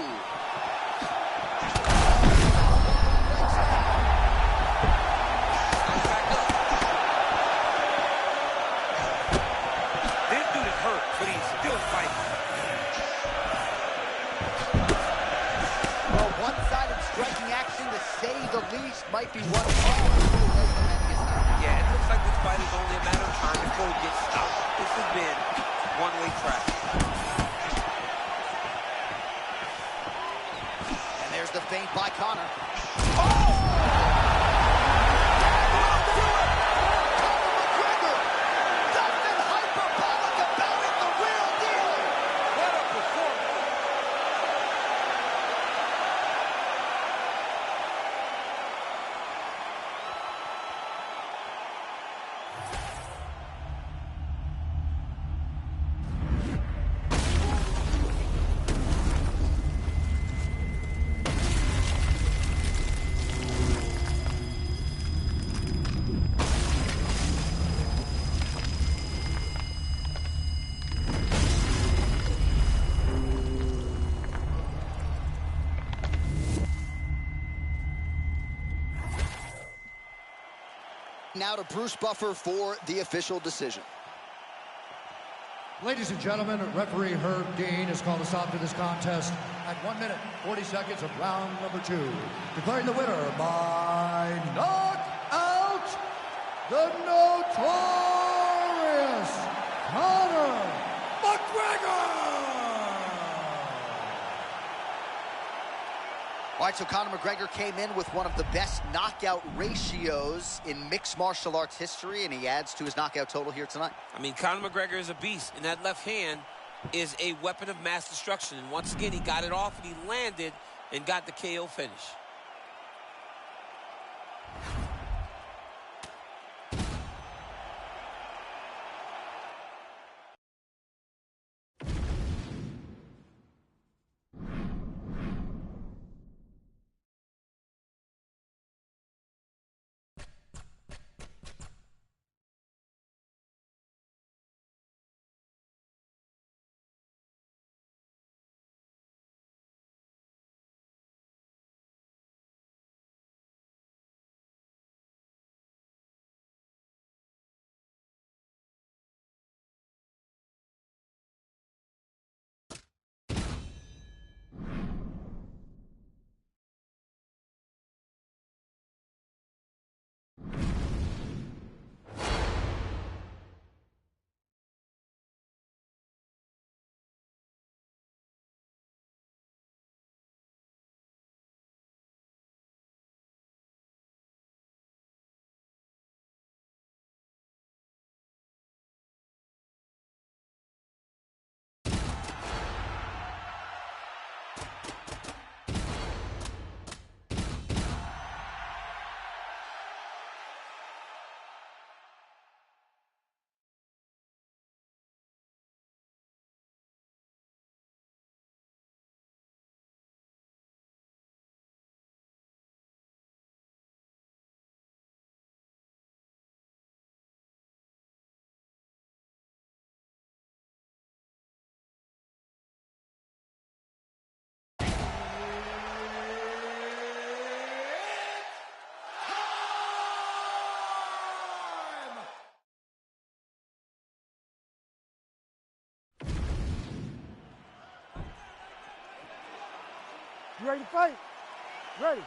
This dude is hurt, but he's still fighting. Well, one-sided striking action, to say the least, might be one. Now to Bruce Buffer for the official decision. Ladies and gentlemen, referee Herb Dean has called a stop to this contest at 1 minute, 40 seconds of round number 2. Declaring the winner by knockout, the notorious Conor McGregor! All right, so Conor McGregor came in with one of the best knockout ratios in mixed martial arts history, and he adds to his knockout total here tonight. I mean, Conor McGregor is a beast, and that left hand is a weapon of mass destruction. And once again, he got it off, and he landed and got the KO finish. You ready to fight? Ready.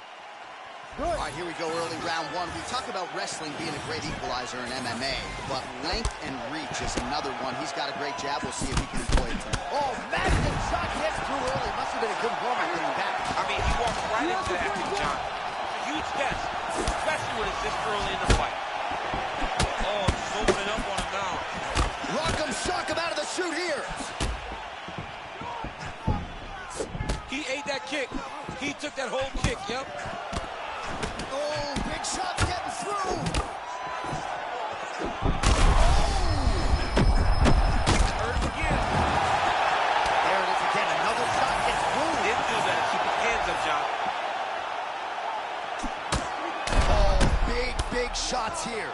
Good. All right, here we go, early round 1. We talk about wrestling being a great equalizer in MMA, but length and reach is another one. He's got a great jab. We'll see if he can employ it tonight. Oh, massive shot gets through early. Must have been a good moment getting back. I mean, he walked right into that, John. It's a huge test, especially when it's this early in the fight. Oh, just opening up on him now. Rock'em sock him out of the chute here. He ate that kick. He took that whole kick, yep. Oh, big shot getting through. Hurt again. There it is again. Another shot gets through. Didn't do that. Keep your hands up, John. Oh, big shots here.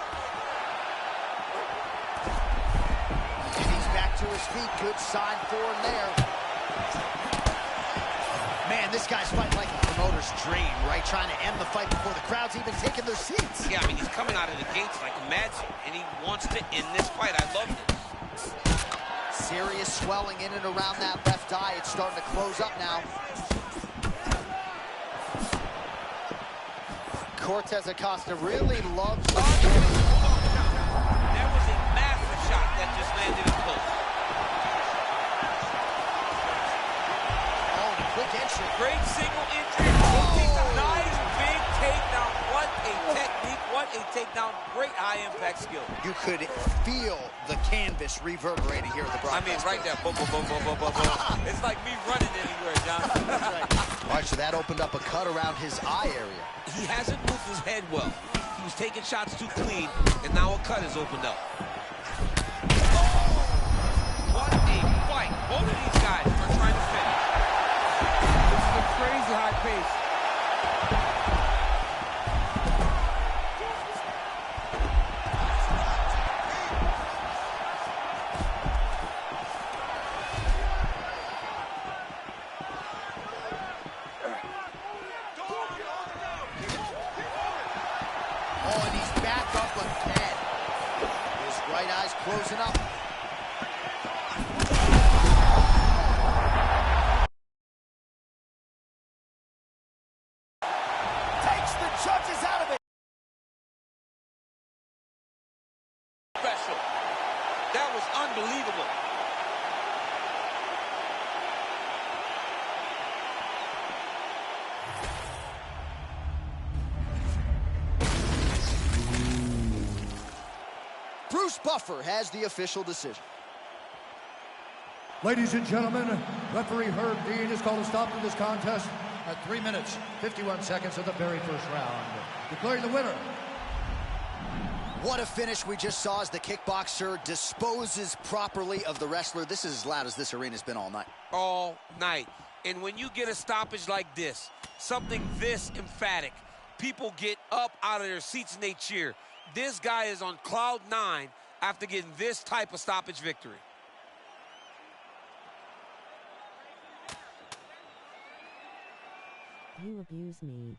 And he's back to his feet. Good sign for him there. Man, this guy's fighting like a promoter's dream, right? Trying to end the fight before the crowd's even taking their seats. Yeah, I mean, he's coming out of the gates like mad, and he wants to end this fight. I love it. Serious swelling in and around that left eye. It's starting to close up now. Cortez Acosta really loves... That was a massive shot that just landed in close. Quick entry. Great single entry. Nice big takedown. What a technique. What a takedown. Great high-impact skill. You could feel the canvas reverberating here at the broadcast. I mean, right there. Boom, boom, boom, boom, boom, boom, boom. It's like me running anywhere, John. That's right. All right, so that opened up a cut around his eye area. He hasn't moved his head well. He was taking shots too clean, and now a cut has opened up. Oh! What a fight. Both of these guys are trying to finish. This is a crazy high pace. Oh, and he's back up again. closing up. Takes the judges out of it. Special. That was unbelievable. Bruce Buffer has the official decision. Ladies and gentlemen, referee Herb Dean has called a stop to this contest at 3 minutes, 51 seconds of the very first round. Declaring the winner. What a finish we just saw as the kickboxer disposes properly of the wrestler. This is as loud as this arena's been all night. All night. And when you get a stoppage like this, something this emphatic, people get up out of their seats and they cheer. This guy is on cloud 9 after getting this type of stoppage victory. You abuse me.